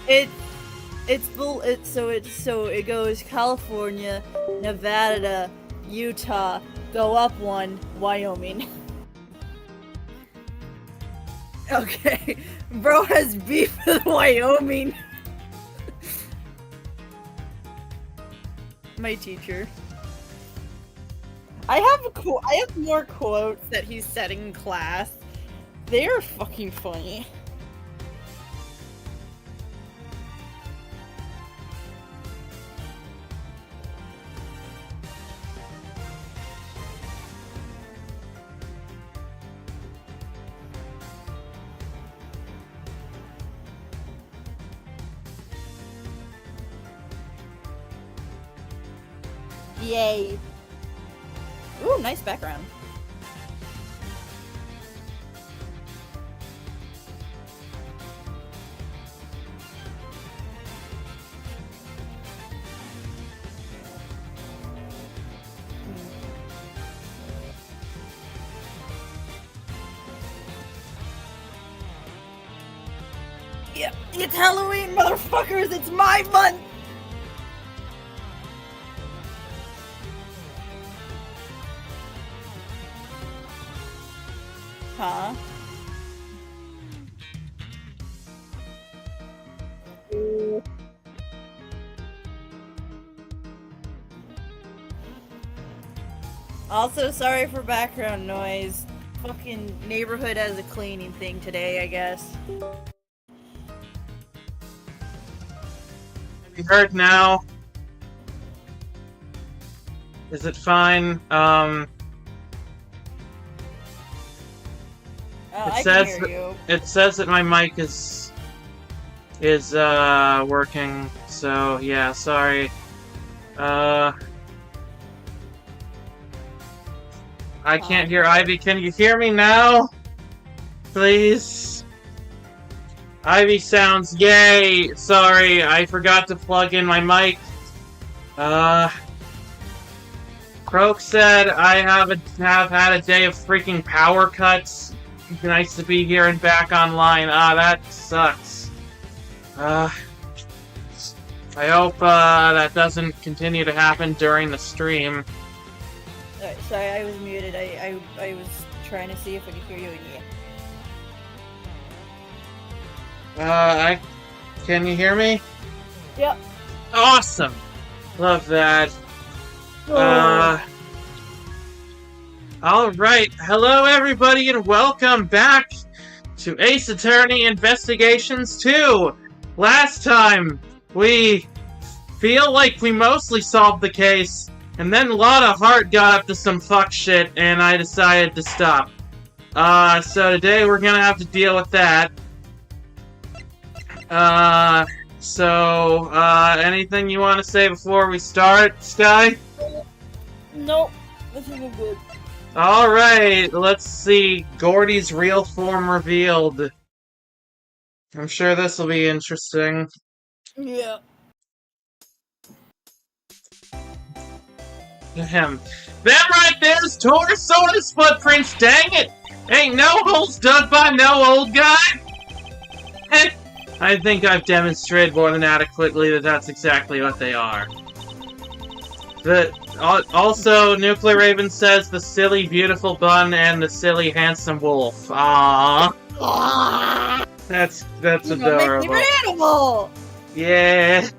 It it goes California, Nevada, Utah, go up one, Wyoming. Okay, bro has beef with Wyoming. My teacher. I have more quotes that he said in class. They are fucking funny. Yay. Ooh, nice background. Yeah, it's Halloween, motherfuckers! It's my month! Huh? Also, sorry for background noise. Fucking neighborhood has a cleaning thing today, I guess. Have you heard now? Is it fine? I can hear you. It says that my mic is working, so yeah, sorry. I can't hear Ivy. Can you hear me now? Please? Ivy sounds yay! Sorry, I forgot to plug in my mic. Croak said I have had a day of freaking power cuts. Nice to be here and back online. That sucks. I hope that doesn't continue to happen during the stream. Sorry, I was muted. I was trying to see if I could hear you again. Can you hear me? Yep. Awesome! Love that. Alright, hello everybody and welcome back to Ace Attorney Investigations 2! Last time, we feel like we mostly solved the case, and then Lotta Hart got up to some fuck shit, and I decided to stop. So today we're gonna have to deal with that. Anything you want to say before we start, Sky? Nope, this is good. Alright, let's see. Gordy's real form revealed. I'm sure this will be interesting. Yeah. Ahem. That right there's Torosaurus footprints, dang it! Ain't no holes dug by no old guy! Heck, I think I've demonstrated more than adequately that that's exactly what they are. Also, Nuclear Raven says the silly beautiful bun and the silly handsome wolf. Aww. That's adorable. My favorite animal! Yeah.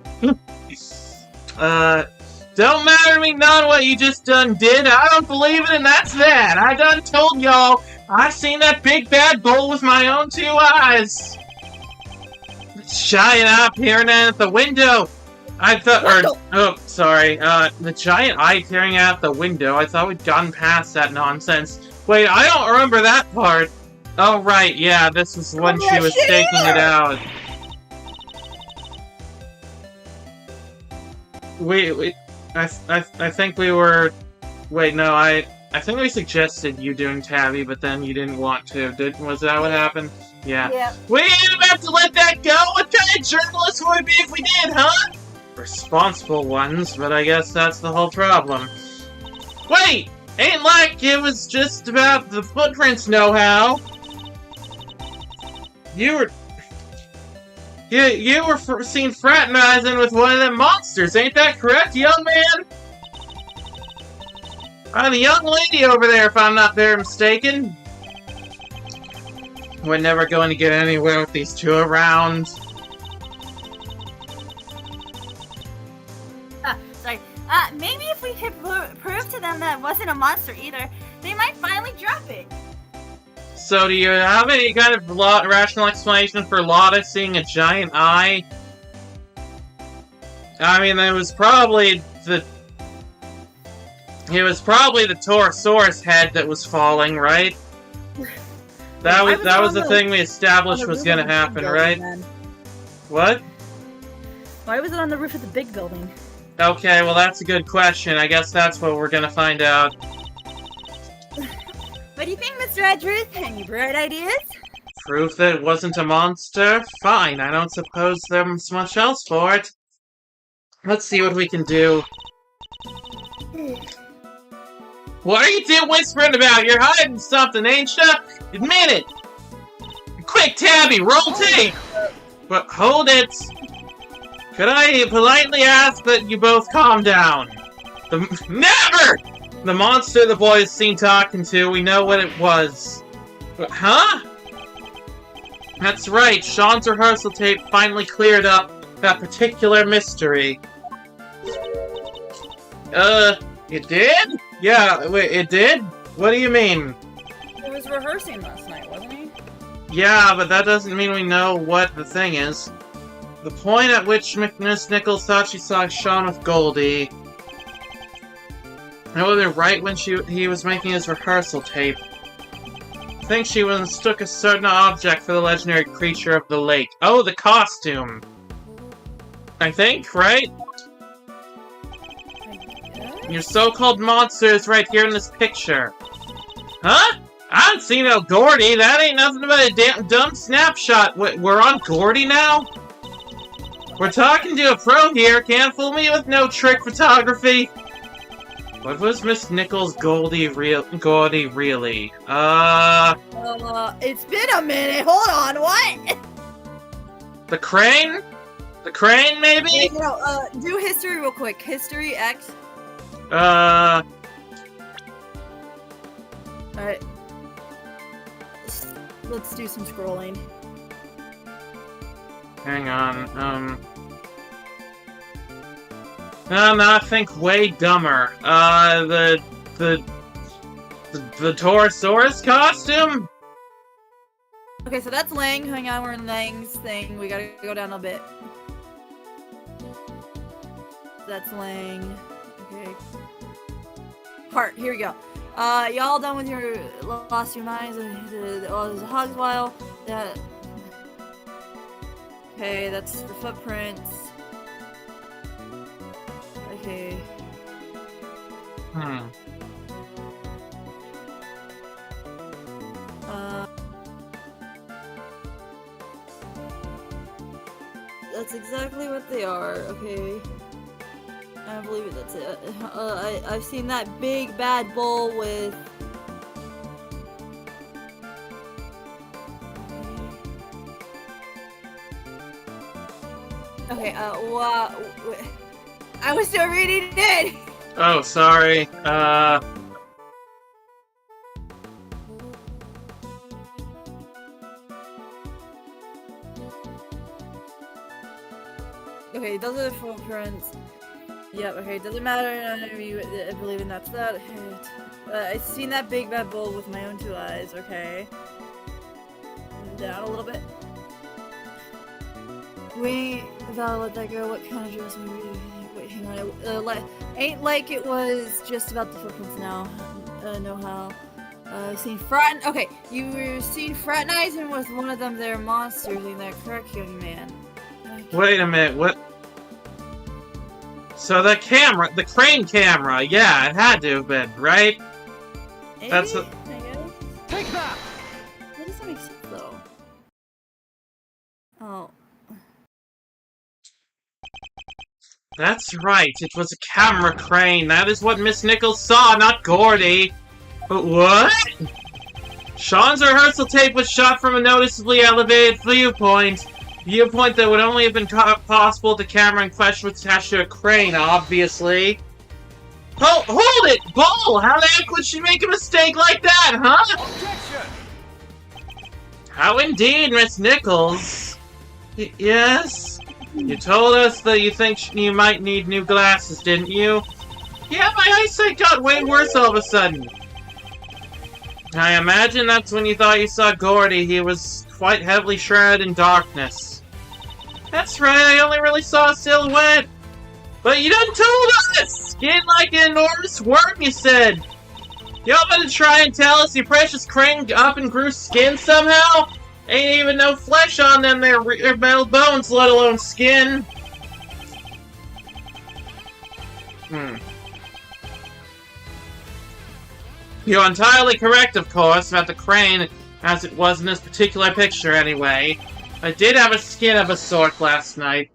Don't matter to me none what you just done did. I don't believe it, and that's that. I done told y'all I seen that big bad bull with my own two eyes. Giant eye peering at the window. I thought, the giant eye peering out the window. I thought we'd gotten past that nonsense. Wait, I don't remember that part. Oh, right, yeah, this was when she was taking it out. I think we were... Wait, no, I think we suggested you doing Tabby, but then you didn't want to. Was that what happened? Yeah. We ain't about to let that go! What kind of journalists would we be if we did, huh? Responsible ones, but I guess that's the whole problem. Wait! Ain't like it was just about the footprints know-how! You were seen fraternizing with one of them monsters, ain't that correct, young man? The young lady over there, if I'm not very mistaken. We're never going to get anywhere with these two around. Sorry. Maybe if we could prove to them that it wasn't a monster either, they might finally drop it. So do you have any kind of rational explanation for Lotta seeing a giant eye? I mean, it was probably the Torosaurus head that was falling, right? That was the thing we established was gonna happen, right? What? Why was it on the roof of the big building? Okay, well that's a good question. I guess that's what we're gonna find out. What do you think, Mr. Edgeworth? Any bright ideas? Proof that it wasn't a monster? Fine, I don't suppose there's much else for it. Let's see what we can do. What are you two whispering about? You're hiding something, ain't ya? Admit it! Quick, Tabby, roll tape! But hold it! Could I politely ask that you both calm down? Never! The monster the boy is seen talking to, we know what it was. Huh? That's right, Sean's rehearsal tape finally cleared up that particular mystery. It did? Yeah, wait, it did? What do you mean? He was rehearsing last night, wasn't he? Yeah, but that doesn't mean we know what the thing is. The point at which Miss Nichols thought she saw Sean with Goldie. However, right when he was making his rehearsal tape. I think she mistook a certain object for the legendary creature of the lake. Oh, the costume! I think, right? Your so-called monster is right here in this picture. Huh? I haven't seen no Gordy. That ain't nothing but a damn dumb snapshot. We're on Gordy now? We're talking to a pro here. Can't fool me with no trick photography. What was Miss Nichols' Gordy really? It's been a minute. Hold on. What? The crane? The crane, maybe? Hey, do history real quick. History X. Alright. Let's do some scrolling. Hang on, No, I think way dumber. The Torosaurus costume? Okay, so that's Lang. Hang on, we're in Lang's thing. We gotta go down a bit. That's Lang. Okay. Heart, here we go. Y'all done with your lost your minds? There's a hogs while. That. Okay, that's the footprints. Okay. That's exactly what they are. Okay. I believe it. That's it. I've seen that big bad bull with. Okay. I was still reading it. Oh, sorry. Okay, those are the footprints. Yep, okay, doesn't matter, none of you believe in that's that. I've seen that big bad bull with my own two eyes, okay. Down a little bit. We gotta let that go, what kind of dress are we reading? Wait, hang on, ain't like it was just about the footprints now. No how. Seen okay, you were seen fraternizing with one of them, they're monsters, ain't that correct, young man? Wait a minute, what? So the camera, the crane camera, yeah, it had to have been, right? Maybe, That's a... I guess. Take that! That doesn't make sense, though. Oh. That's right, it was a camera crane. That is what Miss Nichols saw, not Gordy. But what? Sean's rehearsal tape was shot from a noticeably elevated viewpoint. Viewpoint that would only have been possible if the camera in question was attached to a crane, obviously. Hold it! Bull! How the heck would she make a mistake like that, huh? Objection! How indeed, Miss Nichols. Yes? You told us that you think you might need new glasses, didn't you? Yeah, my eyesight got way worse all of a sudden. I imagine that's when you thought you saw Gordy. He was quite heavily shrouded in darkness. That's right, I only really saw a silhouette. But you done told us! Skin like an enormous worm, you said. Y'all better try and tell us your precious crane up and grew skin somehow? Ain't even no flesh on them there metal bones, let alone skin. You're entirely correct, of course, about the crane, as it was in this particular picture, anyway. I did have a skin of a sort last night.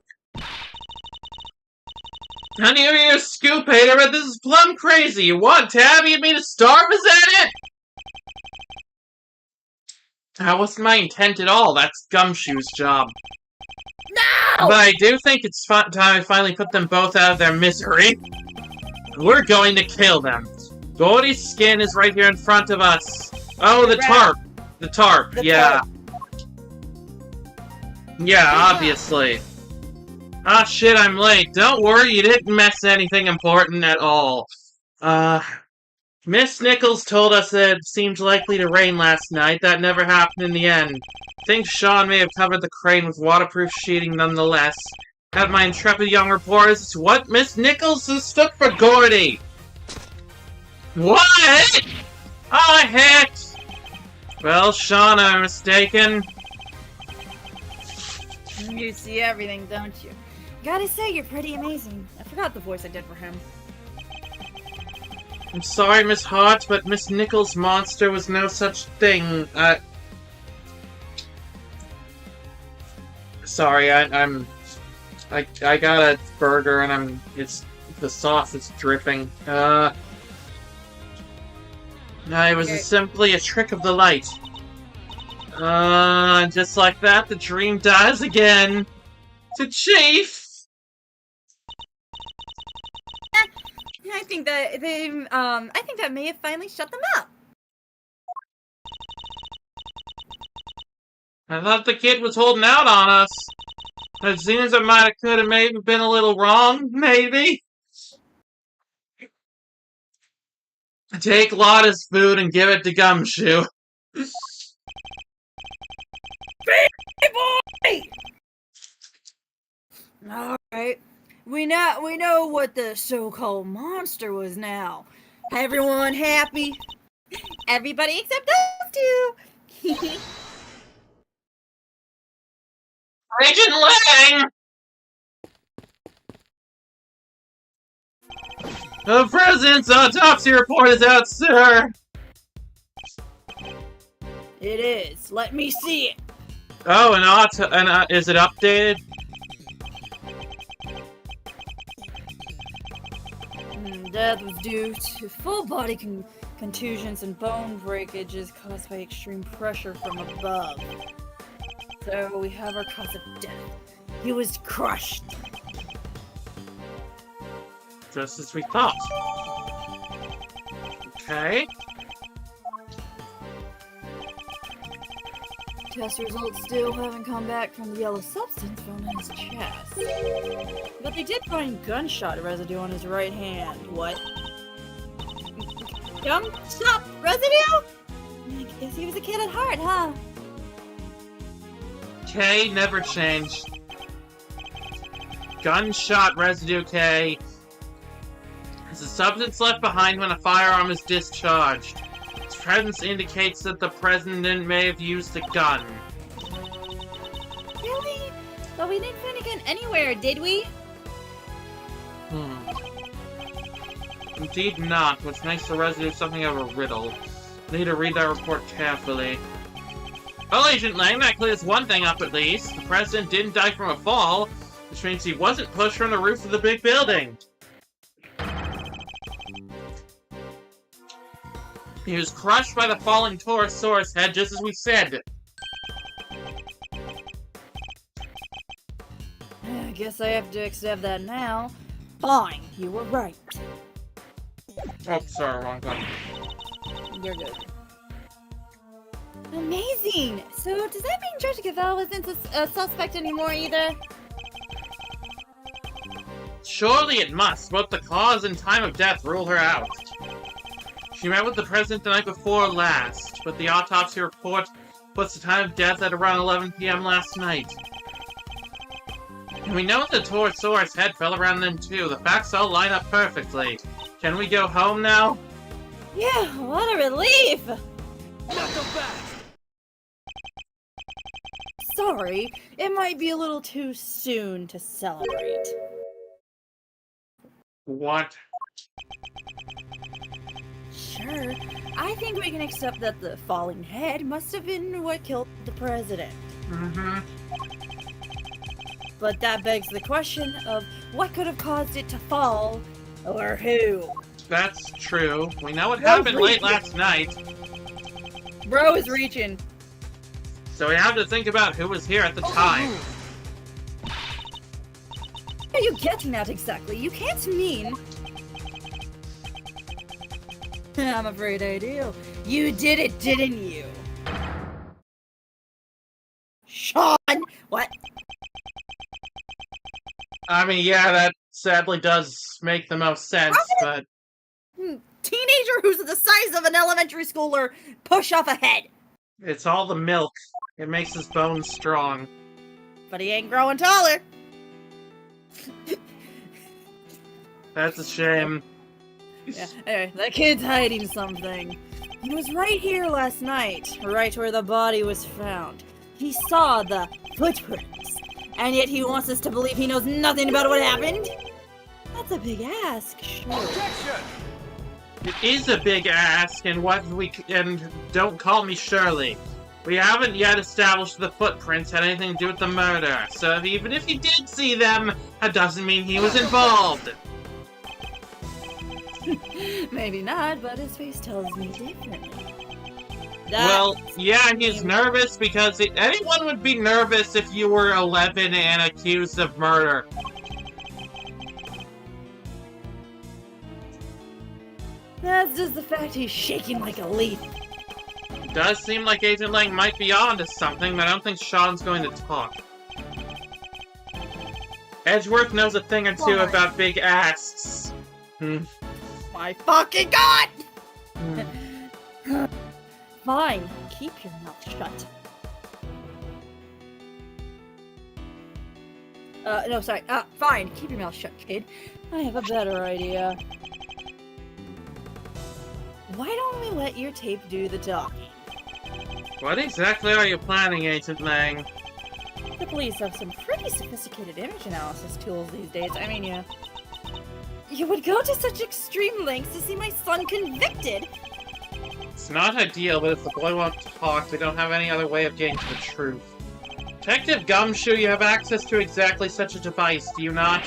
Honey, you're a scoop hater, but this is plumb crazy. You want Tabby and me to starve, is that it? That wasn't my intent at all. That's Gumshoe's job. No! But I do think it's time I finally put them both out of their misery. We're going to kill them. Gordy's skin is right here in front of us. Oh, the tarp. The tarp, yeah. Yeah, obviously. Ah, shit, I'm late. Don't worry, you didn't mess anything important at all. Miss Nichols told us that it seemed likely to rain last night. That never happened in the end. I think Sean may have covered the crane with waterproof sheeting nonetheless. Had my intrepid young reporters as to what Miss Nichols mistook for Gordy. What? Oh, heck! Well, Sean, I'm mistaken. You see everything, don't you? Gotta say, you're pretty amazing. I forgot the voice I did for him. I'm sorry, Miss Hart, but Miss Nichols' monster was no such thing. Sorry, I got a burger and the sauce is dripping. No, it was simply a trick of the light. Just like that, the dream dies again. To Chief! I think that may have finally shut them up. I thought the kid was holding out on us. It seems I could have maybe been a little wrong, maybe. Take Lotta's food and give it to Gumshoe. Baby boy! Alright. We know what the so-called monster was now. Everyone happy? Everybody except us two! Agent Lang! The president's autopsy report is out, sir! It is. Let me see it. Oh, is it updated? Death was due to full body contusions and bone breakages caused by extreme pressure from above. So we have our cause of death. He was crushed. Just as we thought. Okay. Test results still haven't come back from the yellow substance found in his chest. But they did find gunshot residue on his right hand. What? Gunshot residue? I guess he was a kid at heart, huh? K never changed. Gunshot residue K. It's a substance left behind when a firearm is discharged. Its presence indicates that the president may have used a gun. Really? But we didn't find a gun anywhere, did we? Indeed not, which makes the residue something of a riddle. Need to read that report carefully. Well, Agent Lang, that clears one thing up at least. The president didn't die from a fall, which means he wasn't pushed from the roof of the big building. He was crushed by the falling Torosaurus head, just as we said. I guess I have to accept that now. Fine, you were right. Oh, sorry, wrong button. You're good. Amazing! So, does that mean Judge Cavell isn't a suspect anymore either? Surely it must. Both the cause and time of death rule her out. She met with the president the night before last, but the autopsy report puts the time of death at around 11 p.m. last night. And we know the Torosaurus head fell around then too. The facts all line up perfectly. Can we go home now? Yeah, what a relief! Not so fast! Sorry, it might be a little too soon to celebrate. What? Sure, I think we can accept that the falling head must have been what killed the president. Mm-hmm. But that begs the question of what could have caused it to fall, or who? That's true. We know what happened late last night. Bro is reaching. So we have to think about who was here at the time. What are you getting at exactly? You can't mean... I'm afraid I do. You did it, didn't you? Sean! What? I mean, yeah, that sadly does make the most sense, but... Teenager who's the size of an elementary schooler push off a head. It's all the milk. It makes his bones strong. But he ain't growing taller. That's a shame. Yeah, anyway, that kid's hiding something. He was right here last night, right where the body was found. He saw the footprints, and yet he wants us to believe he knows nothing about what happened? That's a big ask, sure. Objection! It is a big ask, and don't call me Shirley. We haven't yet established the footprints had anything to do with the murder, so even if he did see them, that doesn't mean he was involved. Maybe not, but his face tells me differently. Well, yeah, he's nervous because anyone would be nervous if you were 11 and accused of murder. That's just the fact he's shaking like a leaf. It does seem like Agent Lang might be onto something, but I don't think Sean's going to talk. Edgeworth knows a thing or two about big asks. My fucking god! Hmm. Fine, keep your mouth shut. No, sorry. Fine, keep your mouth shut, kid. I have a better idea. Why don't we let your tape do the talking? What exactly are you planning, Agent Lang? The police have some pretty sophisticated image analysis tools these days. I mean, yeah. You would go to such extreme lengths to see my son convicted! It's not ideal, but if the boy wants to talk, we don't have any other way of getting to the truth. Detective Gumshoe, you have access to exactly such a device, do you not?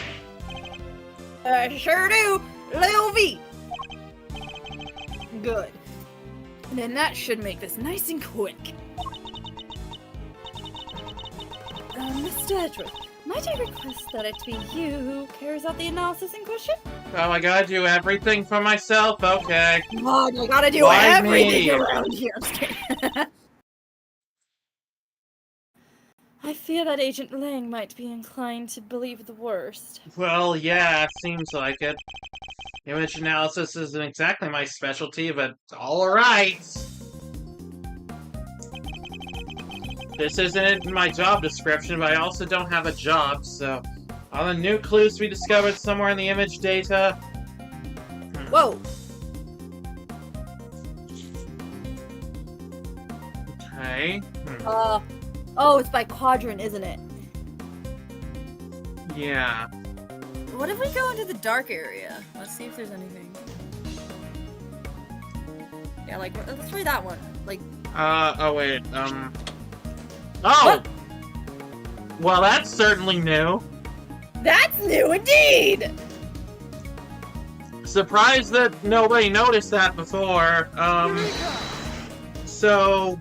Sure do! Lil V! Good. Then that should make this nice and quick. Mr. Edgeworth, might I request that it be you who carries out the analysis in question? Oh, I gotta do everything for myself? Okay. God, I gotta do Why everything me? around here. I fear that Agent Lang might be inclined to believe the worst. Well, yeah, seems like it. Image analysis isn't exactly my specialty, but alright! This isn't in my job description, but I also don't have a job, so... All the new clues we discovered somewhere in the image data... Whoa! Okay. Oh, it's by quadrant, isn't it? Yeah. What if we go into the dark area? Let's see if there's anything. Yeah, like, let's try that one. Like... Oh wait, Oh! What? Well, that's certainly new. That's new indeed! Surprised that nobody noticed that before. So...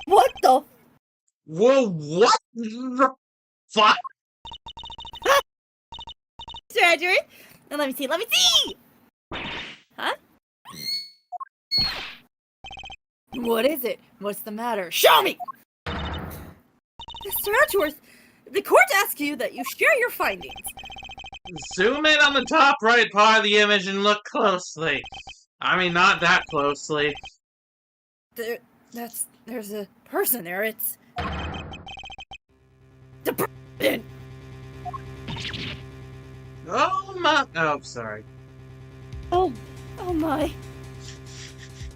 What the... Whoa, what the fuck? Mr. Edward. Now let me see, Huh? What is it? What's the matter? Show me! Mr. Edgeworth, the court asks you that you share your findings. Zoom in on the top right part of the image and look closely. I mean, not that closely. There's a person there, it's... the president! Oh my... Oh, sorry. Oh my.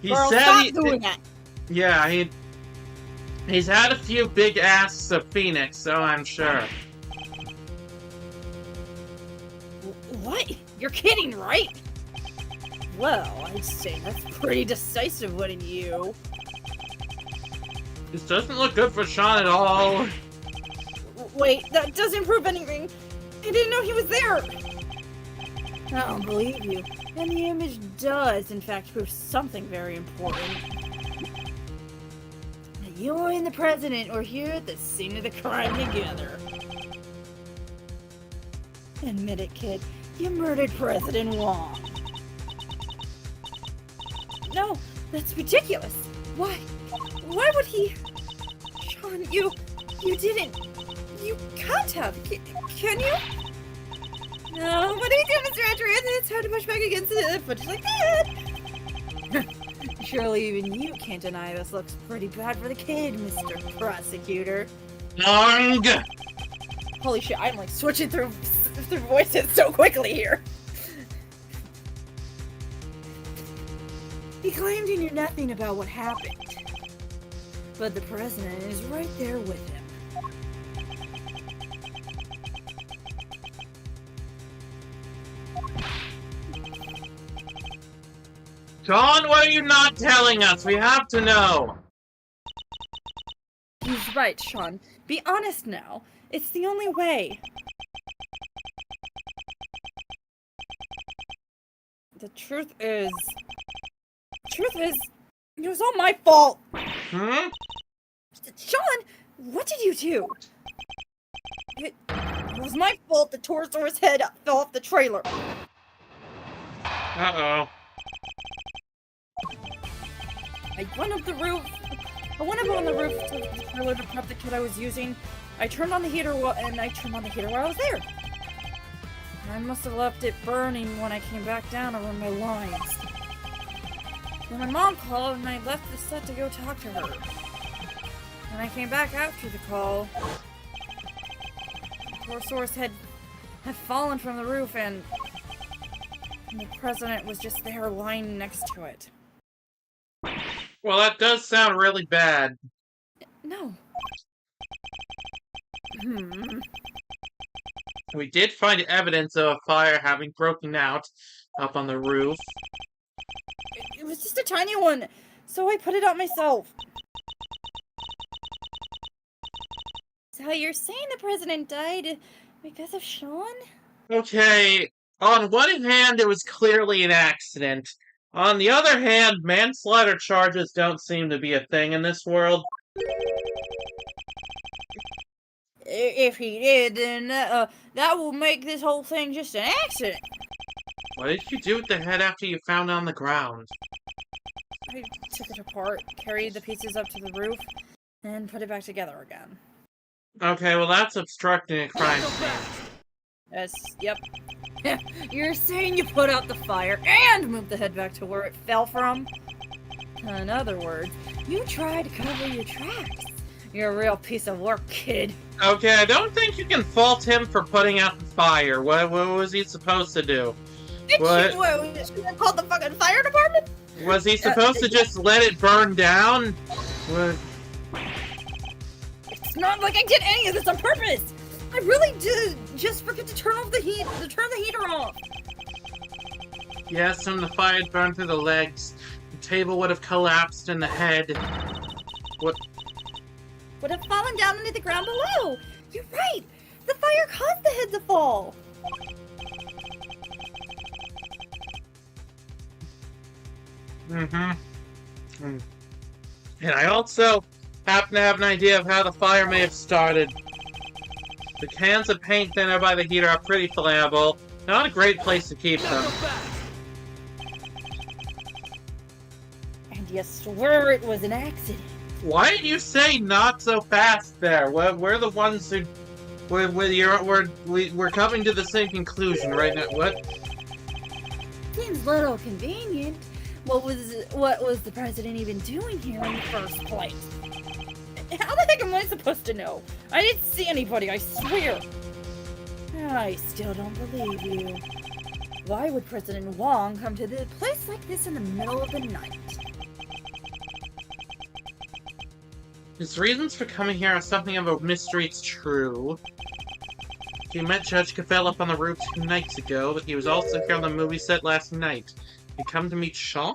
He Girl, said stop doing that! Yeah, he's had a few big asks of Phoenix, so I'm sure. What? You're kidding, right? Well, I'd say that's pretty decisive, wouldn't you? This doesn't look good for Sean at all. Wait, that doesn't prove anything. I didn't know he was there. I don't believe you. And the image does, in fact, prove something very important. That you and the president are here at the scene of the crime together. Admit it, kid. You murdered President Wong. No, that's ridiculous. Why? Why would he? Sean, you didn't. You can't have. Can you? No, what do you do, Mr. Edgeworth? It's hard to push back against the footage like that. Surely even you can't deny this looks pretty bad for the kid, Mr. Prosecutor. Long. Holy shit, I'm like switching through voices so quickly here. He claimed he knew nothing about what happened. But the president is right there with him. Sean, what are you not telling us? We have to know. He's right, Sean. Be honest now. It's the only way. The truth is, it was all my fault. Hmm? Sean, what did you do? It was my fault the Torosaurus head fell off the trailer. Uh-oh. I went up on the roof to the trailer to prep the kit I was using. I turned on the heater while I was there. I must have left it burning when I came back down to run my lines. Then my mom called and I left the set to go talk to her. When I came back after the call, the Torosaurus head had fallen from the roof and the president was just there lying next to it. Well, that does sound really bad. No. We did find evidence of a fire having broken out up on the roof. It was just a tiny one, so I put it out myself. So you're saying the president died because of Sean? Okay, on one hand, it was clearly an accident. On the other hand, manslaughter charges don't seem to be a thing in this world. If he did, then that will make this whole thing just an accident. What did you do with the head after you found it on the ground? I took it apart, carried the pieces up to the roof, and put it back together again. Okay, well that's obstructing a crime scene. Yep. You're saying you put out the fire and moved the head back to where it fell from? In other words, you tried to cover your tracks. You're a real piece of work, kid. Okay, I don't think you can fault him for putting out the fire. What was he supposed to do? Should I call the fucking fire department? Was he supposed to just let it burn down? What? It's not like I did any of this on purpose! I really did just forget to turn the heater off! Yes, when the fire had burned through the legs, the table would have collapsed in the head. What? Would have fallen down into the ground below! You're right! The fire caused the head to fall! And I also happen to have an idea of how the fire may have started. The cans of paint thinner by the heater are pretty flammable, Not a great place to keep Not them. so fast. And you swear it was an accident. Why did you say not so fast there? We're the ones who... We're coming to the same conclusion right now. What? Seems a little convenient. What was the president even doing here in the first place? How the heck am I supposed to know? I didn't see anybody, I swear. I still don't believe you. Why would President Wong come to a place like this in the middle of the night? His reasons for coming here are something of a mystery, it's true. He met Judge Cavell up on the roof 2 nights ago, but he was also here on the movie set last night. He come to meet Shaw?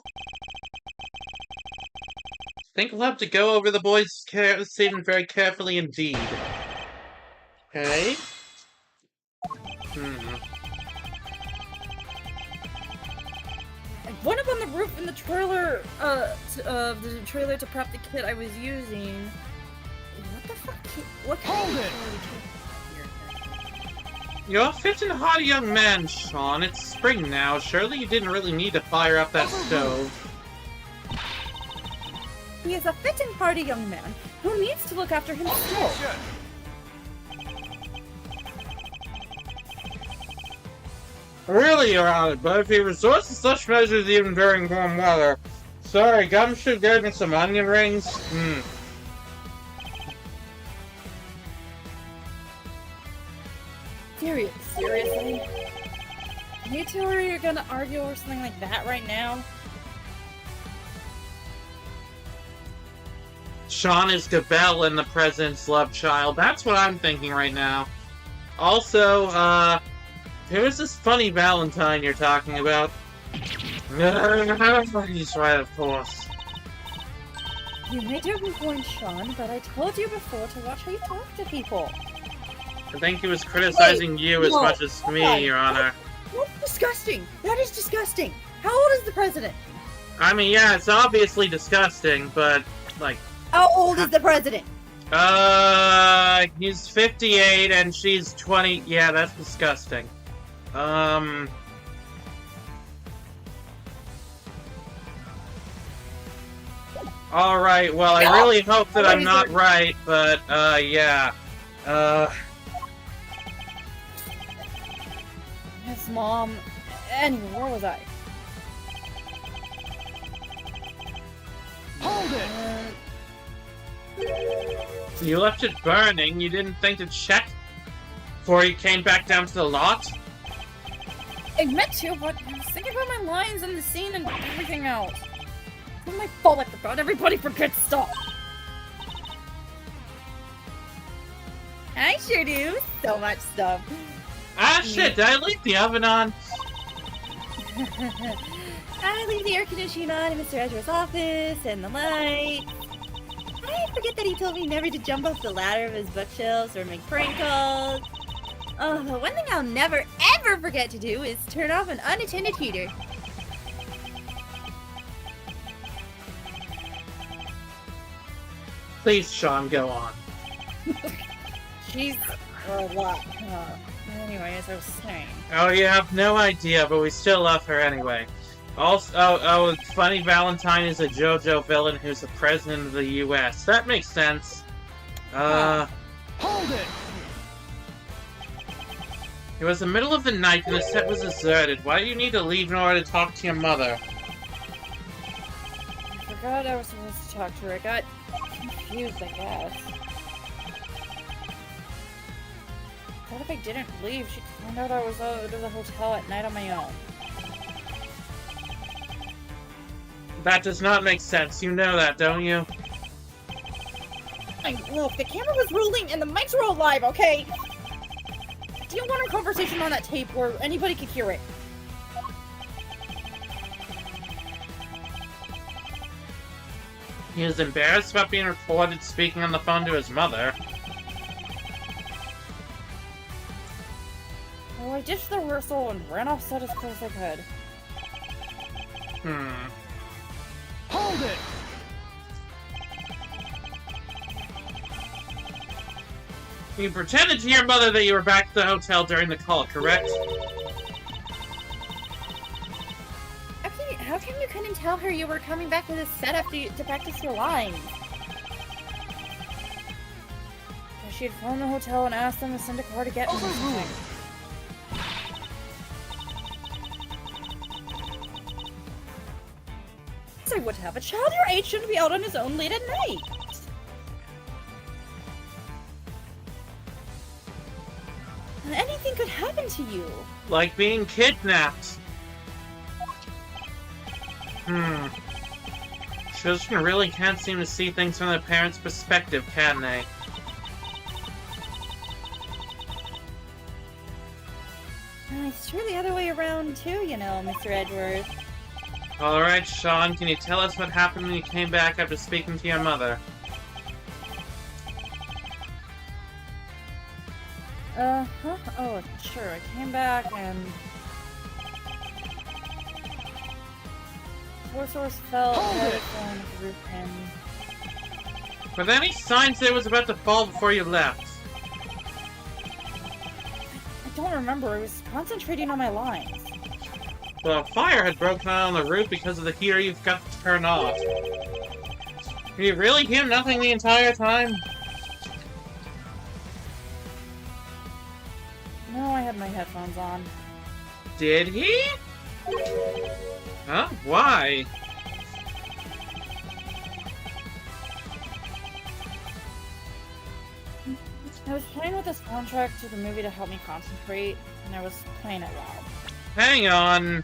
Think we'll have to go over the boys' statement very carefully indeed. Okay? I went up on the roof in the trailer, the trailer to prep the kit I was using. What the fuck? What kind of You're a fit and hearty young man, Sean. It's spring now. Surely you didn't really need to fire up that stove. He is a fit and hearty young man who needs to look after himself. Sure. Really, Your Honor, but if he resorts to such measures even during warm weather... Sorry, Gumshoe gave me some onion rings. Seriously? You two are gonna argue or something like that right now? Sean is Gabelle and the President's love child. That's what I'm thinking right now. Also, who's this funny Valentine you're talking about? He's right, of course. You made your point, Sean, but I told you before to watch how you talk to people. I think he was criticizing you as much as me, Your Honor. That's disgusting! That is disgusting! How old is the president? I mean, yeah, it's obviously disgusting, but, like... How old is the president? He's 58 and she's 20. Yeah, that's disgusting. Alright, well, I really hope that I'm not right, but, yeah. His mom... Anyway, where was I? Hold it! You left it burning. You didn't think to check before you came back down to the lot? I meant to, but I was thinking about my lines and the scene and everything else. It's not my fault I forgot. Everybody forgets stuff. I sure do. So much stuff. Ah, shit, did I leave the oven on? I leave the air conditioning on in Mr. Ezra's office and the light. I forget that he told me never to jump off the ladder of his bookshelves or make prank calls. Oh, but one thing I'll never ever forget to do is turn off an unattended heater. Please, Sean, go on. Jeez. Or what? Anyway, as I was saying. Oh, you have no idea, but we still love her anyway. Also, funny Valentine is a JoJo villain who's the president of the U.S. That makes sense. Hold it! It was the middle of the night and the set was deserted. Why do you need to leave in order to talk to your mother? I forgot I was supposed to talk to her. I got confused, I guess. What if I didn't leave? She'd find out I was out of the hotel at night on my own. That does not make sense. You know that, don't you? Look, the camera was rolling and the mics were all live, okay? Do you want a conversation on that tape where anybody could hear it? He is embarrassed about being recorded speaking on the phone to his mother. Oh, I ditched the rehearsal and ran off set as quick as I could. Hold it! You pretended to your mother that you were back at the hotel during the call, correct? in and tell her you were coming back with a set after to practice your lines. So she had phoned the hotel and asked them to send a car to get me. So what to have a child your age shouldn't be out on his own late at night. And anything could happen to you. Like being kidnapped. Children really can't seem to see things from their parents' perspective, can they? It's true the other way around too, you know, Mr. Edgeworth. Alright, Sean, can you tell us what happened when you came back after speaking to your mother? Oh, sure. I came back and... Source fell head on the roof and... Were there any signs that it was about to fall before you left? I don't remember. I was concentrating on my lines. Well, a fire had broken out on the roof because of the heater you've got to turn off. Did you really hear nothing the entire time? No, I had my headphones on. Did he? Huh? Why? I was playing with this contract to the movie to help me concentrate, and I was playing it loud. Hang on.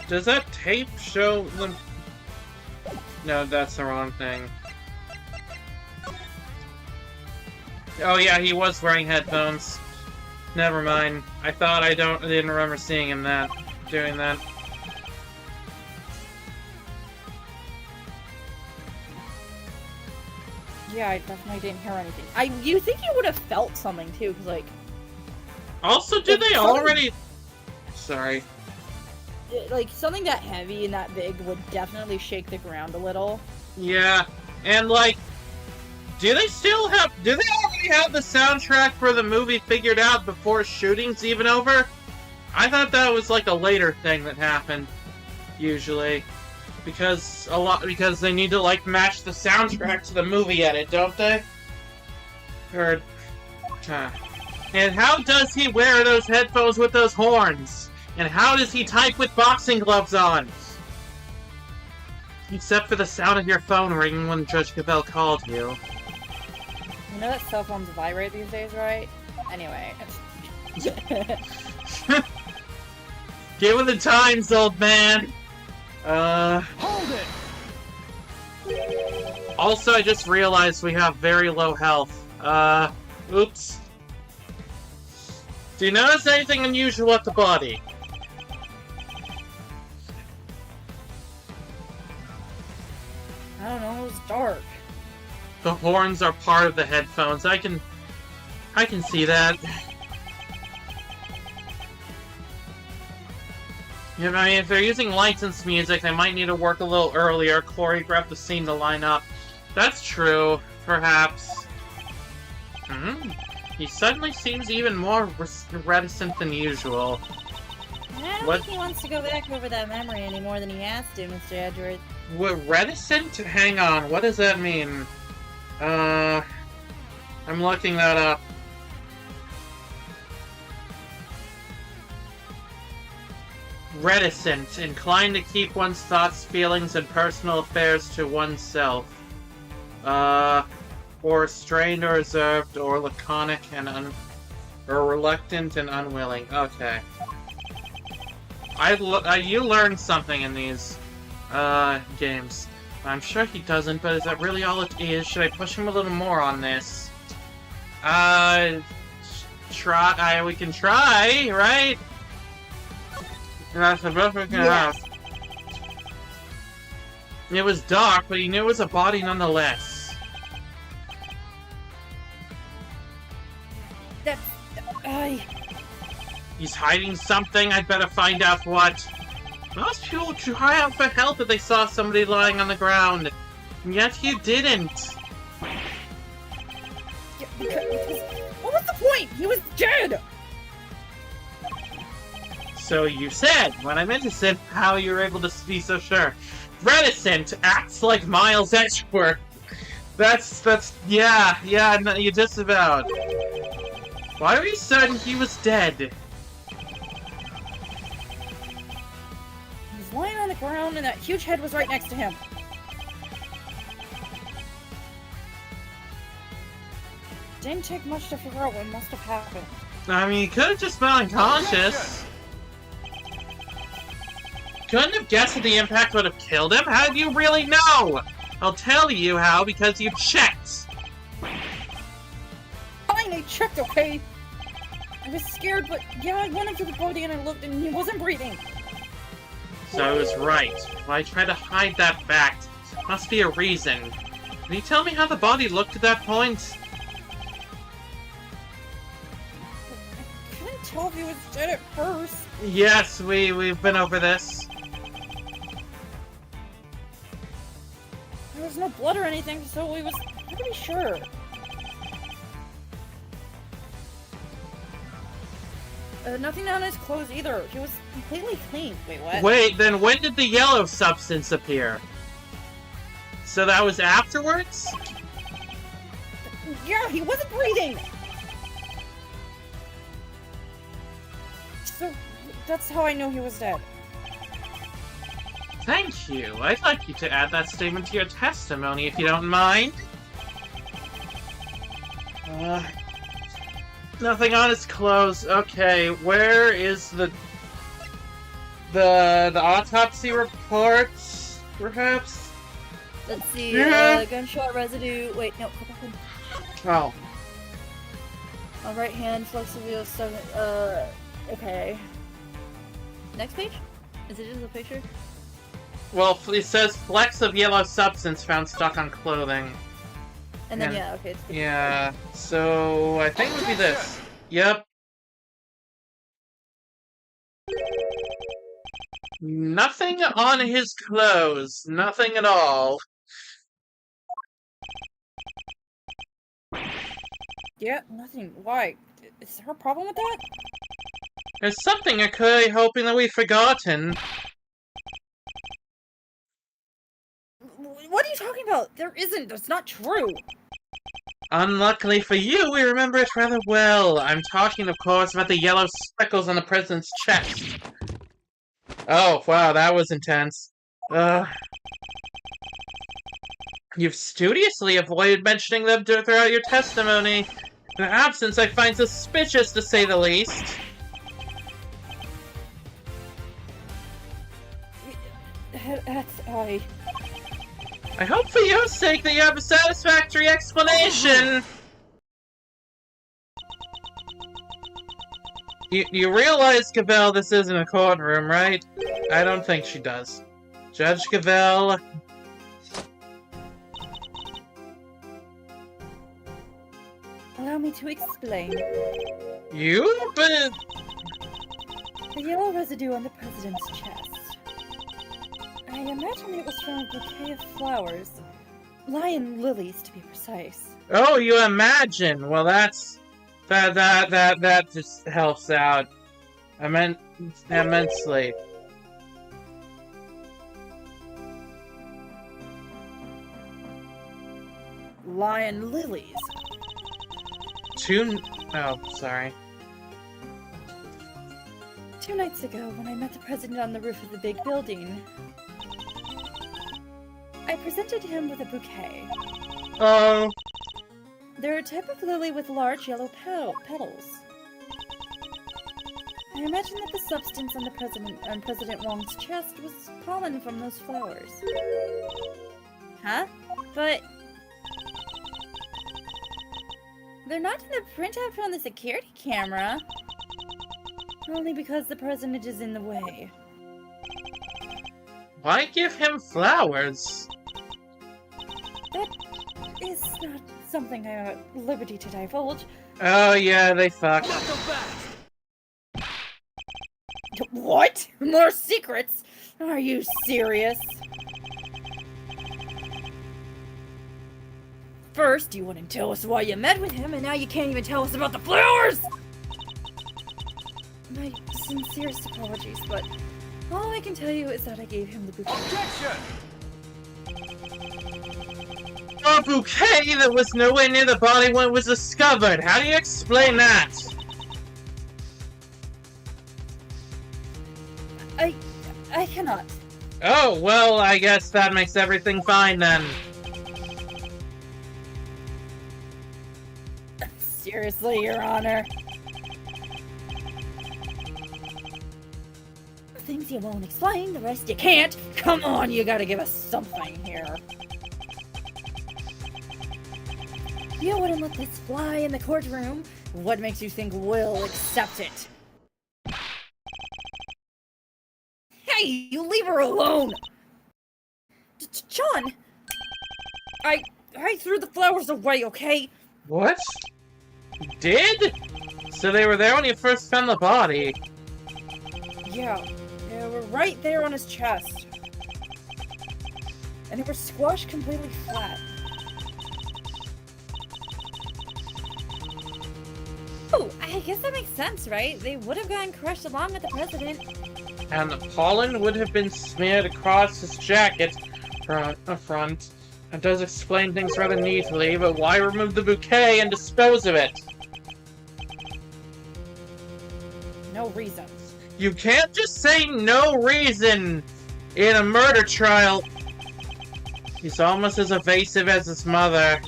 Does that tape show them? No, that's the wrong thing. Oh yeah, he was wearing headphones. Never mind. I thought I didn't remember seeing him doing that. Yeah, I definitely didn't hear anything. You think you would have felt something too, because like. Also, did they already? Sorry. Like something that heavy and that big would definitely shake the ground a little. Yeah, and like, do they already have the soundtrack for the movie figured out before shooting's even over? I thought that was like a later thing that happened, usually. Because they need to like match the soundtrack to the movie edit, don't they? Or, and how does he wear those headphones with those horns? And how does he type with boxing gloves on? Except for the sound of your phone ringing when Judge Cabell called you. You know that cell phones vibrate these days, right? Anyway. Get with the times, old man! Hold it! Also, I just realized we have very low health. Oops. Do you notice anything unusual at the body? I don't know, it was dark. The horns are part of the headphones. I can see that. Yeah, I mean, if they're using licensed music, they might need to work a little earlier, choreograph the scene to line up. That's true, perhaps. He suddenly seems even more reticent than usual. I don't think he wants to go back over that memory any more than he has to, Mr. Edgeworth. What, reticent? Hang on, what does that mean? I'm looking that up. Reticent, inclined to keep one's thoughts, feelings, and personal affairs to oneself. Or restrained or reserved, or laconic and or reluctant and unwilling. Okay. You learned something in these, games. I'm sure he doesn't, but is that really all it is? Should I push him a little more on this? We can try, right? That's the best we can have. It was dark, but he knew it was a body nonetheless. That's... He's hiding something, I'd better find out what. Most people would cry out for help if they saw somebody lying on the ground. And yet you didn't. What was the point? He was dead! So you said. What I meant to say how you're able to be so sure. Reticent acts like Miles Edgeworth. Yeah, no, you just about. Why were you certain he was dead? He was lying on the ground and that huge head was right next to him. Didn't take much to figure out what must have happened. I mean, he could have just been unconscious. Couldn't have guessed that the impact would have killed him? How do you really know? I'll tell you how, because you checked. Fine, I checked, okay? I was scared, but yeah, I went up to the body and I looked and he wasn't breathing. So I was right. Why try to hide that fact? Must be a reason. Can you tell me how the body looked at that point? I couldn't tell if he was dead at first. Yes, we've been over this. There was no blood or anything, so we was pretty sure. Nothing on his clothes either. He was completely clean. Wait, what? Wait, then when did the yellow substance appear? So that was afterwards? Yeah, he wasn't breathing! So, that's how I know he was dead. Thank you. I'd like you to add that statement to your testimony, if you don't mind. Nothing on his clothes. Okay, where is the autopsy report, perhaps? Let's see, Yeah. gunshot residue. Wait, no, go back in. Oh. On right hand, flexible stomach. Okay. Next page? Is it just a picture? Well, it says flecks of yellow substance found stuck on clothing. And then, Yeah. yeah, okay. It's Yeah, so I think it would be this. Yep. Nothing on his clothes. Nothing at all. Yeah, nothing. Why? Is there a problem with that? There's something I'm clearly hoping that we've forgotten. What are you talking about? There isn't. That's not true. Unluckily for you, we remember it rather well. I'm talking, of course, about the yellow speckles on the president's chest. Oh, wow, that was intense. You've studiously avoided mentioning them throughout your testimony. Their absence I find suspicious, to say the least. I hope for your sake that you have a satisfactory explanation! You realize, Cavell, this isn't a courtroom, right? I don't think she does. Judge Cavell... Allow me to explain. You? But... The yellow residue on the president's chest. I imagine it was from a bouquet of flowers. Lion lilies, to be precise. Oh, you imagine! Well, that's... That just helps out. Immensely. Lion lilies? Oh, sorry. 2 nights ago, when I met the president on the roof of the big building, I presented him with a bouquet. Oh. They're a type of lily with large yellow petals. I imagine that the substance on President Wong's chest was pollen from those flowers. Huh? But... they're not in the printout from the security camera. Only because the president is in the way. Why give him flowers? That is not something I'm at liberty to divulge. Oh yeah, they fucked. What? More secrets? Are you serious? First, you wouldn't tell us why you met with him, and now you can't even tell us about the flowers! My sincerest apologies, but all I can tell you is that I gave him the bouquet. Objection! A bouquet that was nowhere near the body when it was discovered. How do you explain that? I cannot. Oh, well, I guess that makes everything fine then. Seriously, Your Honor. Things you won't explain, the rest you can't. Come on, you gotta give us something here. You wouldn't let this fly in the courtroom. What makes you think we'll accept it? Hey, you leave her alone! John! I threw the flowers away, okay? What? You did? So they were there when you first found the body. Yeah, they were right there on his chest. And they were squashed completely flat. Oh, I guess that makes sense, right? They would have gotten crushed along with the president. And the pollen would have been smeared across his jacket front. It does explain things rather neatly, but why remove the bouquet and dispose of it? No reason. You can't just say no reason in a murder trial. He's almost as evasive as his mother.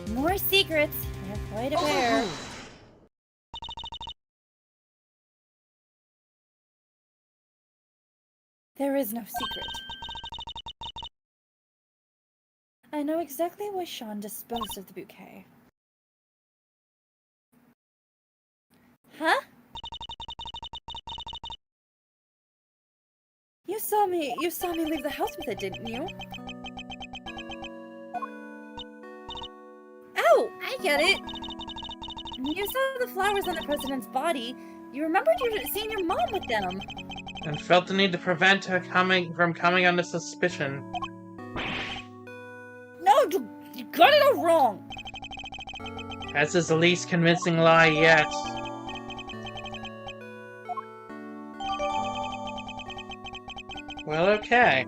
More secrets. They're quite a pair. There is no secret. I know exactly why Sean disposed of the bouquet. Huh? You saw me leave the house with it, didn't you? Oh, I get it! You saw the flowers on the president's body. You remembered seeing your mom with them. And felt the need to prevent her from coming under suspicion. No, you got it all wrong! That's his least convincing lie yet. Well, okay.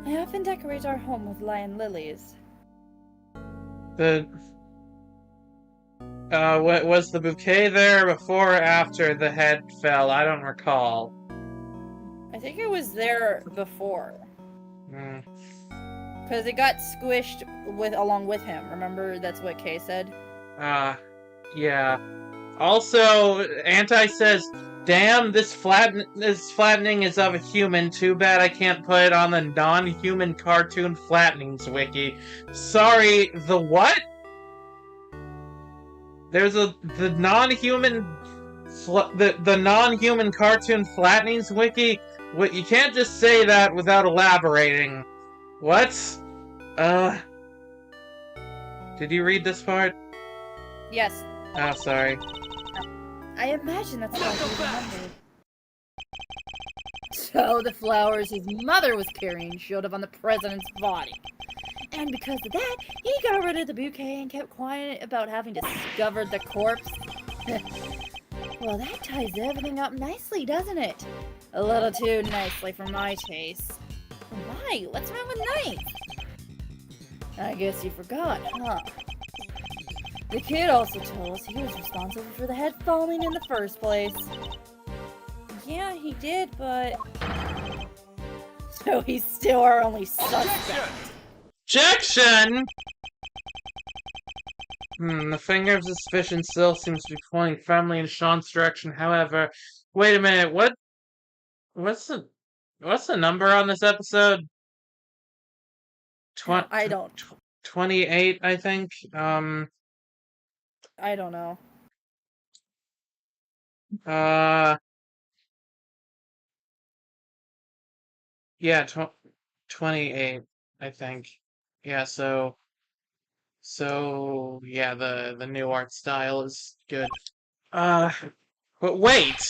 I often decorate our home with lion lilies. Was the bouquet there before or after the head fell? I don't recall. I think it was there before. Hmm. Because it got squished along with him. Remember, that's what Kay said? Yeah. Also, Anti says, damn, this flattening is of a human. Too bad I can't put it on the non-human cartoon flattenings wiki. Sorry, the what? There's the non-human cartoon flattenings wiki. What, you can't just say that without elaborating. What? Did you read this part? Yes. Oh, sorry. I imagine that's why he remembered. So the flowers his mother was carrying showed up on the president's body. And because of that, he got rid of the bouquet and kept quiet about having discovered the corpse. Well, that ties everything up nicely, doesn't it? A little too nicely for my taste. Why? What's wrong with nice? I guess you forgot, huh? The kid also told us he was responsible for the head falling in the first place. Yeah, he did, but... So he's still our only suspect. Objection! The finger of suspicion still seems to be pointing firmly in Sean's direction. However, wait a minute. What's the number on this episode? I don't. 28, I think. I don't know. Yeah, 28, I think. Yeah, so yeah, the new art style is good. But wait!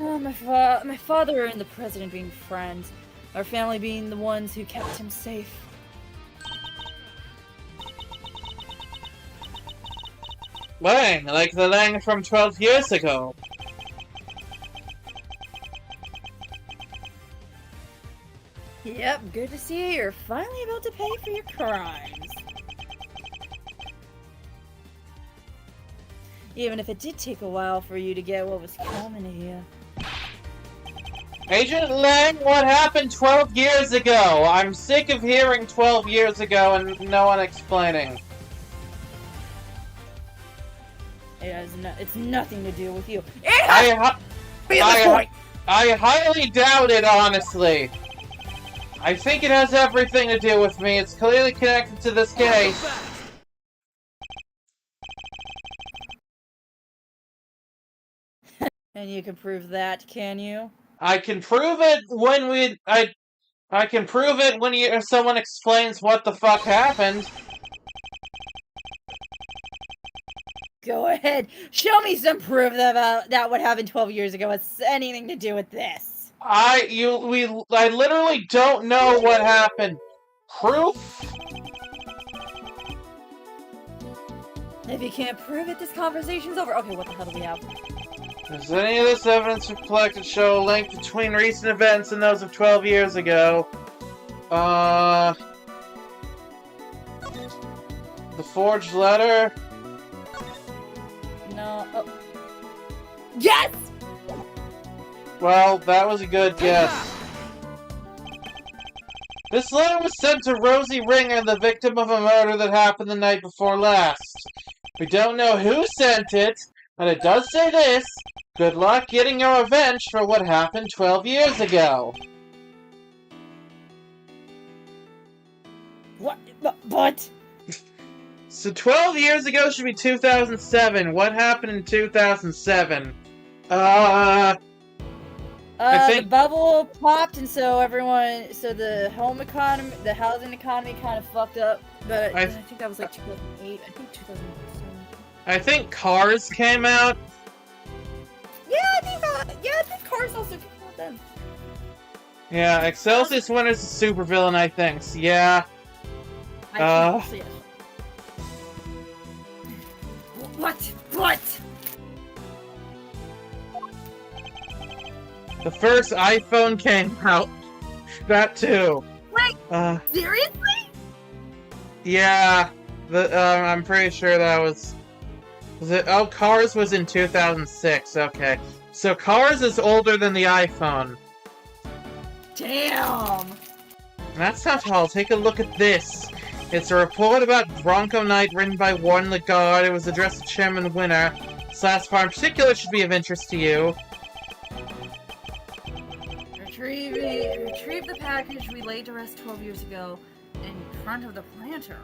Oh, my father and the president being friends. Our family being the ones who kept him safe. Lang, like the Lang from 12 years ago. Yep, good to see you're finally about to pay for your crimes. Even if it did take a while for you to get what was coming to you. Agent Lang, what happened 12 years ago? I'm sick of hearing 12 years ago and no one explaining. It's nothing to do with you. I highly doubt it, honestly. I think it has everything to do with me. It's clearly connected to this case. And you can prove that, can you? I can prove it when I can prove it when someone explains what the fuck happened. Go ahead, show me some proof that what happened 12 years ago has anything to do with this. I literally don't know what happened. Proof? If you can't prove it, this conversation's over. Okay, what the hell do we have? Does any of this evidence collected show a link between recent events and those of 12 years ago? The forged letter? No. Oh. Yes! Well, that was a good guess. This letter was sent to Rosie Ringer, the victim of a murder that happened the night before last. We don't know who sent it, but it does say this. Good luck getting your revenge for what happened 12 years ago. What? So 12 years ago should be 2007. What happened in 2007? I think the bubble popped, and so the housing economy kind of fucked up. But I think that was like 2008. I think 2007. I think Cars came out. I think Cars also came out then. Yeah, Excelsius Winter's a supervillain, I think. So, yeah. I think so, yes. What? The first iPhone came out. That too. Wait, seriously? Yeah. I'm pretty sure that was it? Oh, Cars was in 2006. Okay. So Cars is older than the iPhone. Damn! That's not all. Take a look at this. It's a report about Bronco Night written by Warren Lagarde. It was addressed to Chairman Winner. This last part in particular should be of interest to you. Retrieve the package we laid to rest 12 years ago in front of the planter.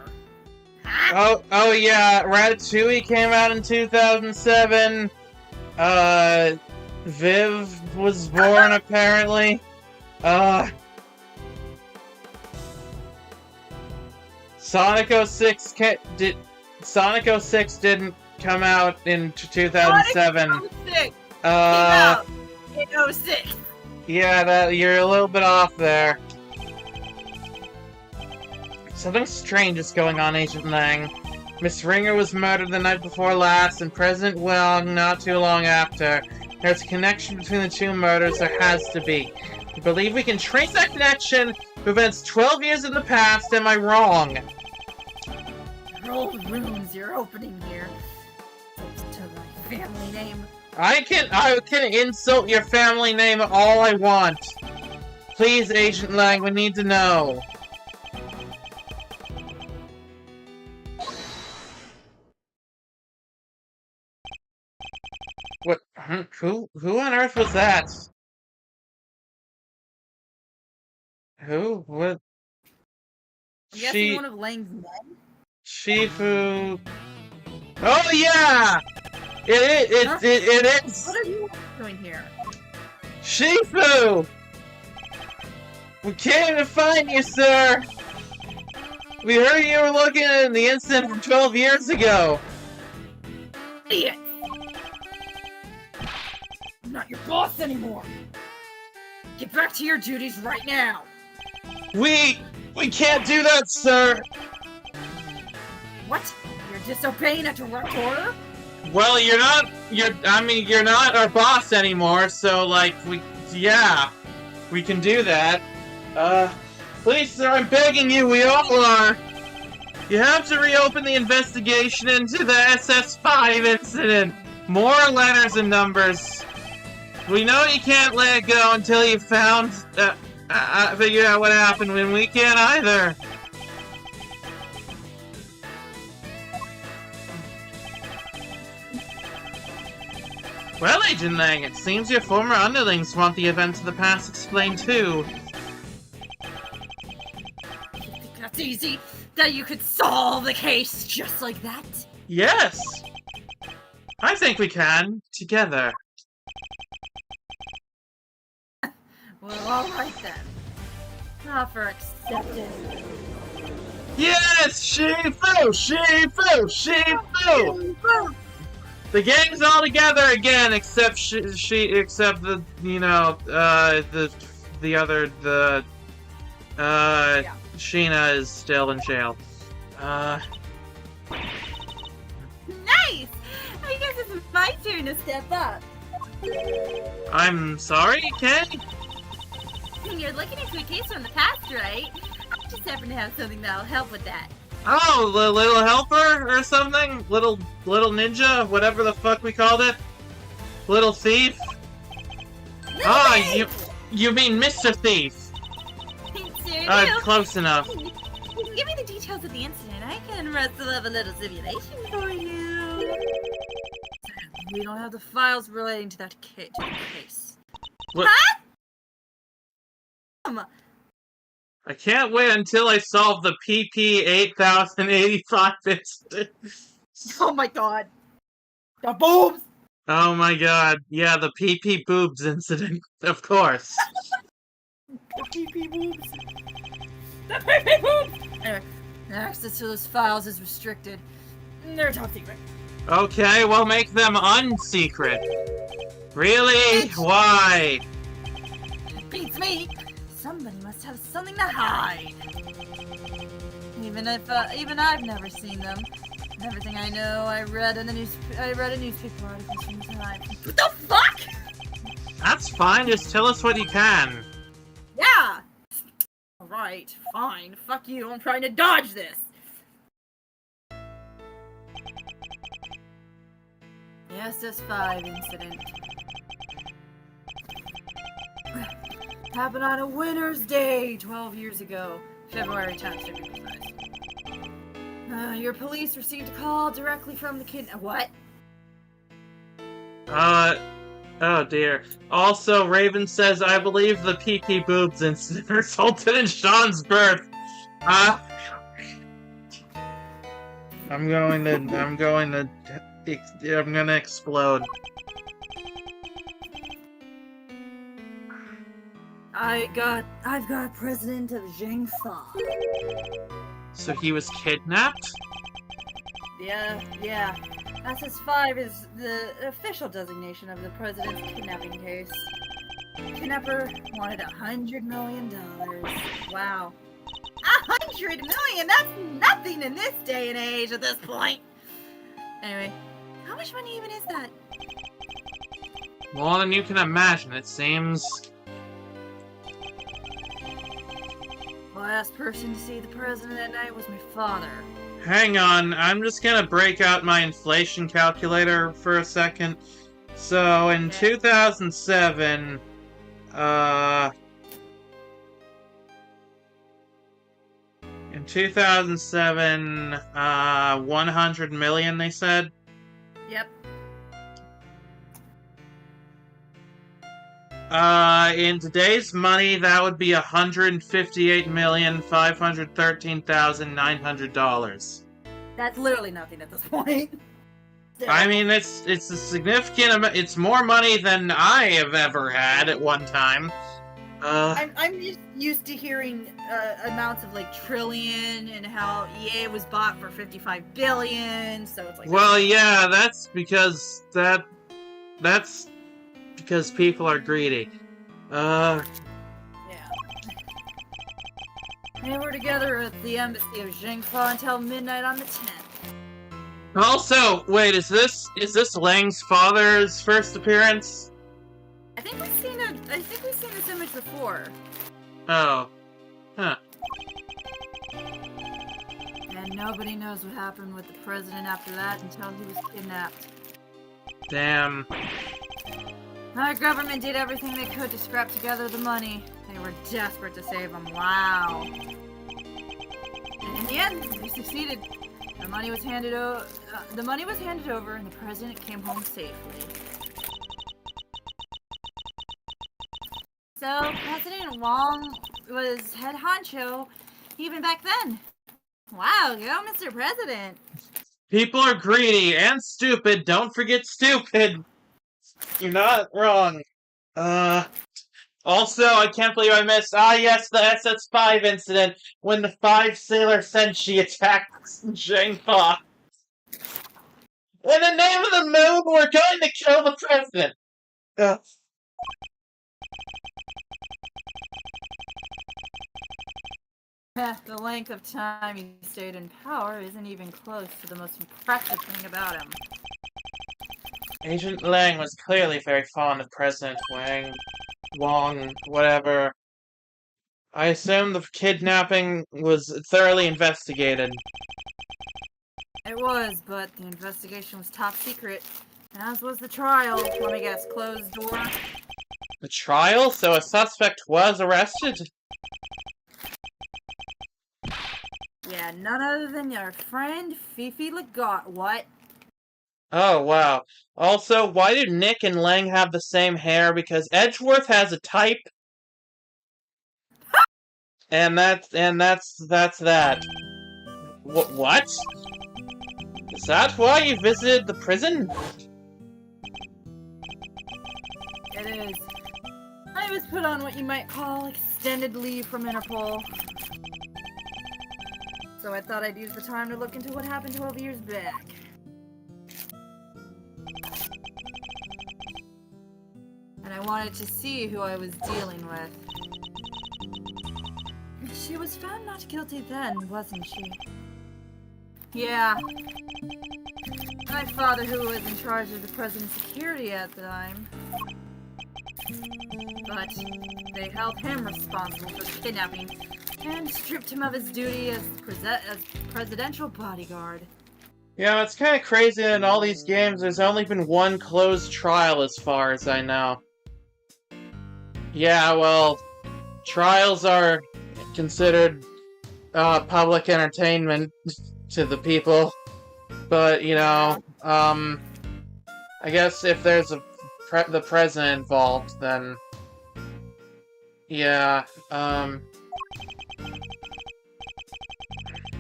Oh yeah, Ratatouille came out in 2007. Viv was born apparently. Sonic 06 Sonic 06 didn't come out in 2007. Sonic 06 came out in 06. Yeah, you're a little bit off there. Something strange is going on, Agent Lang. Miss Ringer was murdered the night before last, and President Wong not too long after. There's a connection between the two murders, there has to be. I believe we can trace that connection to events 12 years in the past, am I wrong? Roll rooms you're opening here. To my family name. I can insult your family name all I want. Please, Agent Lang, we need to know. What? Who on earth was that? Who? What? I'm guessing one of Lang's men? Shifu. Oh yeah! It is! What are you doing here? Shifu! We came to find you, sir! We heard you were looking at the incident from 12 years ago! Idiot! not your boss anymore. Get back to your duties right now. We can't do that, sir. What? You're disobeying a direct order? Well, you're not our boss anymore, so, like, we can do that. Please, sir, I'm begging you, we all are. You have to reopen the investigation into the SS5 incident. More letters and numbers. We know you can't let it go until you figure out what happened, and we can't either. Well, Agent Lang, it seems your former underlings want the events of the past explained too. You think that's easy? That you could solve the case just like that? Yes! I think we can, together. Well, alright then. Offer accepted. Yes! Shifu! Shifu! Shifu! The gang's all together again, except except the, Sheena is still in jail. Nice! I guess it's my turn to step up. I'm sorry, Kenny? You're looking into a case from the past, right? I just happen to have something that'll help with that. Oh, the little helper or something? Little ninja? Whatever the fuck we called it? Little thief? You mean Mr. Thief? Close enough. Give me the details of the incident. I can rustle up a little simulation for you. We don't have the files relating to that case. What? I can't wait until I solve the PP 8085 incident. Oh my god. The boobs! Oh my god. Yeah, the PP boobs incident. Of course. The PP boobs. The PP boobs! Anyway, access to those files is restricted. They're top secret. Okay, well make them unsecret. Really? Why? It beats me. Somebody must have something to hide. Even I've never seen them. And everything I know, I read a newspaper article from the time. What the fuck? That's fine, just tell us what you can. Yeah! Alright, fine. Fuck you, I'm trying to dodge this. The SS5 incident. Happened on a winter's day 12 years ago. February 10th, to be precise. Your police received a call directly from the kid. What? Oh dear. Also, Raven says, I believe the PP boobs incident resulted in Sean's birth. I'm gonna explode. I've got president of Zhengfa. So he was kidnapped? Yeah. SS5 is the official designation of the president's kidnapping case. Kidnapper wanted $100 million. Wow. $100 million? That's nothing in this day and age at this point. Anyway, how much money even is that? More than you can imagine, it seems. The last person to see the president that night was my father. Hang on, I'm just gonna break out my inflation calculator for a second. So, in 2007, in 2007, 100 million, they said? Yep. In today's money, that would be $158,513,900. That's literally nothing at this point. I mean, it's a significant amount. It's more money than I have ever had at one time. I'm just used to hearing amounts of like trillion and how EA was bought for 55 billion. So it's like. Well, yeah, that's because because people are greedy. Yeah. They were together at the embassy of Jingfa until midnight on the 10th. Also, wait, is this Lang's father's first appearance? I think we've seen this image before. Oh. Huh. And nobody knows what happened with the president after that until he was kidnapped. Damn. Our government did everything they could to scrap together the money. They were desperate to save him. Wow. And in the end, they succeeded. The money was handed over, and the president came home safely. So, President Wong was head honcho even back then. Wow, go Mr. President. People are greedy and stupid. Don't forget stupid. You're not wrong. Also, I can't believe I missed. Yes, the SS5 incident when the 5 Sailor Senshi attacked Jingfa. In the name of the moon, we're going to kill the president. The length of time he stayed in power isn't even close to the most impressive thing about him. Agent Lang was clearly very fond of President Wong, whatever. I assume the kidnapping was thoroughly investigated. It was, but the investigation was top secret, as was the trial. Let me guess, closed door? The trial? So a suspect was arrested? Yeah, none other than your friend Fifi Legat. What? Oh, wow. Also, why do Nick and Lang have the same hair? Because Edgeworth has a type. And that's that. What? Is that why you visited the prison? It is. I was put on what you might call extended leave from Interpol. So I thought I'd use the time to look into what happened 12 years back. And I wanted to see who I was dealing with. She was found not guilty then, wasn't she? Yeah. My father, who was in charge of the president's security at the time. But they held him responsible for the kidnapping and stripped him of his duty as presidential bodyguard. Yeah, it's kind of crazy that in all these games there's only been one closed trial as far as I know. Yeah, well, trials are considered public entertainment to the people, but, you know, I guess if there's the president involved, then, yeah,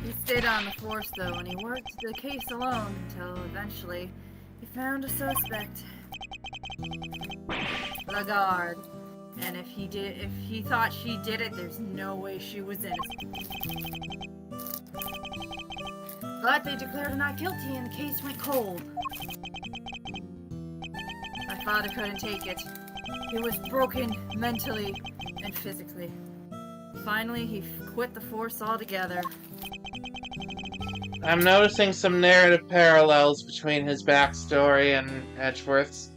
He stayed on the force, though, and he worked the case alone until eventually he found a suspect. Lagarde. And if he thought she did it, there's no way she was innocent. But they declared her not guilty and the case went cold. My father couldn't take it. He was broken mentally and physically. Finally, he quit the force altogether. I'm noticing some narrative parallels between his backstory and Edgeworth's.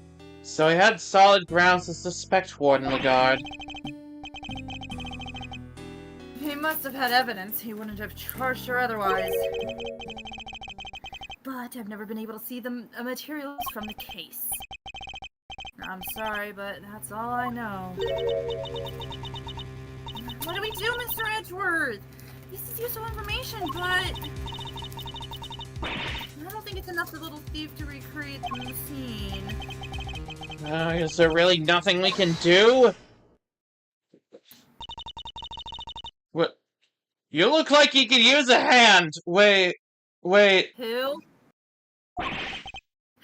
So he had solid grounds to suspect Warden Lagarde. He must have had evidence. He wouldn't have charged her otherwise. But I've never been able to see the materials from the case. I'm sorry, but that's all I know. What do we do, Mr. Edgeworth? This is useful information, but I don't think it's enough for Little Thief to recreate the scene. Is there really nothing we can do? What? You look like you could use a hand! Wait. Who?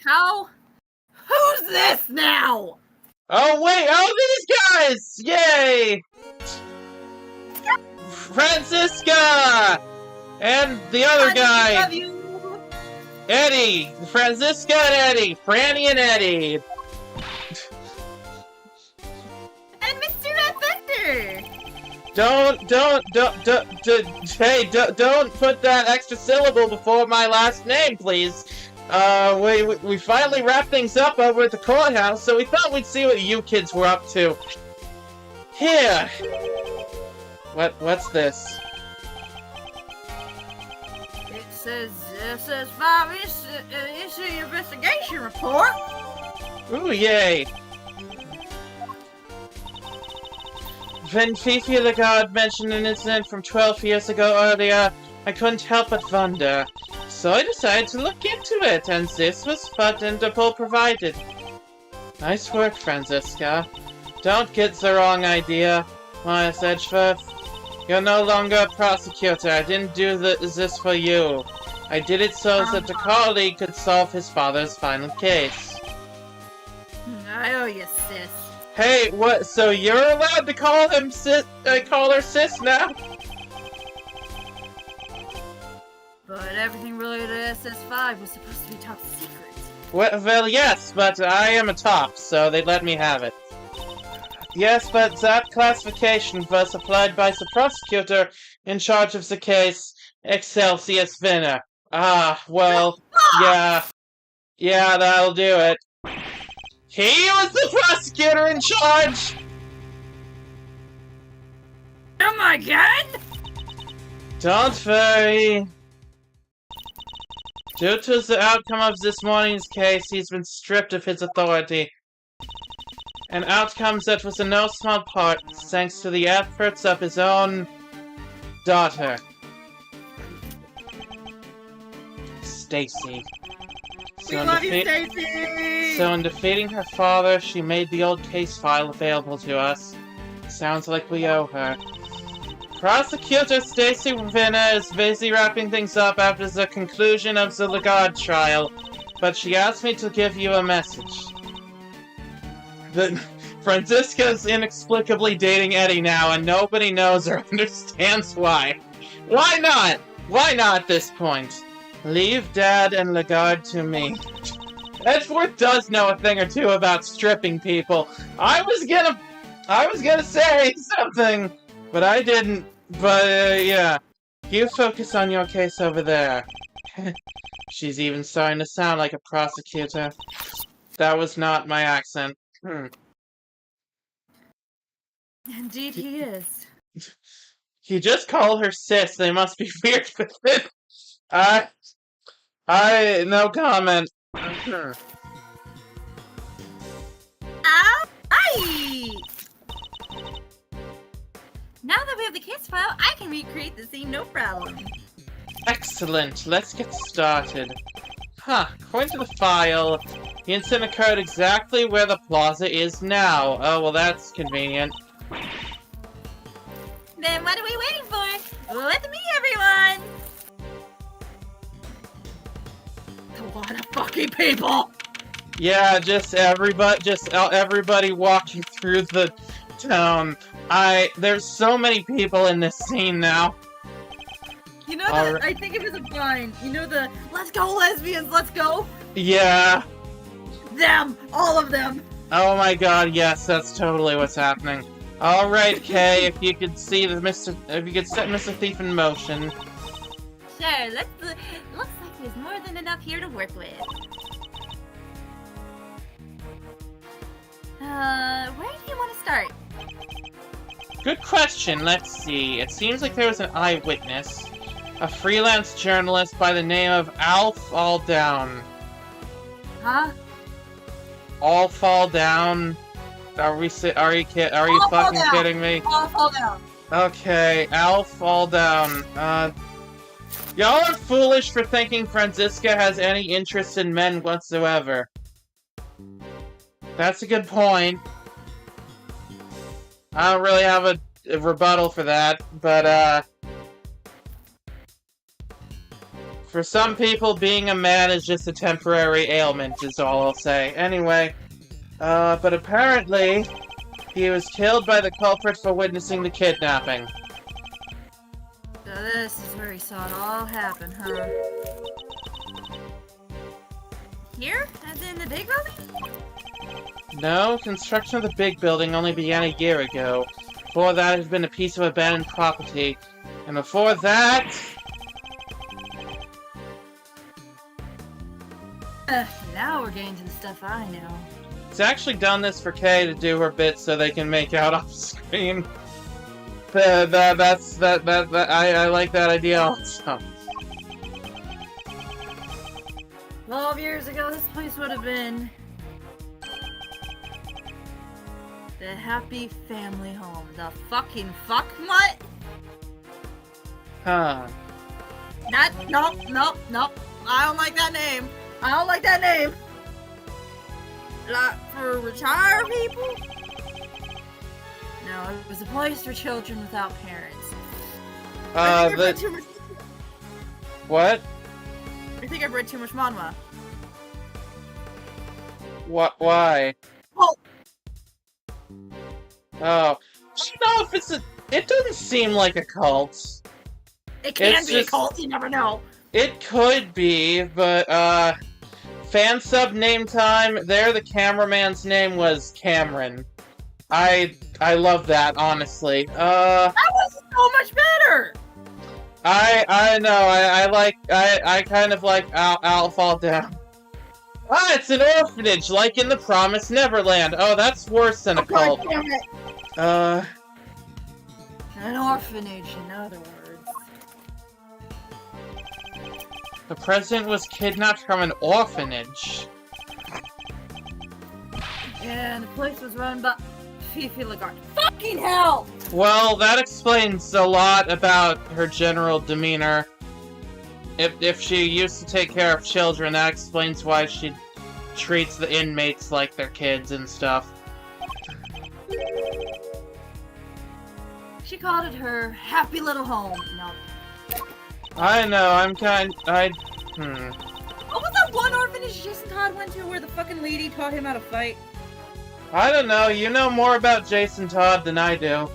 How? Who's this now? Oh wait, these guys! Yay! Franziska! And the other guy! Love you. Eddie! Franziska and Eddie! Franny and Eddie! Don't put that extra syllable before my last name, please. We finally wrapped things up over at the courthouse, so we thought we'd see what you kids were up to. Here. What's this? It says 5 issue investigation report. Ooh, yay. When Fifi Lagarde mentioned an incident from 12 years ago earlier, I couldn't help but wonder. So I decided to look into it, and this was what Interpol provided. Nice work, Franziska. Don't get the wrong idea, Miles Edgeworth. You're no longer a prosecutor. I didn't do this for you. I did it so that the colleague could solve his father's final case. I owe you, sis. Hey, what? So you're allowed to call him call her sis now? But everything related to SS5 was supposed to be top secret. Well, yes, but I am a top, so they let me have it. Yes, but that classification was applied by the prosecutor in charge of the case, Excelsior Spinner. Ah, well, yeah. Yeah, that'll do it. He was the prosecutor in charge! Oh my god! Don't worry. Due to the outcome of this morning's case, he's been stripped of his authority. An outcome that was in no small part thanks to the efforts of his own daughter, Stacy. We love you, Stacy! So in defeating her father, she made the old case file available to us. Sounds like we owe her. Prosecutor Stacy Winner is busy wrapping things up after the conclusion of the Lagarde trial, but she asked me to give you a message. Franziska's inexplicably dating Eddie now, and nobody knows or understands why. Why not? Why not at this point? Leave Dad and Lagarde to me. Edgeworth does know a thing or two about stripping people. I was gonna say something, but I didn't. But, yeah. You focus on your case over there. She's even starting to sound like a prosecutor. That was not my accent. Indeed he is. You just call her sis. They must be weird with it. No comment. Aye! Now that we have the case file, I can recreate the scene, no problem. Excellent. Let's get started. According to the file, the incident occurred exactly where the plaza is now. Oh, well, that's convenient. Then what are we waiting for? With me, everyone! A lot of fucking people! Yeah, just everybody walking through the town. There's so many people in this scene now. You know that, I think it was a vine. You know the, let's go lesbians, let's go? Yeah. Them! All of them! Oh my god, yes, that's totally what's happening. Alright, Kay, if you could see the if you could set Mr. Thief in motion. Sure, looks like there's more than enough here to work with. Where do you want to start? Good question, let's see. It seems like there was an eyewitness. A freelance journalist by the name of All Fall Down. Huh? All Fall Down? Are you fucking kidding me? All fall down. Okay, Al Fall Down. Y'all are foolish for thinking Franziska has any interest in men whatsoever. That's a good point. I don't really have a rebuttal for that, but, for some people, being a man is just a temporary ailment, is all I'll say. Anyway, but apparently, he was killed by the culprit for witnessing the kidnapping. So this is where he saw it all happen, huh? Here? As in the big building? No, construction of the big building only began a year ago. Before that, it had been a piece of abandoned property. And before that... Now we're getting to the stuff I know. It's actually done this for Kay to do her bit so they can make out off screen. I like that idea also. 12 years ago, this place would have been the happy family home. The fucking fuck what? Huh. Nope. I don't like that name. I don't like that name. Like, for retired people? No, it was a place for children without parents. I think I've read too much. What? I think I've read too much manhwa. What? Why? Oh! Oh. I don't know if it's a... It doesn't seem like a cult. It can It's be a just- cult, you never know. It could be, but, fan sub name time, there the cameraman's name was Cameron. I love that, honestly. That was so much better! I know, I kind of like I'll fall down. Ah, it's an orphanage, like in the Promised Neverland. Oh, that's worse than a cult. God damn it. An orphanage, in other words. The president was kidnapped from an orphanage. And the place was run by Fifi Lagarde. Fucking hell! Well, that explains a lot about her general demeanor. If she used to take care of children, that explains why she treats the inmates like they're kids and stuff. She called it her happy little home. No. I know, What was that one orphanage Jason Todd went to where the fucking lady taught him how to fight? I don't know, you know more about Jason Todd than I do.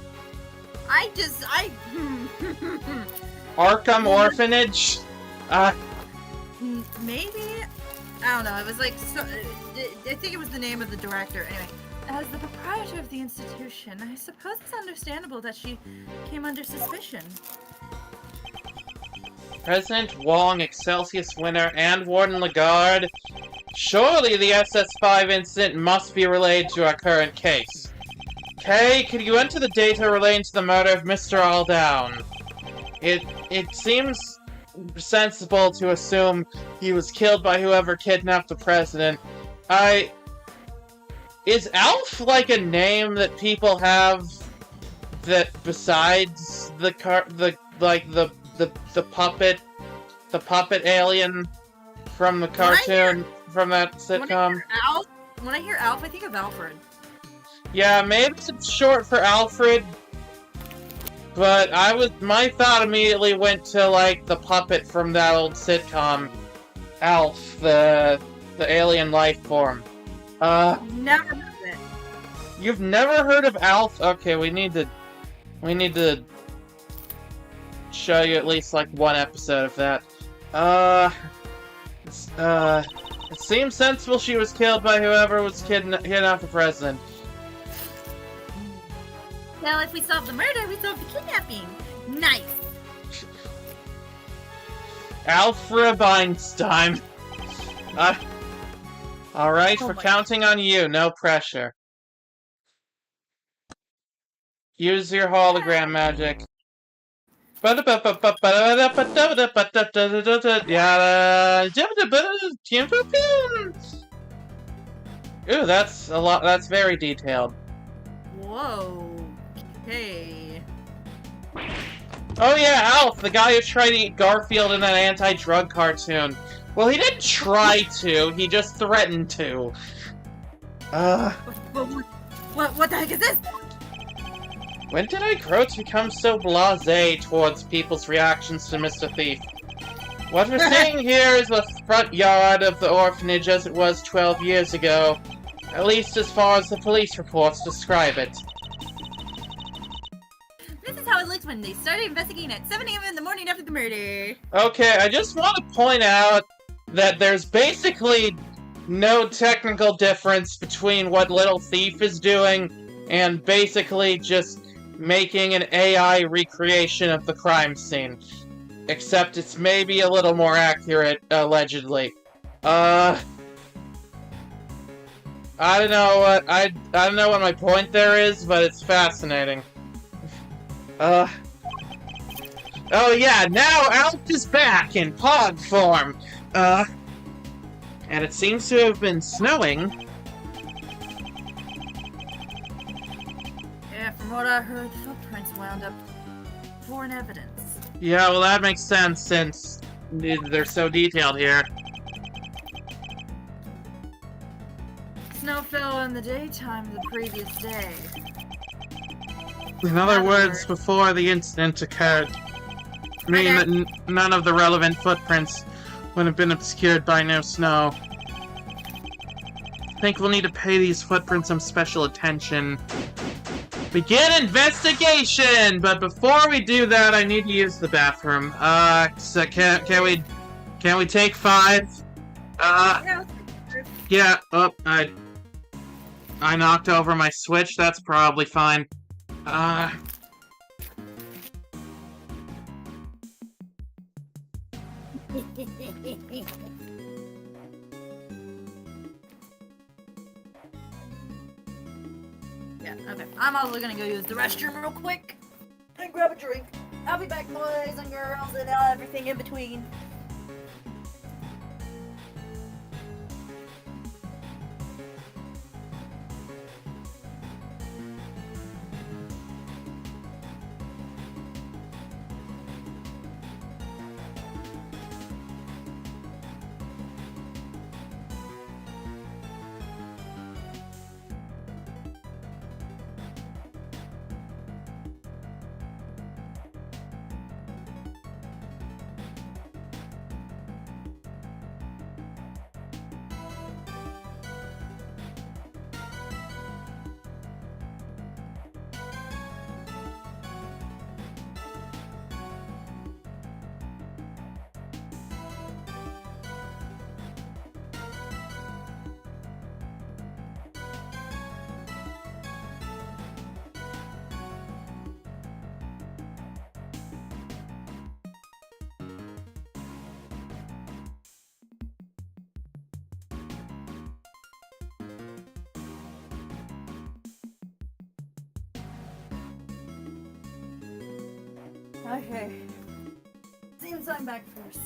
Arkham Orphanage? Maybe? I don't know, it was like, I think it was the name of the director. Anyway, as the proprietor of the institution, I suppose it's understandable that she came under suspicion. President Wong, Excelsius winner, and Warden Lagarde. Surely the SS5 incident must be related to our current case. Kay, could you enter the data relating to the murder of Mr. Aldown? It seems sensible to assume he was killed by whoever kidnapped the president. Is Alf like a name that people have that besides the puppet alien from the cartoon, from that sitcom? When I hear Alf, I think of Alfred. Yeah, maybe it's short for Alfred, but my thought immediately went to, like, the puppet from that old sitcom, Alf, the alien life form. Never heard of it. You've never heard of Alf? Okay, we need to show you at least like one episode of that. It seems sensible she was killed by whoever was kidnapped the president. Well, if we solve the murder, we solve the kidnapping. Nice. Alfred Einstein. Alright, we're counting on you, no pressure. Use your hologram magic. Ooh, that's a lot. That's very detailed. Whoa. Okay. Oh yeah, Alf, the guy who tried to eat Garfield in that anti-drug cartoon. Well, he didn't try to. He just threatened to. What the heck is this? When did I grow to become so blasé towards people's reactions to Mr. Thief? What we're seeing here is the front yard of the orphanage as it was 12 years ago. At least as far as the police reports describe it. This is how it looks when they started investigating at 7 a.m. in the morning after the murder. Okay, I just want to point out that there's basically no technical difference between what Little Thief is doing and basically just making an AI recreation of the crime scene. Except it's maybe a little more accurate, allegedly. I don't know what I don't know what my point there is, but it's fascinating. Oh yeah, now Alp is back in pod form. And it seems to have been snowing. Yeah, from what I heard, the footprints wound up foreign evidence. Yeah, well that makes sense since they're so detailed here. Snow fell in the daytime of the previous day. In other words, before the incident occurred, meaning that none of the relevant footprints would have been obscured by no snow. I think we'll need to pay these footprints some special attention. Begin investigation! But before we do that, I need to use the bathroom. So can we take 5? Yeah, oh, I knocked over my switch, that's probably fine. Yeah, okay. I'm also gonna go use the restroom real quick and grab a drink. I'll be back, boys and girls, and everything in between. Okay. Seems I'm back first.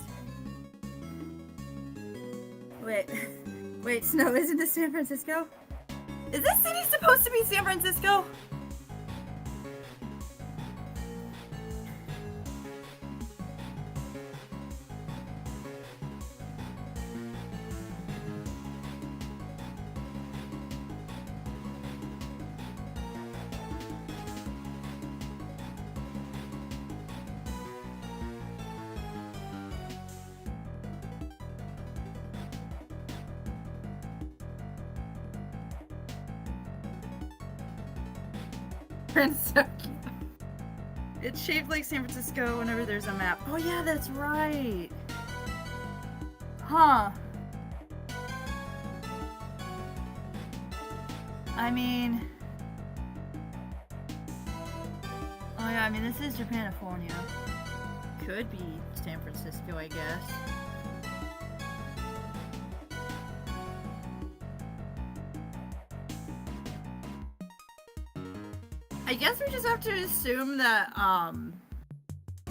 Wait, Snow, isn't this San Francisco? Is this city supposed to be San Francisco? So cute. It's shaped like San Francisco whenever there's a map. Oh yeah, that's right. Huh. I mean... Oh yeah, I mean this is Japanifornia. Could be San Francisco, I guess. I guess we just have to assume that,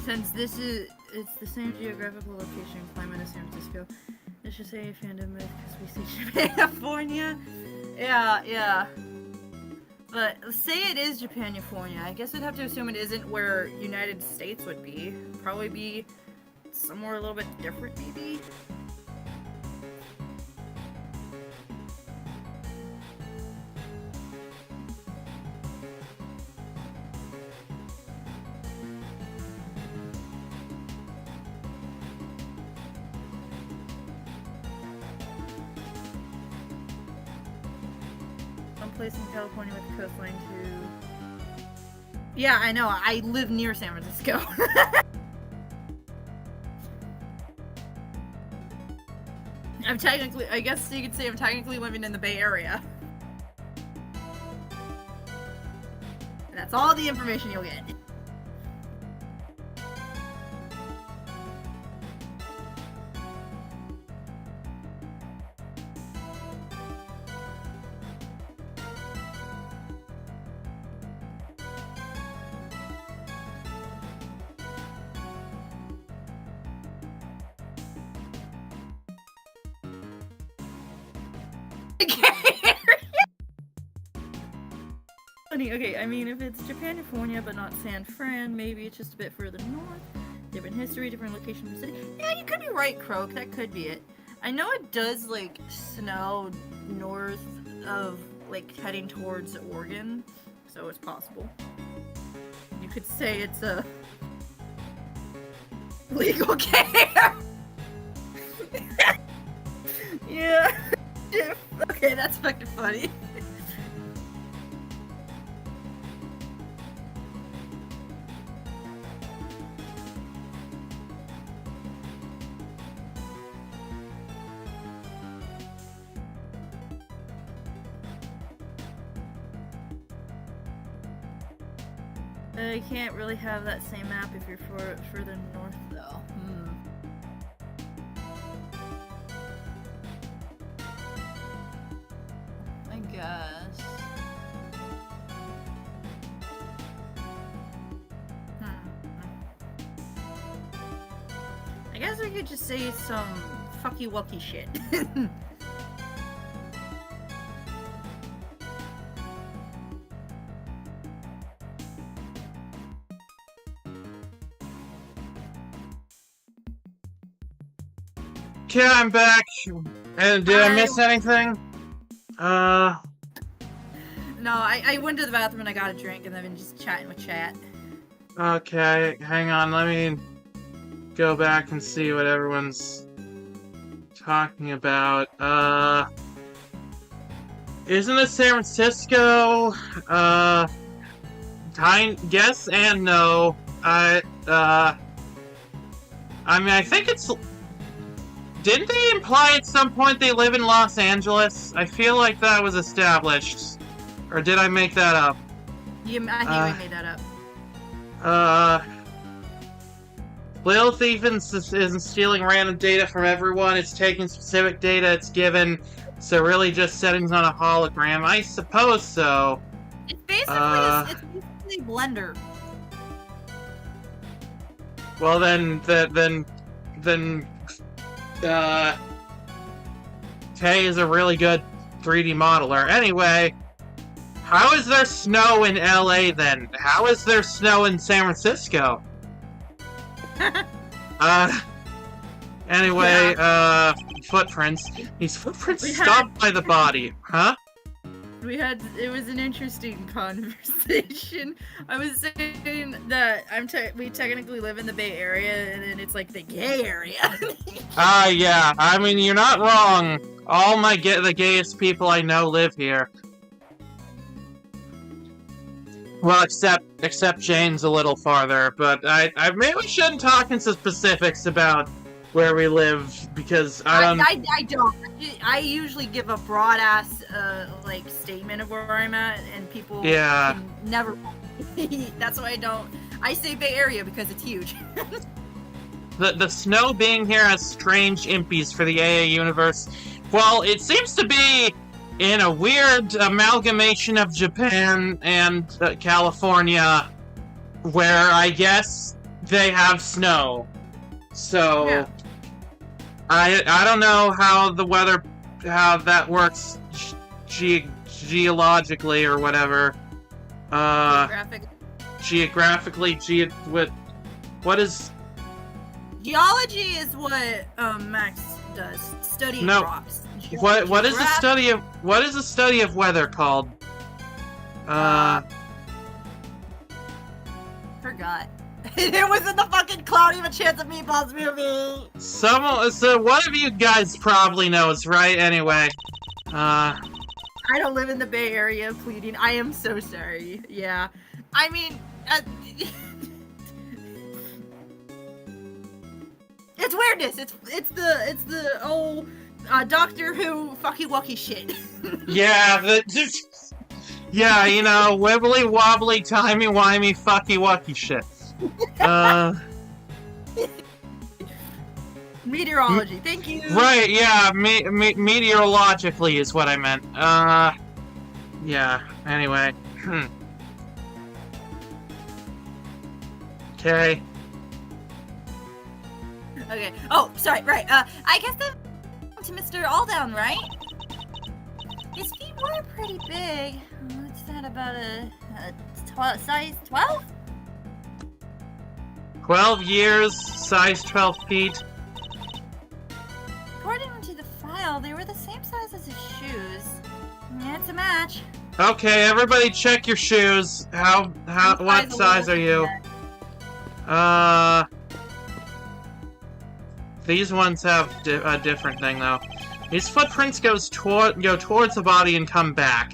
since it's the same geographical location and climate as San Francisco, let's just say fandom myth because we see Japanifornia. Yeah. But say it is Japanifornia, I guess we'd have to assume it isn't where United States would be. Probably be somewhere a little bit different, maybe? Place in California with the coastline too. Yeah, I know. I live near San Francisco. I'm technically, I guess you could say I'm technically living in the Bay Area. That's all the information you'll get. Okay, I mean, if it's Japan-California but not San Fran, maybe it's just a bit further north. Different history, different location per city. Yeah, you could be right, Croak. That could be it. I know it does, like, snow north of, like, heading towards Oregon, so it's possible. You could say it's a legal care. Yeah. Okay, that's fucking funny. You can't really have that same map if you're further north, though. I guess. I guess we could just say some fucky-wucky shit. Okay, I'm back. And did I miss anything? No, I went to the bathroom and I got a drink and I've been just chatting with chat. Okay, hang on, let me go back and see what everyone's talking about. Isn't it San Francisco? Yes and no. I mean, I think it's... Didn't they imply at some point they live in Los Angeles? I feel like that was established. Or did I make that up? I think we made that up. Lilith isn't stealing random data from everyone, it's taking specific data it's given, so really just settings on a hologram. I suppose so. It's basically a blender. Well then Tay is a really good 3D modeler. Anyway, how is there snow in LA then? How is there snow in San Francisco? Anyway, yeah. Footprints. These footprints stopped by the body, huh? It was an interesting conversation. I was saying that we technically live in the Bay Area, and then it's like the gay area. Yeah, I mean, you're not wrong. All the gayest people I know live here. Well, except Jane's a little farther, but I maybe we shouldn't talk into specifics about where we live, because I don't. I usually give a broad ass like statement of where I'm at, and people can never. That's why I don't. I say Bay Area because it's huge. The snow being here has strange impies for the AA universe. Well, it seems to be in a weird amalgamation of Japan and California, where I guess they have snow. So, yeah. I don't know how that works geologically or whatever. Geographically, what is... Geology is what Max does. Studying rocks. What is the study of weather called? Forgot. It was in the fucking Cloudy with a Chance of Meatballs movie. So one of you guys probably knows, right? Anyway, I don't live in the Bay Area, pleading. I am so sorry. Yeah, I mean, it's weirdness. It's the old Doctor Who fucky wucky shit. Yeah, Yeah, you know, wibbly wobbly, timey wimey, fucky wucky shit. Meteorology, thank you. Right, yeah, meteorologically is what I meant. Yeah, anyway. Okay. Okay. Oh, sorry. Right. I guess that to Mr. Alldown, right? His feet were pretty big. What's that about size 12? 12 years, size 12 feet. According to the file, they were the same size as his shoes. Yeah, it's a match. Okay, everybody check your shoes. What size are you? These ones have a different thing, though. These footprints go towards the body and come back.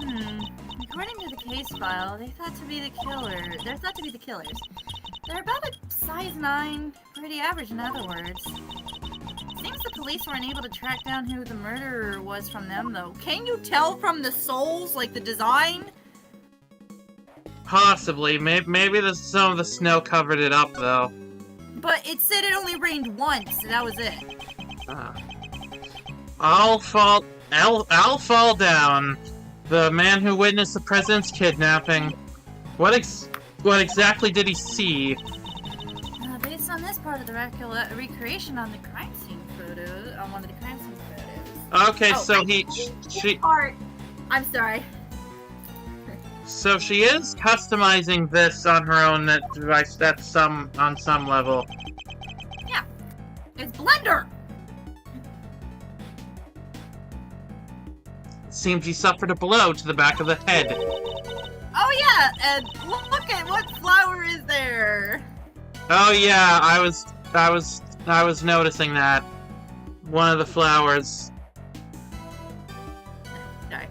According to the case file, they're thought to be the killers. They're about a size 9, pretty average in other words. Seems the police weren't able to track down who the murderer was from them, though. Can you tell from the soles, like the design? Possibly. Maybe some of the snow covered it up, though. But it said it only rained once, and that was it. I'll fall down. The man who witnessed the president's kidnapping. What exactly did he see? Based on this part of the recreation on the crime scene photos, on one of the crime scene photos. Okay, so she part. I'm sorry. So she is customizing this on her own device. That's on some level. Yeah, it's Blender. Seems he suffered a blow to the back of the head. Oh yeah, and look at what flower is there. Oh yeah, I was noticing that. One of the flowers. Sorry,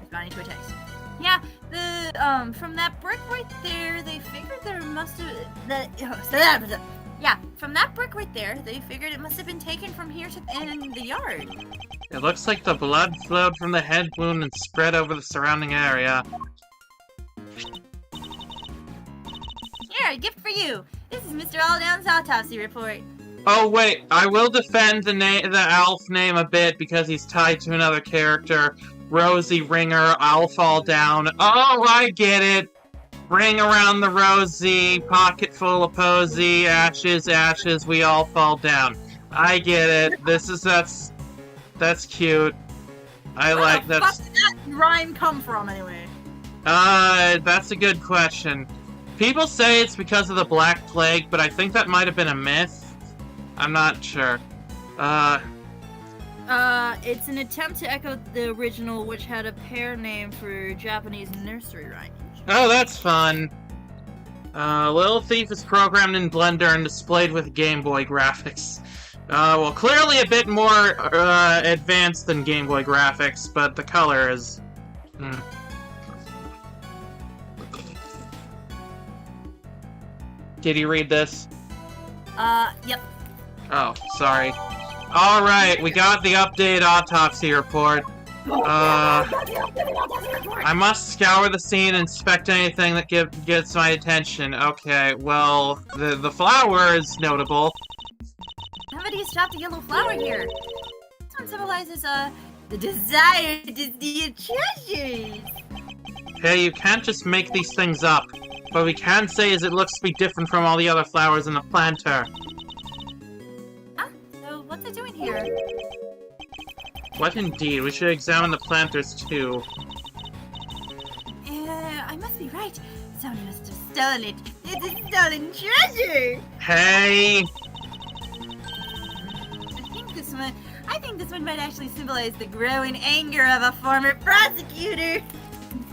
responding to a text. Yeah, from that brick right there, they figured there must have yeah, from that brick right there, they figured it must have been taken from here to in the yard. It looks like the blood flowed from the head wound and spread over the surrounding area. Here, a gift for you. This is Mr. Alldown's autopsy report. Oh wait, I will defend the elf name a bit because he's tied to another character. Rosie Ringer, I'll fall down. Oh, I get it. Ring around the rosy, pocket full of posy, ashes, ashes, we all fall down. I get it. That's cute. I like that. Where the fuck did that rhyme come from, anyway? That's a good question. People say it's because of the Black Plague, but I think that might have been a myth. I'm not sure. It's an attempt to echo the original, which had a pair name for Japanese nursery rhyme. Oh, that's fun. Little Thief is programmed in Blender and displayed with Game Boy graphics. Well, clearly a bit more advanced than Game Boy graphics, but the color is... Did you read this? Yep. Oh, sorry. Alright, we got the updated autopsy report. I must scour the scene and inspect anything that gets my attention. Okay, well, the flower is notable. Somebody has dropped a yellow flower here. This one symbolizes, the desire to steal treasures. Hey, you can't just make these things up. What we can say is it looks to be different from all the other flowers in the planter. So what's it doing here? What indeed? We should examine the planters too. I must be right. Somebody must have stolen it. It's a stolen treasure! Hey! I think this one might actually symbolize the growing anger of a former prosecutor.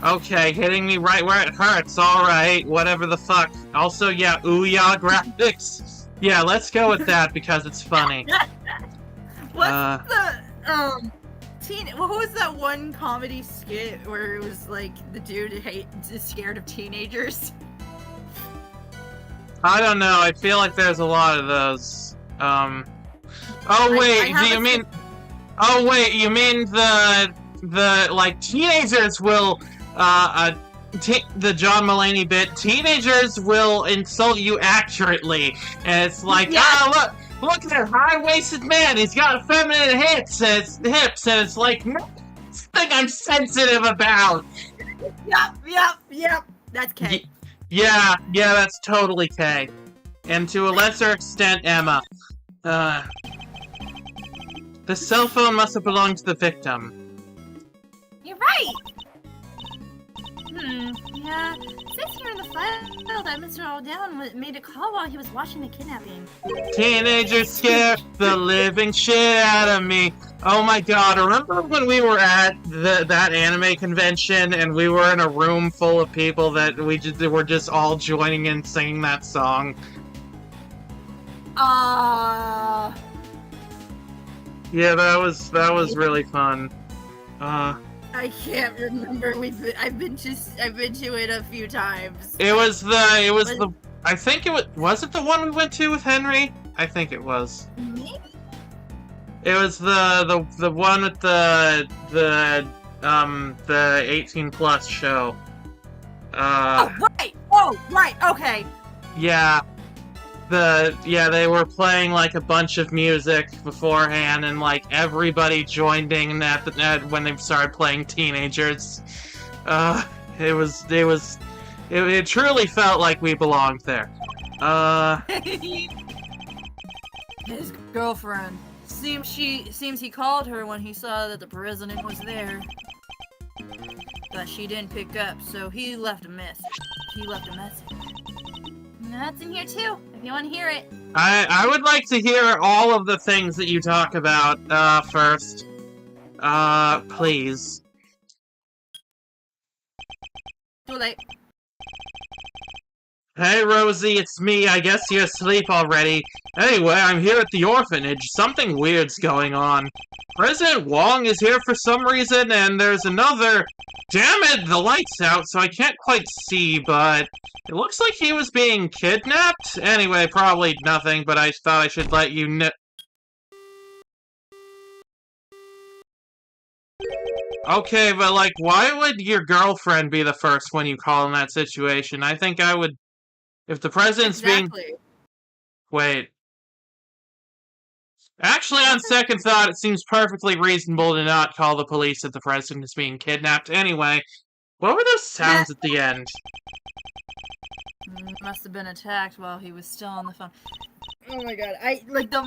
Okay, hitting me right where it hurts, alright, whatever the fuck. Also, yeah, ooh-yah graphics. Yeah, let's go with that because it's funny. What's the, what was that one comedy skit where it was like the dude is scared of teenagers? I don't know, I feel like there's a lot of those. Oh wait, you mean the teenagers will, the John Mulaney bit, teenagers will insult you accurately, and it's like, look at that high-waisted man, he's got feminine hips, and it's like, no, something I'm sensitive about. Yep, that's Kay. Yeah, that's totally Kay. And to a lesser extent, Emma. The cell phone must have belonged to the victim. You're right! Yeah. It says here in the file that Mr. Aldown made a call while he was watching the kidnapping. Teenagers scare the living shit out of me. Oh my god, remember when we were at that anime convention and we were in a room full of people that were just all joining in singing that song? Yeah, that was really fun. I can't remember. I've been to it a few times. I think was it the one we went to with Henry? I think it was. Me? It was the one with the 18 plus show. Oh right, okay. Yeah. They were playing like a bunch of music beforehand, and like everybody joined in when they started playing Teenagers. It truly felt like we belonged there. His girlfriend. Seems he called her when he saw that the president was there. But she didn't pick up, so he left a message. That's in here too, if you want to hear it. I would like to hear all of the things that you talk about, first. Please. Too late. Hey, Rosie, it's me. I guess you're asleep already. Anyway, I'm here at the orphanage. Something weird's going on. President Wong is here for some reason, and there's another... Damn it, the light's out, so I can't quite see, but... It looks like he was being kidnapped? Anyway, probably nothing, but I thought I should let you know... Okay, but like, why would your girlfriend be the first one you call in that situation? I think I would... If the president's being... Wait. Actually, on second thought, it seems perfectly reasonable to not call the police if the president is being kidnapped. Anyway, what were those sounds at the end? Must have been attacked while he was still on the phone. Oh my god, the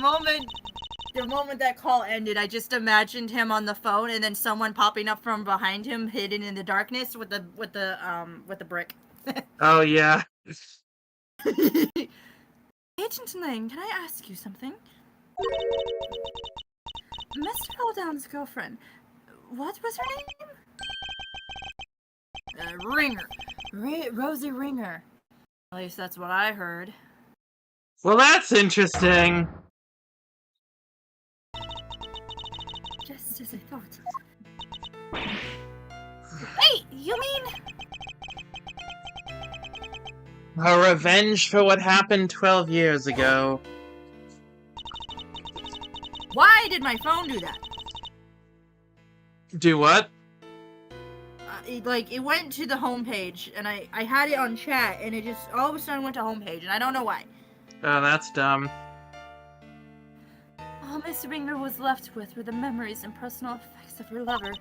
moment that call ended, I just imagined him on the phone and then someone popping up from behind him, hidden in the darkness with the brick. Oh yeah. Agent Lang, can I ask you something? Mr. Aldown's girlfriend, what was her name? Ringer. Rosie Ringer. At least that's what I heard. Well, that's interesting. Just as I thought. Wait, you mean... A revenge for what happened 12 years ago. Why did my phone do that? Do what? It went to the homepage, and I had it on chat, and it just all of a sudden went to homepage, and I don't know why. Oh, that's dumb. All Miss Ringer was left with were the memories and personal effects of her lover.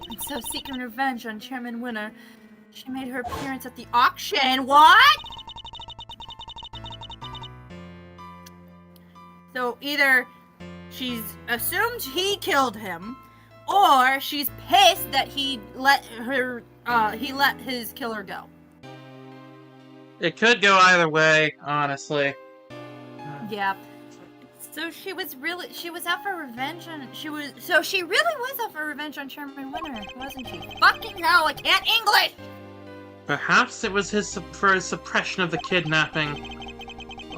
And so, seeking revenge on Chairman Winner, she made her appearance at the auction. What? So either she's assumed he killed him, or she's pissed that he let his killer go. It could go either way, honestly. Yeah. So she was out for revenge on she really was out for revenge on Chairman Winner, wasn't she? Fucking hell, I can't English! Perhaps it was for his suppression of the kidnapping.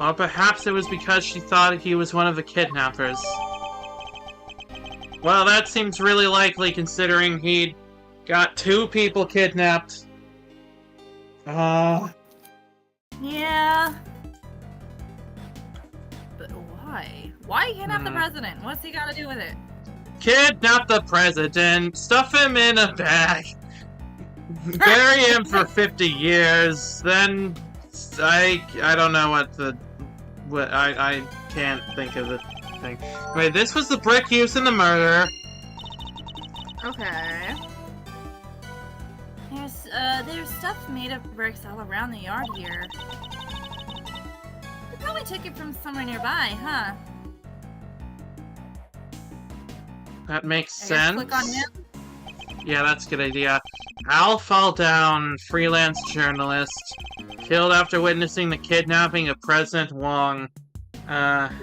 Or perhaps it was because she thought he was one of the kidnappers. Well, that seems really likely considering he'd got 2 people kidnapped. Yeah. But why? Why kidnap the president? What's he got to do with it? kidnap the president, stuff him in a bag, bury him for 50 years, then I don't know what I can't think of the thing. Wait, this was the brick used in the murder. Okay. There's stuff made of bricks all around the yard here. They probably took it from somewhere nearby, huh? That makes I guess sense. click on him. Yeah, that's a good idea. Al Fall Down, freelance journalist, killed after witnessing the kidnapping of President Wong.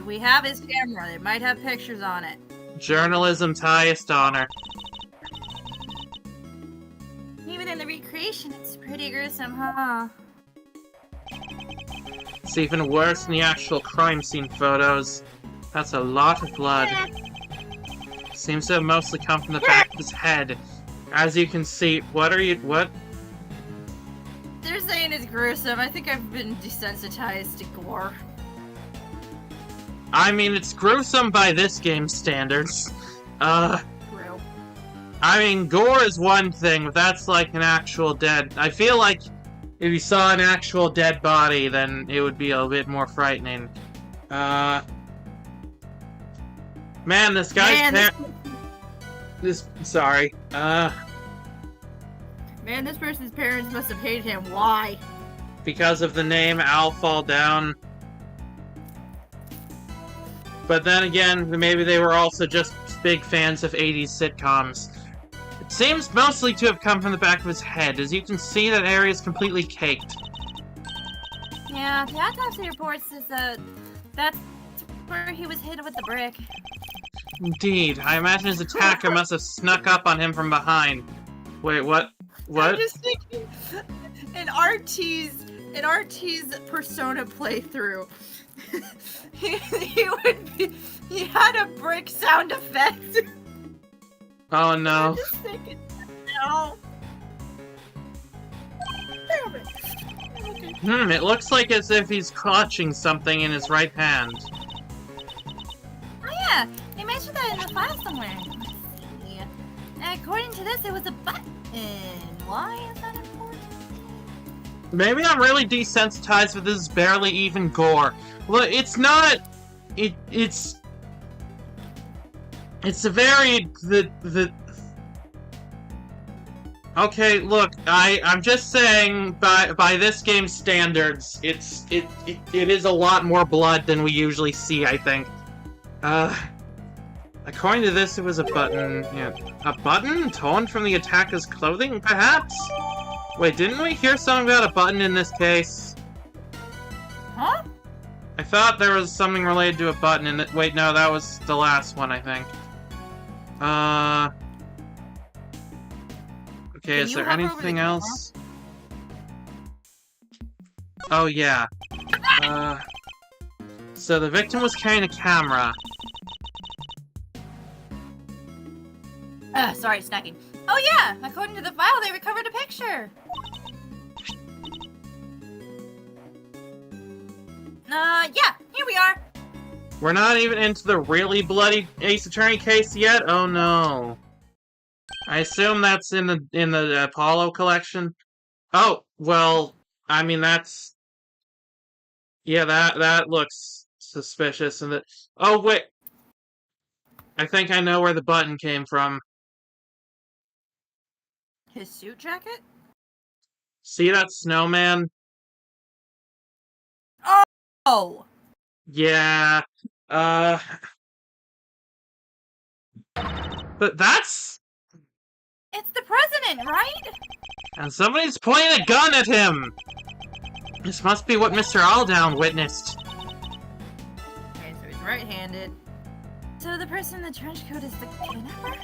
We have his camera. They might have pictures on it. Journalism's highest honor. Even in the recreation, it's pretty gruesome, huh? It's even worse in the actual crime scene photos. That's a lot of blood. Seems to have mostly come from the back of his head. As you can see, what? They're saying it's gruesome. I think I've been desensitized to gore. I mean, it's gruesome by this game's standards. True. I mean, gore is one thing, but that's like an actual dead... I feel like if you saw an actual dead body, then it would be a bit more frightening. Man, this guy's sorry. Man, this person's parents must have hated him. Why? Because of the name Al Fall Down. But then again, maybe they were also just big fans of 80s sitcoms. It seems mostly to have come from the back of his head. As you can see, that area is completely caked. Yeah, the autopsy report says that's where he was hit with the brick. Indeed. I imagine his attacker must have snuck up on him from behind. Wait, what? What? I'm just thinking an RT's Persona playthrough. he had a brick sound effect. Oh I'm no. just thinking, no. Damn it. Okay. It looks like as if he's clutching something in his right hand. Oh yeah, they mentioned that in the file somewhere. Let's see. According to this, it was a button. Why is that important? Maybe I'm really desensitized, but this is barely even gore. Look, it's not... It's a very... Okay, look, I'm just saying, by this game's standards, it is a lot more blood than we usually see, I think. According to this, it was a button. Yeah, a button torn from the attacker's clothing, perhaps? Wait, didn't we hear something about a button in this case? Huh? I thought there was something related to a button in it. Wait, no, that was the last one, I think. Okay, is there anything else? Oh, yeah. So the victim was carrying a camera. Sorry, snacking. Oh yeah, according to the file, they recovered a picture. Yeah, here we are. We're not even into the really bloody Ace Attorney case yet? Oh no. I assume that's in the Apollo collection? Oh, well, I mean that's... Yeah, that looks suspicious, and oh wait! I think I know where the button came from. His suit jacket? See that snowman? Oh! Yeah, but that's... It's the president, right? And somebody's pointing a gun at him! This must be what Mr. Aldown witnessed. Okay, so he's right-handed. So the person in the trench coat is the kidnapper?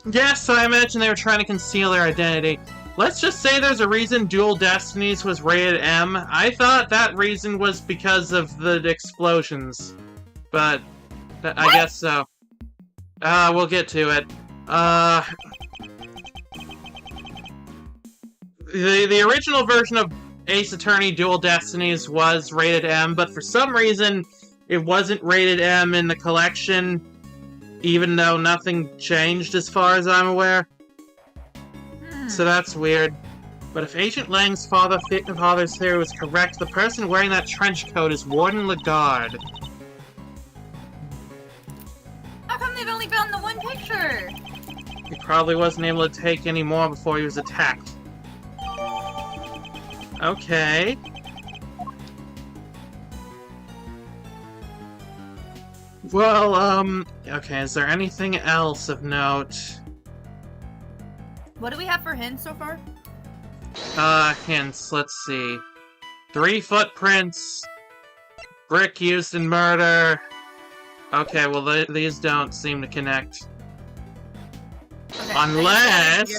Yes, I imagine they were trying to conceal their identity. Let's just say there's a reason Dual Destinies was rated M. I thought that reason was because of the explosions. But, I guess so. We'll get to it. The original version of Ace Attorney Dual Destinies was rated M, but for some reason, it wasn't rated M in the collection, even though nothing changed as far as I'm aware. So that's weird. But if Agent Lang's father's theory was correct, the person wearing that trench coat is Warden Lagarde. How come they've only found the one picture? He probably wasn't able to take any more before he was attacked. Okay. Well, okay, is there anything else of note? What do we have for hints so far? Hints, let's see. 3 footprints, brick used in murder. Okay, well, these don't seem to connect. Okay, Unless...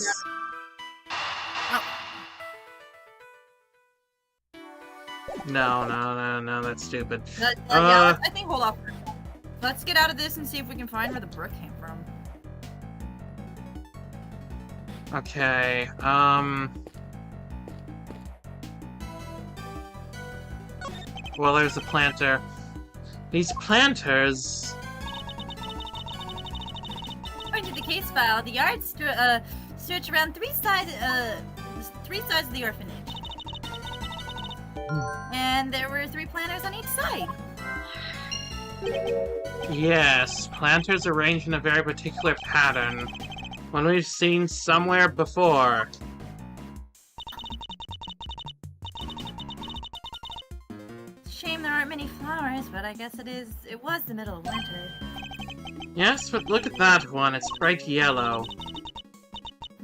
No, that's stupid. Yeah, I think hold off for a second. Let's get out of this and see if we can find where the brick came from. Okay, well, there's a planter. These planters... According to the case file, the yard stretched around three sides of the orphanage. And there were 3 planters on each side. Yes, planters arranged in a very particular pattern. One we've seen somewhere before. Shame there aren't many flowers, but I guess it was the middle of winter. Yes, but look at that one, it's bright yellow.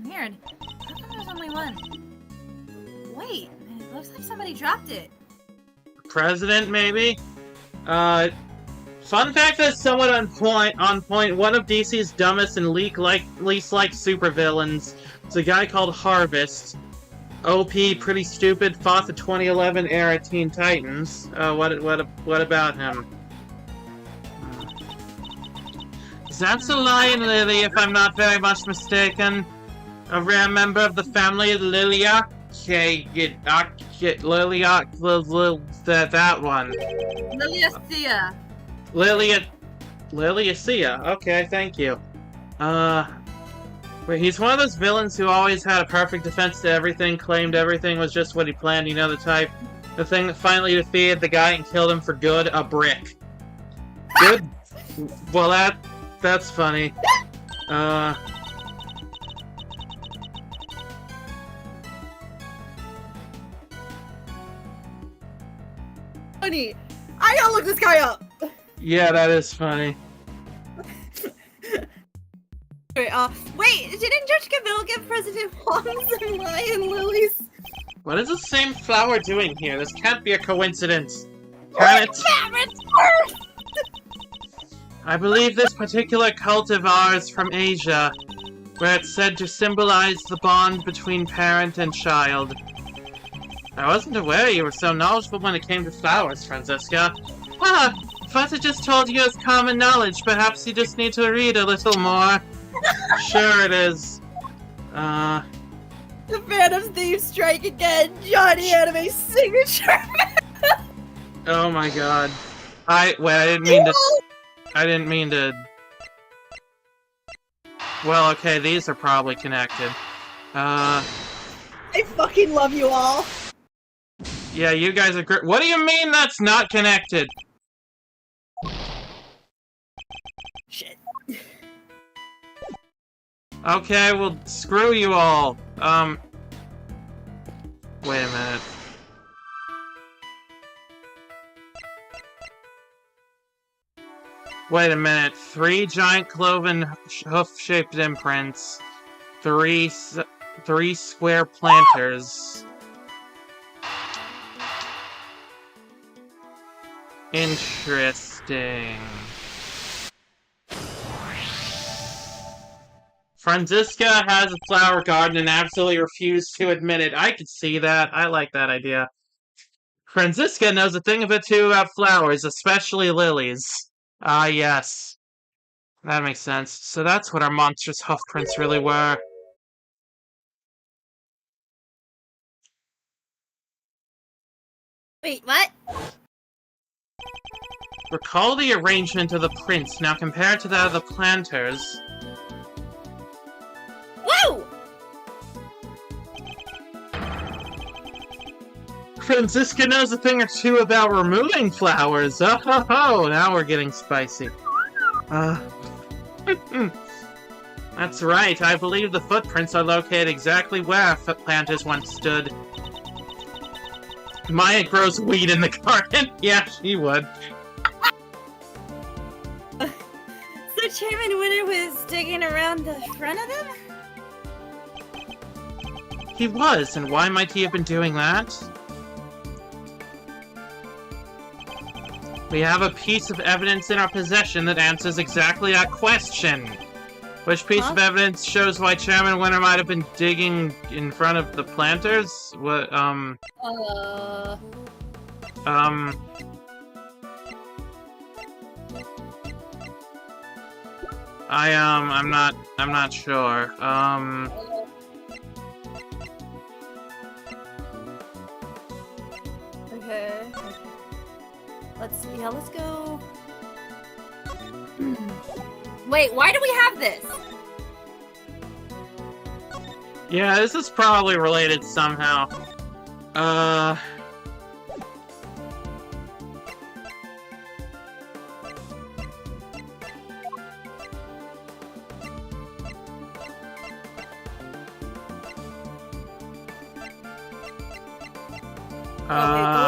Weird. How come there's only one? Wait, it looks like somebody dropped it. President, maybe? Fun fact that's somewhat on point, one of DC's dumbest and least liked supervillains is a guy called Harvest. OP, pretty stupid, fought the 2011 era Teen Titans. What about him? That's a lion lily, if I'm not very much mistaken. A rare member of the family of Lilia. That one. Liliacea. Okay, thank you. Wait, he's one of those villains who always had a perfect defense to everything, claimed everything was just what he planned, you know the type. The thing that finally defeated the guy and killed him for good, a brick. Good? Well, that's funny. Funny. I gotta look this guy up. Yeah, that is funny. Wait, didn't Judge Gambit give President Wong's and lion lilies? What is the same flower doing here? This can't be a coincidence. Can it? I believe this particular cultivar is from Asia, where it's said to symbolize the bond between parent and child. I wasn't aware you were so knowledgeable when it came to flowers, Franziska. Ah, Fuzzy just told you it's common knowledge. Perhaps you just need to read a little more. Sure it is. The Phantom Thief strike again! Johnny Anime's signature! Oh my god. I didn't mean to... Well, okay, these are probably connected. I fucking love you all! Yeah, you guys are great. What do you mean that's not connected? Shit. Okay, well, screw you all. Wait a minute. Wait a minute. 3 giant cloven hoof-shaped imprints. 3 square planters. Interesting. Franziska has a flower garden and absolutely refused to admit it. I could see that. I like that idea. Franziska knows a thing or two about flowers, especially lilies. Ah, yes. That makes sense. So that's what our monstrous hoofprints really were. Wait, what? Recall the arrangement of the prints, now compared to that of the planters. Whoa! Franziska knows a thing or two about removing flowers. Oh ho ho! Now we're getting spicy. That's right, I believe the footprints are located exactly where planters once stood. Maya grows weed in the garden. Yeah, she would. So Chairman Winter was digging around the front of them? He was, and why might he have been doing that? We have a piece of evidence in our possession that answers exactly that question. Which piece of evidence shows why Chairman Winter might have been digging in front of the planters? What, I'm not sure. Okay. Let's go. Wait, why do we have this? Yeah, this is probably related somehow. Go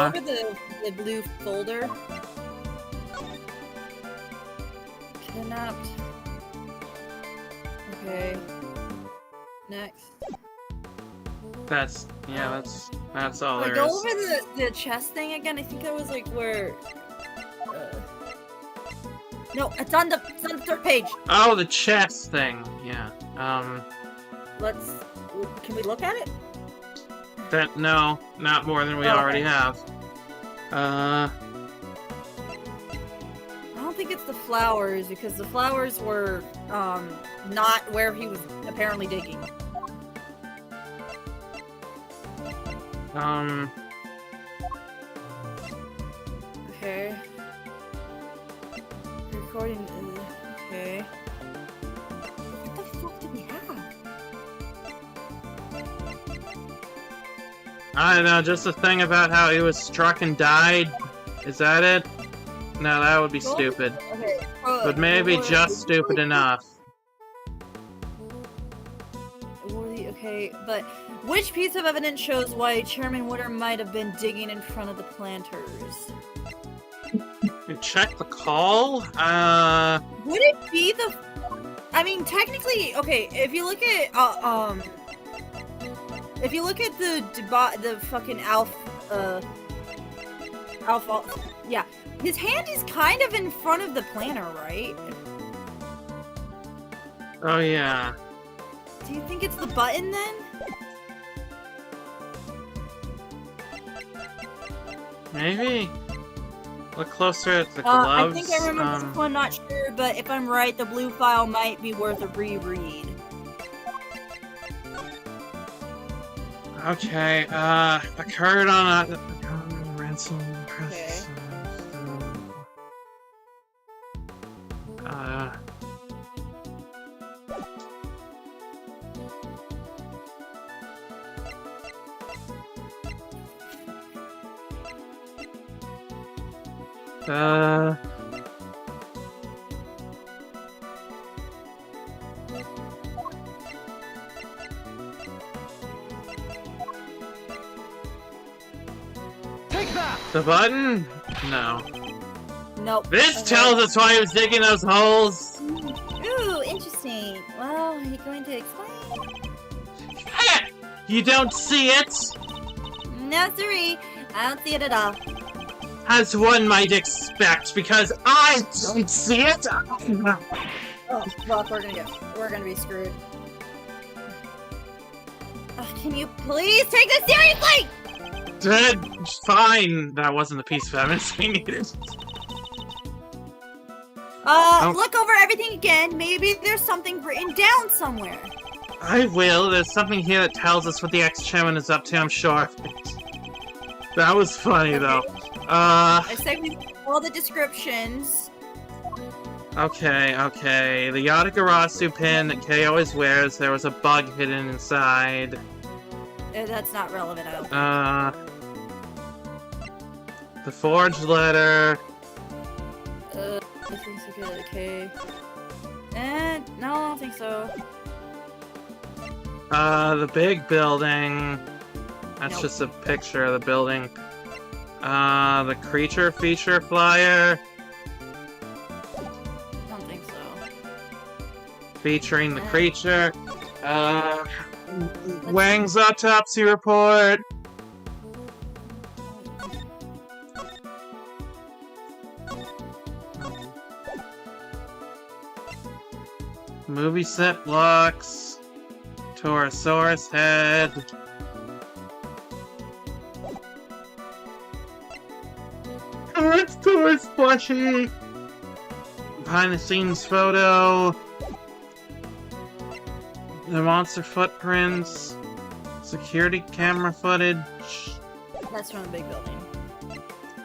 over the blue folder. Kidnapped. Okay. Next. That's all there Go is. over the chest thing again. I think that was like where. No, it's on the third page. Oh, the chest thing. Yeah. Can we look at it? No, not more than we already have. I don't think it's the flowers because the flowers were not where he was apparently digging. Okay. Recording. Okay. What the fuck did we have? I don't know, just a thing about how he was struck and died. Is that it? No, that would be stupid. Okay. But maybe just stupid enough. Okay, but which piece of evidence shows why Chairman Winter might have been digging in front of the planters? Check the call? Would it be the... I mean, technically, okay, if you look at, if you look at the fucking Alpha, yeah, his hand is kind of in front of the planter, right? Oh, yeah. Do you think it's the button, then? Maybe? Look closer at the gloves. I think I remember this one, not sure, but if I'm right, the blue file might be worth a reread. Okay, occurred on a ransom press. The button? No. Nope. This tells us why he was digging those holes! Ooh, interesting. Well, are you going to explain? You don't see it? No, sorry. I don't see it at all. As one might expect, because I don't see it! Oh, well, we're gonna be screwed. Can you please take this seriously? Fine. That wasn't the piece of evidence we needed. Look over everything again. Maybe there's something written down somewhere. I will. There's something here that tells us what the ex-chairman is up to, I'm sure. That was funny, though. I say we move all the descriptions. Okay. The Yatagarasu pin that Kay always wears, there was a bug hidden inside. That's not relevant, I don't The forged letter. think. I think so, okay. No, I don't think so. The big building. That's Nope. just a picture of the building. The creature feature flyer. I don't think so. Featuring the creature. Wang's autopsy report. Movie set blocks. Torosaurus head. It's Taurus plushie. Behind the scenes photo. The monster footprints. Security camera footage. That's from the big building.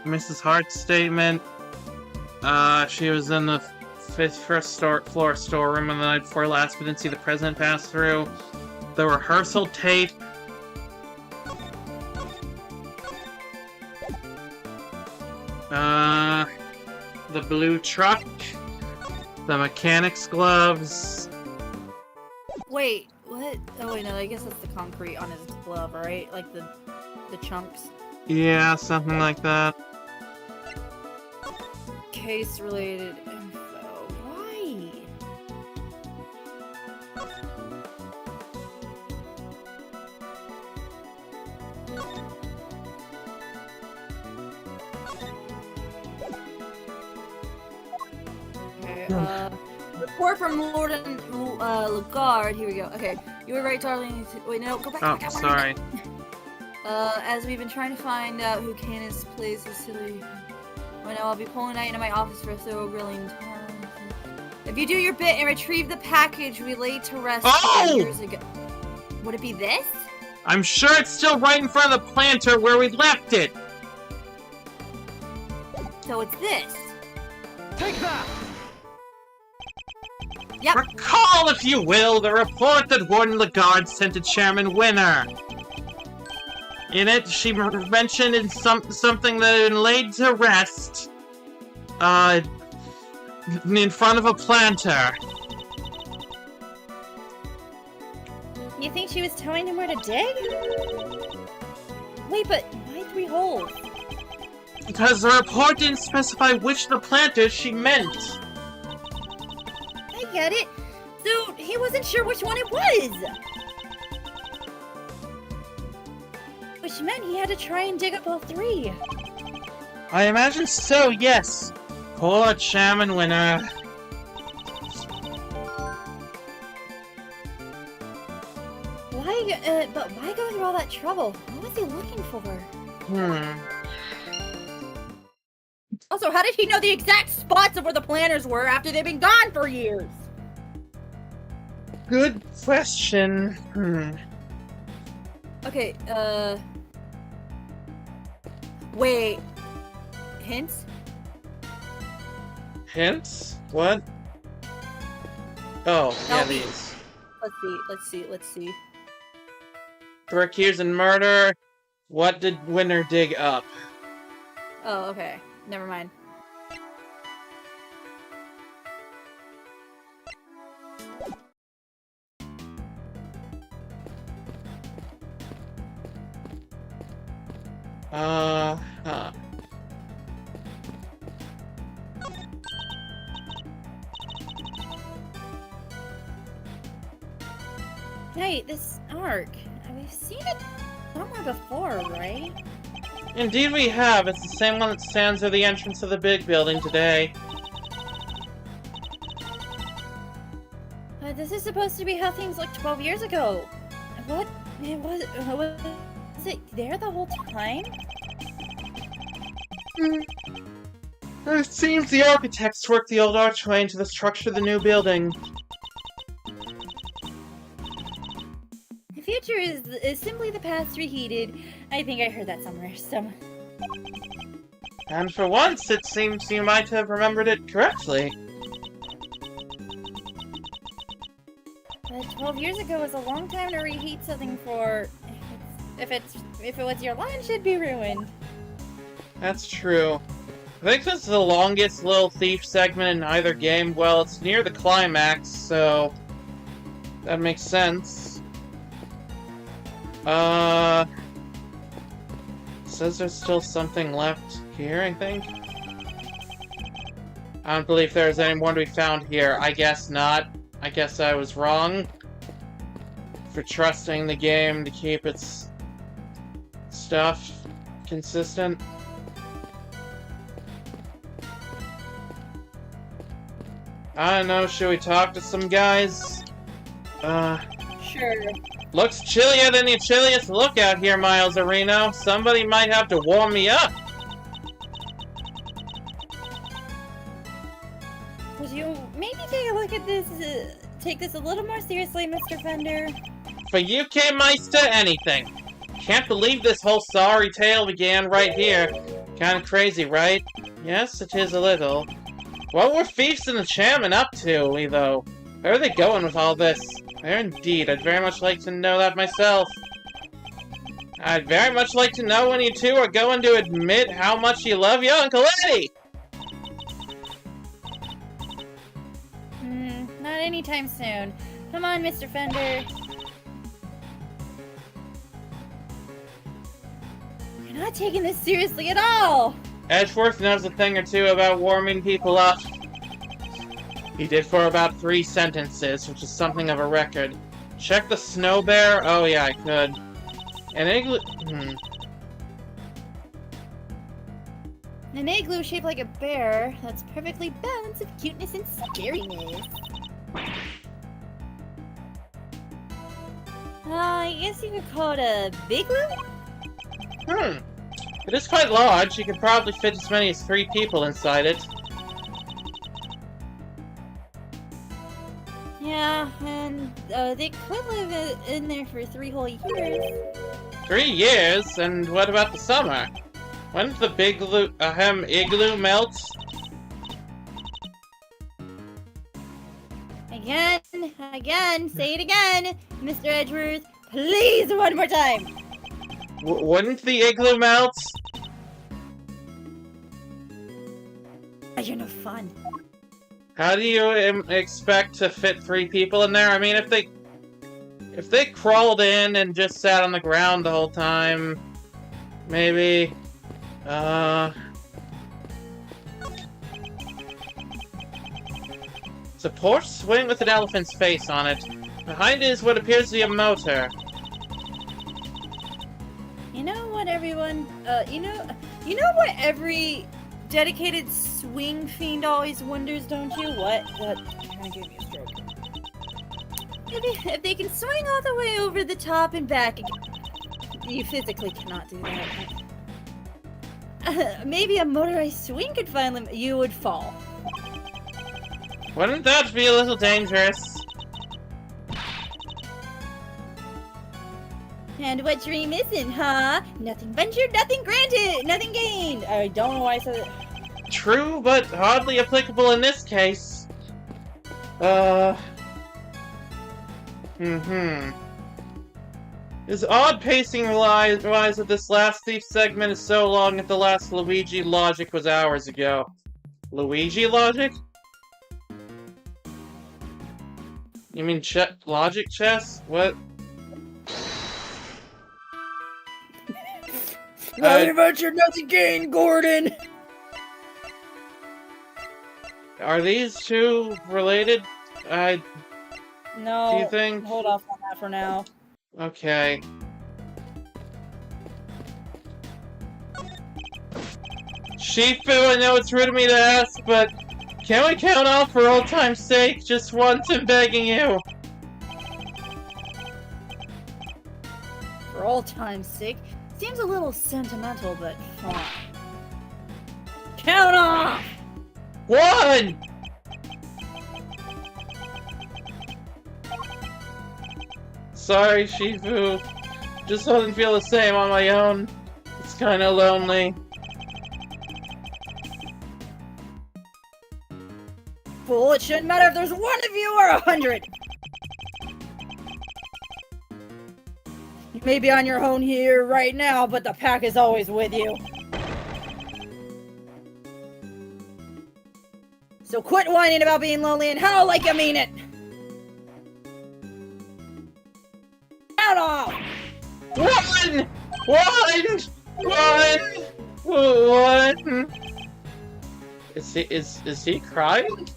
Mrs. Hart's statement. She was in the first floor storeroom on the night before last, but didn't see the president pass through. The rehearsal tape. The blue truck. The mechanic's gloves. Wait, what? Oh wait, no, I guess that's the concrete on his glove, right? Like the chunks. Yeah, something like that. Case-related info. Why? Okay, report from Lord and Lagarde. Here we go. Okay, you were right, darling. Wait, no, go back. Oh, go back, sorry. As we've been trying to find out who Canis plays this silly. Right now, I'll be pulling night into my office for a thorough grilling tomorrow. If you do your bit and retrieve the package we laid to rest years ago. Would it be this? I'm sure it's still right in front of the planter where we left it. So it's this. Take that! Yep. Recall, if you will, the report that Warden Lagarde sent to Chairman Winner. In it, she mentioned in something that had been laid to rest, in front of a planter. You think she was telling him where to dig? Wait, but why 3 holes? Because the report didn't specify which of the planters she meant. I get it. So he wasn't sure which one it was. Which meant he had to try and dig up all 3. I imagine so, yes. Poor Chairman Winner. But why go through all that trouble? What was he looking for? Also, how did he know the exact spots of where the planners were after they've been gone for years? Good question. Okay, wait. Hints? Hints? What? Oh, yeah, Help me. these. Let's see. For accused in murder, what did Winner dig up? Oh, okay. Never mind. Hey, this arc. We've seen it somewhere before, right? Indeed we have. It's the same one that stands at the entrance of the big building today. This is supposed to be how things looked 12 years ago. What? Was it there the whole time? It seems the architects worked the old archway into the structure of the new building. The future is simply the past reheated. I think I heard that somewhere. And for once, it seems you might have remembered it correctly. But 12 years ago was a long time to reheat something for. If it was your line, should be ruined. That's true. I think this is the longest little thief segment in either game. Well, it's near the climax, so that makes sense. Says there's still something left here, I think. I don't believe there's any more to be found here. I guess not. I guess I was wrong for trusting the game to keep its stuff consistent. I don't know, should we talk to some guys? Sure. Looks chillier than the chilliest look out here, Miles Areno. Somebody might have to warm me up. Would you maybe take a look at this, take this a little more seriously, Mr. Fender? For UK Meister, anything. Can't believe this whole sorry tale began right here. Kinda crazy, right? Yes, it is a little. What were Fiefs and the Chairman up to, though? Where are they going with all this? Where indeed, I'd very much like to know that myself. I'd very much like to know when you two are going to admit how much you love your Uncle Eddie! Not anytime soon. Come on, Mr. Fender. You're not taking this seriously at all! Edgeworth knows a thing or two about warming people up. He did for about 3 sentences, which is something of a record. Check the snow bear? Oh yeah, I could. An igloo... An igloo shaped like a bear that's perfectly balanced of cuteness and scariness. I guess you could call it a bigloo? It is quite large. You could probably fit as many as 3 people inside it. Yeah, and they could live in there for 3 whole years. 3 years? And what about the summer? When did the big igloo melt? Again, say it again, Mr. Edgeworth. Please, one more time. Wouldn't the igloo melt? You're no fun. How do you expect to fit 3 people in there? I mean, if they crawled in and just sat on the ground the whole time, maybe. It's a porch swing with an elephant's face on it. Behind it is what appears to be a motor. You know what, everyone? You know what every dedicated swing fiend always wonders, don't you? What? That kind of gave me a stroke. If they can swing all the way over the top and back again. You physically cannot do that. Maybe a motorized swing could finally... You would fall. Wouldn't that be a little dangerous? And what dream isn't, huh? Nothing ventured, nothing granted, nothing gained. I don't know why I said it. True, but hardly applicable in this case. His odd pacing relies that this last thief segment is so long that the last Luigi logic was hours ago. Luigi logic? You mean logic chess? What? Nothing ventured, nothing gained, Gordon! Are these two related? No. Do you think? Hold off on that for now. Okay. Shifu, I know it's rude of me to ask, but can we count off for old time's sake? Just once, I'm begging you. For old time's sake. Seems a little sentimental, but fine. Count off! 1! Sorry, Shifu. Just doesn't feel the same on my own. It's kinda lonely. it shouldn't matter if there's 1 of you or 100. You may be on your own here right now, but the pack is always with you. So quit whining about being lonely and howl like you mean it! Out off! One! Is he crying?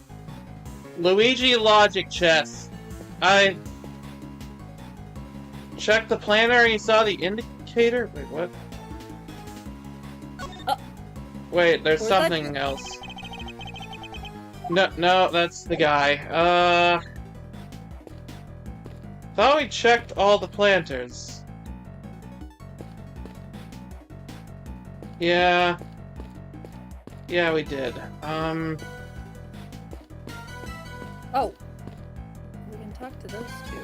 Luigi logic chess. I checked the planner and you saw the indicator? Wait, what? Wait, there's something else. No, that's the guy. Thought we checked all the planters. Yeah, we did. Oh. We can talk to those two.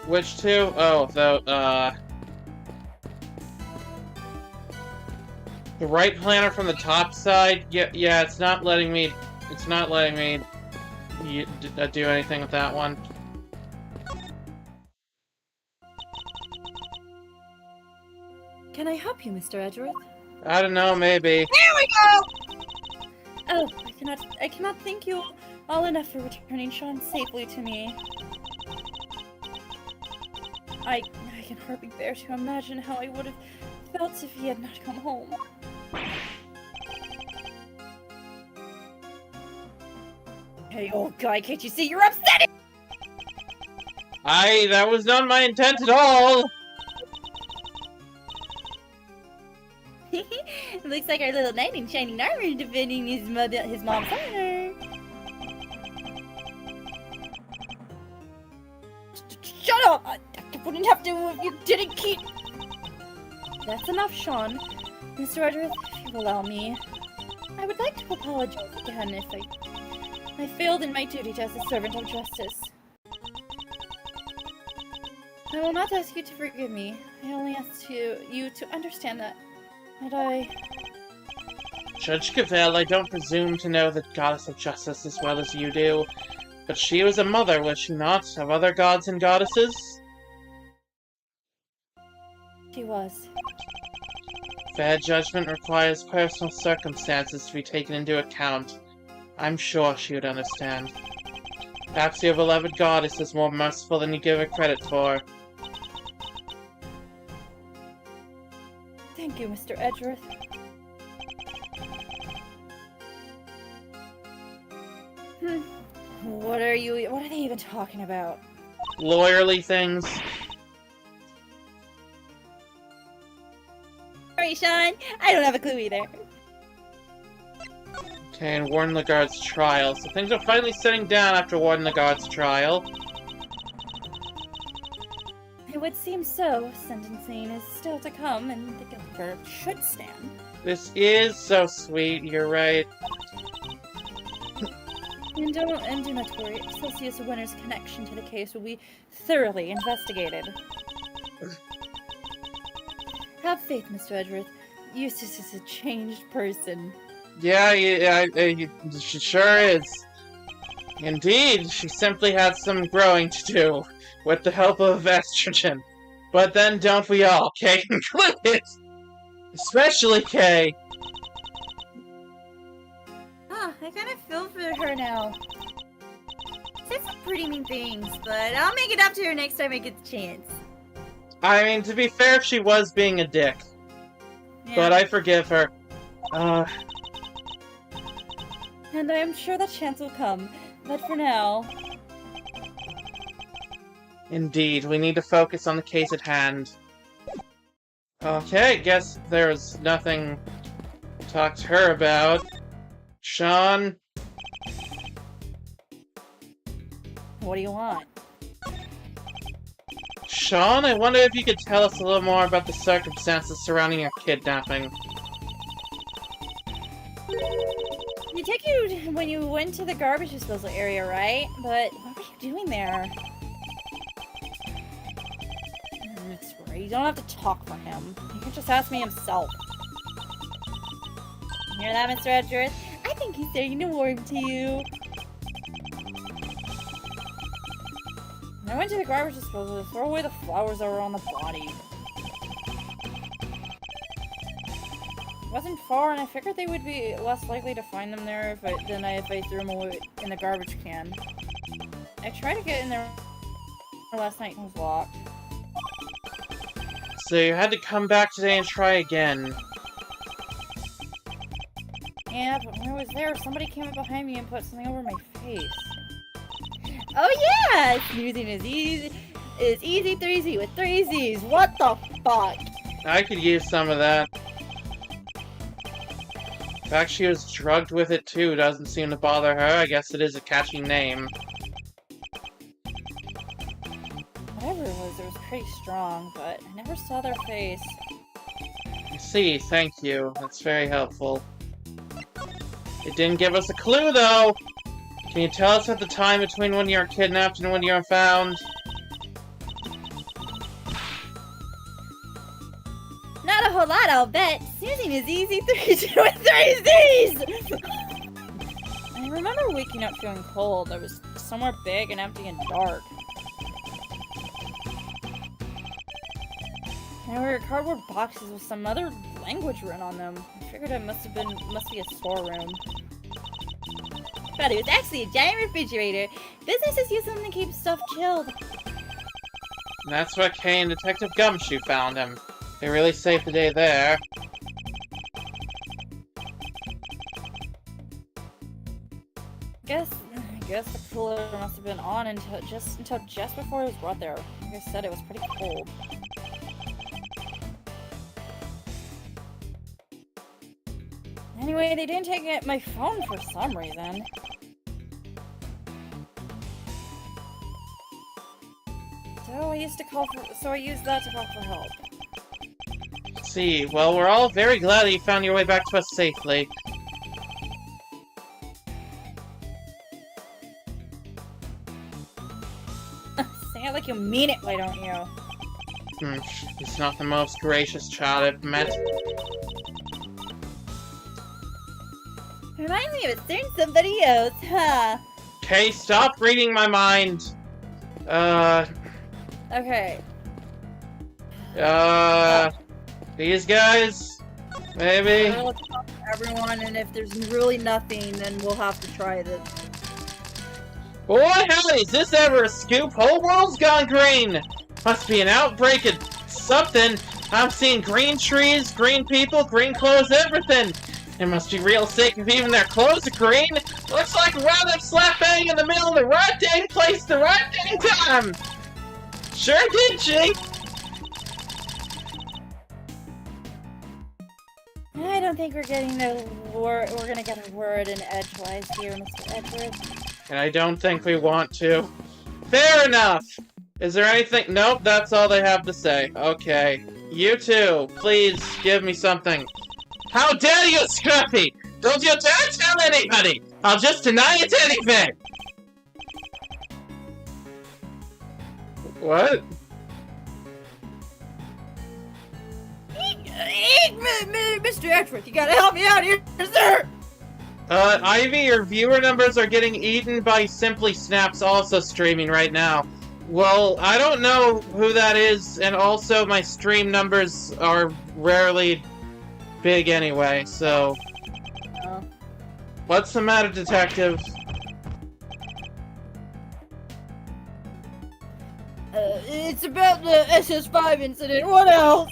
Which two? Oh, the right planter from the top side? Yeah, it's not letting me do anything with that one. Can I help you, Mr. Edgeworth? I don't know, maybe. Here we go! Oh, I cannot thank you all enough for returning Sean safely to me. I can hardly bear to imagine how I would have felt if he had not come home. Hey, old guy, can't you see you're upsetting? That was not my intent at all! Looks like our little knight in shining armor defending his mom's honor. Shut up! I wouldn't have to if you didn't keep... That's enough, Sean. Mr. Edgeworth, if you allow me, I would like to apologize again if I failed in my duty as a servant of justice. I will not ask you to forgive me. I only ask you to understand that I... Judge Cavell, I don't presume to know the goddess of justice as well as you do, but she was a mother, was she not, of other gods and goddesses? She was. Fair judgment requires personal circumstances to be taken into account. I'm sure she would understand. Perhaps your beloved goddess is more merciful than you give her credit for. Thank you, Mr. Edgeworth. What are they even talking about? Lawyerly things. Sorry, Sean. I don't have a clue either. Okay, and Warden Lagarde's trial. So things are finally sitting down after Warden Lagarde's trial. It would seem so. Sentencing is still to come, and the guilty verdict should stand. This is so sweet, you're right. And do not worry, Celsius Winter's connection to the case will be thoroughly investigated. Have faith, Mr. Edgeworth. Eustace is a changed person. Yeah, she sure is. Indeed, she simply had some growing to do, with the help of estrogen. But then don't we all, Kay included? Especially Kay. Huh, I kind of feel for her now. Said some pretty mean things, but I'll make it up to her next time I get the chance. I mean, to be fair, she was being a dick. Yeah. But I forgive her. And I am sure that chance will come. But for now... Indeed, we need to focus on the case at hand. Okay, guess there's nothing to talk to her about. Sean? What do you want? Sean, I wonder if you could tell us a little more about the circumstances surrounding your kidnapping. You take you when you went to the garbage disposal area, right? But what were you doing there? You don't have to talk for him. You can just ask me himself. You hear that, Mr. Edgeworth? I think he's saying no warm to you. I went to the garbage disposal to throw away the flowers that were on the body. It wasn't far, and I figured they would be less likely to find them there than if I threw them away in the garbage can. I tried to get in there last night and it was locked. So you had to come back today and try again. Yeah, but when I was there, somebody came up behind me and put something over my face. Oh yeah! Snoozing is easy 3Z with 3 Z's. What the fuck? I could use some of that. In fact, she was drugged with it too. Doesn't seem to bother her. I guess it is a catchy name. Whatever it was pretty strong, but I never saw their face. I see, thank you. That's very helpful. It didn't give us a clue, though! Can you tell us at the time between when you were kidnapped and when you were found? Not a whole lot, I'll bet. Snoozing is easy 3 with 3 Z's! I remember waking up feeling cold. I was somewhere big and empty and dark. There were cardboard boxes with some other language written on them. I figured it must be a storeroom. But it was actually a giant refrigerator. Businesses use them to keep stuff chilled. And that's where Kay and Detective Gumshoe found him. They really saved the day there. I guess the cooler must have been on until just before it was brought there. Like I said, it was pretty cold. Anyway, they didn't take my phone for some reason. So I used that to call for help. See, well, we're all very glad that you found your way back to us safely. Say it like you mean it, why don't you? He's not the most gracious child I've met. Reminds me of a certain somebody else, huh? Kay, stop reading my mind! Okay. These guys? Maybe? We'll talk to everyone, and if there's really nothing, then we'll have to try this. Boy, howdy, is this ever a scoop? Whole world's gone green! Must be an outbreak of something. I'm seeing green trees, green people, green clothes, everything! It must be real sick if even their clothes are green! Looks like a wound up slap bang in the middle of the right dang place, the right dang time! Sure did, she! I don't think we're getting we're gonna get a word in edgewise here, Mr. Edward. And I don't think we want to. Fair enough! Is there anything? Nope, that's all they have to say. Okay. You too, please give me something. How dare you, Scruffy! Don't you dare tell anybody! I'll just deny it's anything! What? Mr. Edgeworth, you gotta help me out here, sir! Ivy, your viewer numbers are getting eaten by Simply Snaps also streaming right now. Well, I don't know who that is, and also my stream numbers are rarely big anyway, so... What's the matter, Detective? It's about the SS5 incident, what else?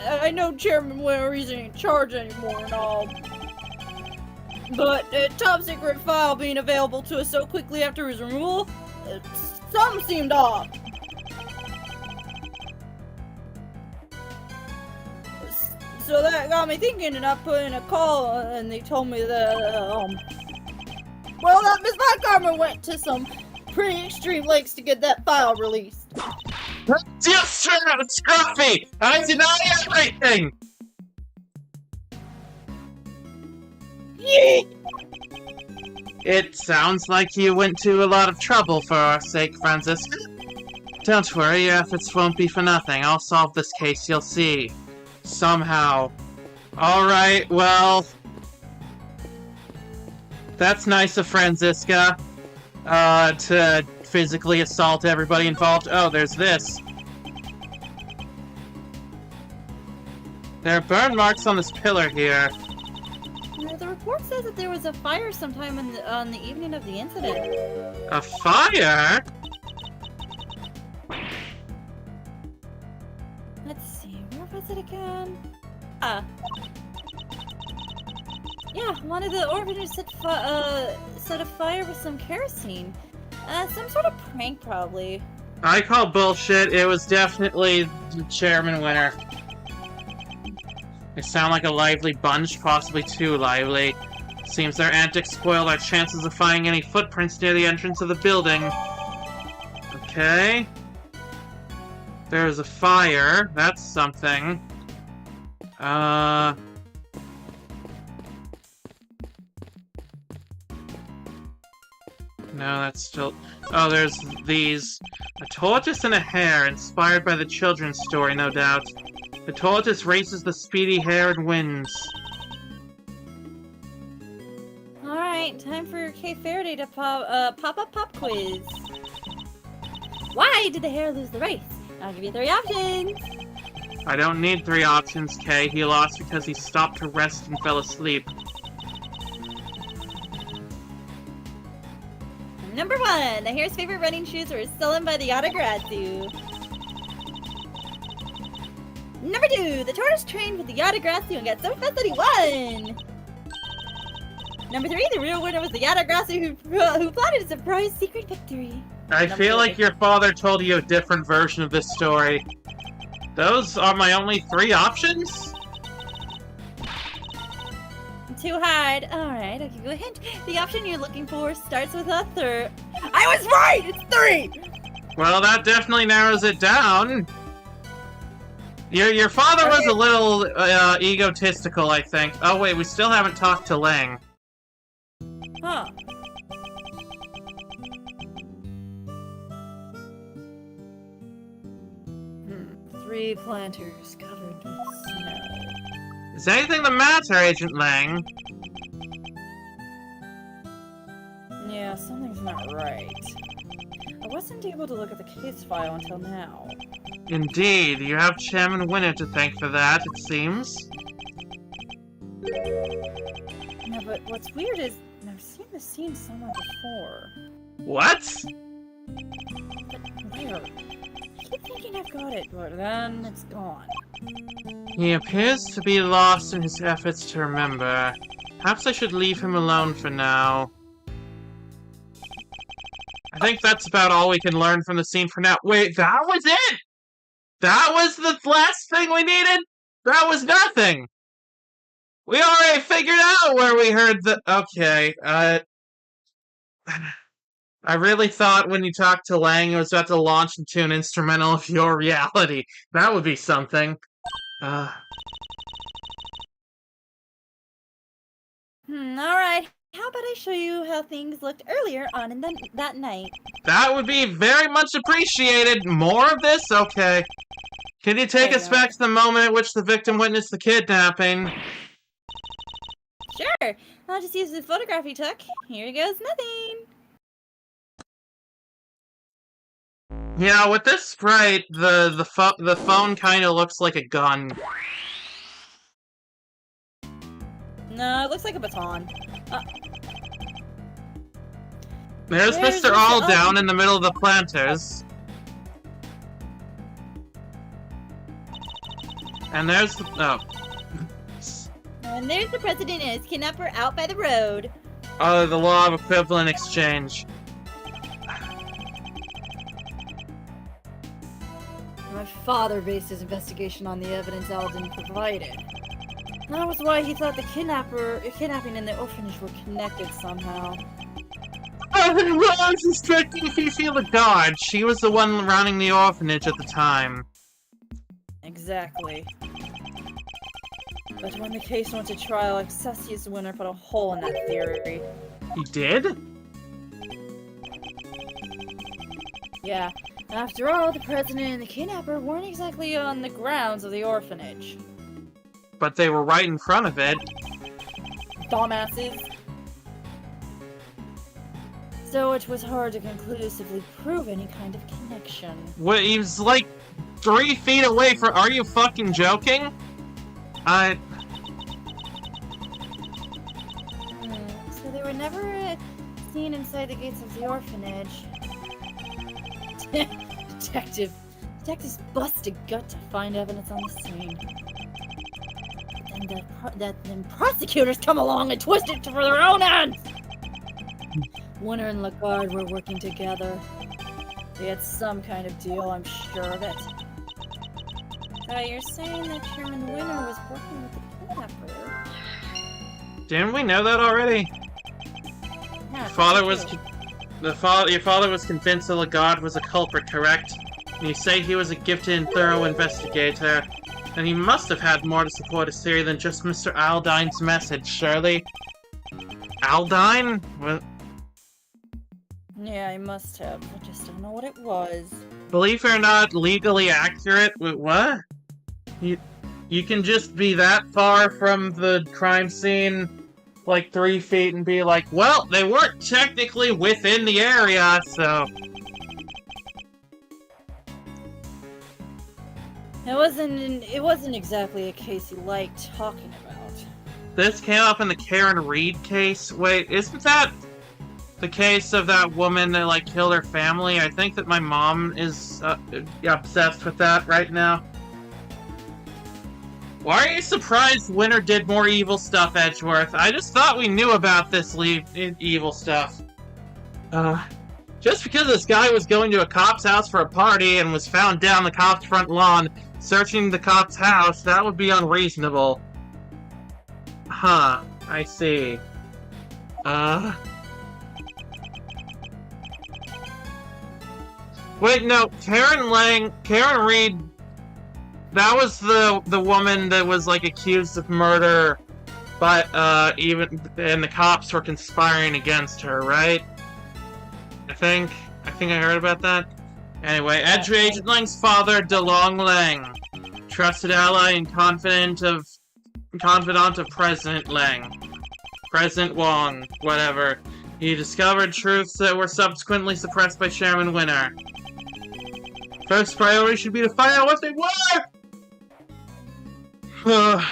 I know Chairman Winter isn't in charge anymore and all, but top secret file being available to us so quickly after his removal, something seemed off. So that got me thinking, and I put in a call, and they told me that, well, that Miss Von went to some pretty extreme lengths to get that file released. Just turn out Scruffy! I deny everything! It sounds like you went to a lot of trouble for our sake, Francisca. Don't worry, your efforts won't be for nothing. I'll solve this case, you'll see. Somehow. Alright, well... That's nice of Franziska. To physically assault everybody involved. Oh, there's this. There are burn marks on this pillar here. The report says that there was a fire sometime on the evening of the incident. A fire? Let's see, where was it again? Yeah, one of the orphanages set a fire with some kerosene. Some sort of prank, probably. I call bullshit. It was definitely the chairman winner. They sound like a lively bunch, possibly too lively. Seems their antics spoiled our chances of finding any footprints near the entrance of the building. Okay. There's a fire. That's something. No, that's still... Oh, there's these. A tortoise and a hare, inspired by the children's story, no doubt. The tortoise races the speedy hare and wins. Alright, time for Kay Faraday to pop quiz. Why did the hare lose the race? I'll give you 3 options. I don't need 3 options, Kay. He lost because he stopped to rest and fell asleep. Number 1, the hare's favorite running shoes were stolen by the Yatagarasu. Number 2, the tortoise trained with the Yatagarasu and got so fast that he won. Number 3, the real winner was the Yatagarasu who plotted a surprise secret victory. I feel like your father told you a different version of this story. Those are my only 3 options? Too hard. Alright, I'll give you a hint. The option you're looking for starts with a third. I was right! It's 3! Well, that definitely narrows it down. Your father was a little egotistical, I think. Oh wait, we still haven't talked to Lang. Huh. 3 planters covered with snow. Is anything the matter, Agent Lang? Yeah, something's not right. I wasn't able to look at the case file until now. Indeed, you have Chairman Winner to thank for that, it seems. Yeah, but what's weird is I've seen this scene somewhere before. What? But where? I keep thinking I've got it, but then it's gone. He appears to be lost in his efforts to remember. Perhaps I should leave him alone for now. I think that's about all we can learn from the scene for now. Wait, that was it?! That was the last thing we needed?! That was nothing! We already figured out where we heard the... Okay, I really thought when you talked to Lang it was about to launch into an instrumental of your reality. That would be something. Alright. How about I show you how things looked earlier on in that night? That would be very much appreciated. More of this? Okay. Can you take us back to the moment at which the victim witnessed the kidnapping? Sure. I'll just use the photograph he took. Here goes nothing. Yeah, with this sprite, the phone kind of looks like a gun. No, it looks like a baton. There's Mr. All down in the middle of the planters. And there's the... Oh. And there's the president and his kidnapper out by the road. Oh, the law of equivalent exchange. My father based his investigation on the evidence Alden provided. That was why he thought the kidnapping and the orphanage were connected somehow. Oh, then Ron's instructing Fifi the guard. She was the one running the orphanage at the time. Exactly. But when the case went to trial, Excessius Winner put a hole in that theory. He did? Yeah. After all, the president and the kidnapper weren't exactly on the grounds of the orphanage. but they were right in front of it. Dumbasses. So it was hard to conclusively prove any kind of connection. What, he was like 3 feet away from- are you fucking joking? So they were never seen inside the gates of the orphanage. Detectives bust a gut to find evidence on the scene. And then prosecutors come along and twist it for their own ends! Winter and Lagarde were working together. They had some kind of deal, I'm sure of it. You're saying that Chairman Winter was working with the kidnapper? Didn't we know that already? Yeah, Your father was convinced that Lagarde was a culprit, correct? And you say he was a gifted and thorough investigator. And he must have had more to support his theory than just Mr. Aldine's message, surely? Aldine? What? Yeah, he must have. I just don't know what it was. Believe it or not, legally accurate? Wait, what? You can just be that far from the crime scene, like 3 feet, and be like, well, they weren't technically within the area, so... It wasn't exactly a case he liked talking about. This came up in the Karen Reed case. Wait, isn't that the case of that woman that, like, killed her family? I think that my mom is obsessed with that right now. Why are you surprised Winter did more evil stuff, Edgeworth? I just thought we knew about this evil stuff. Just because this guy was going to a cop's house for a party and was found down the cop's front lawn searching the cop's house, that would be unreasonable. Huh, I see. Wait, no, Karen Reed, that was the woman that was, like, accused of murder, but, and the cops were conspiring against her, right? I think I heard about that. Anyway, Edge Agent Lang's father, DeLong Lang, trusted ally and confidant of President Lang. President Wong, whatever. He discovered truths that were subsequently suppressed by Chairman Winter. First priority should be to find out what they were!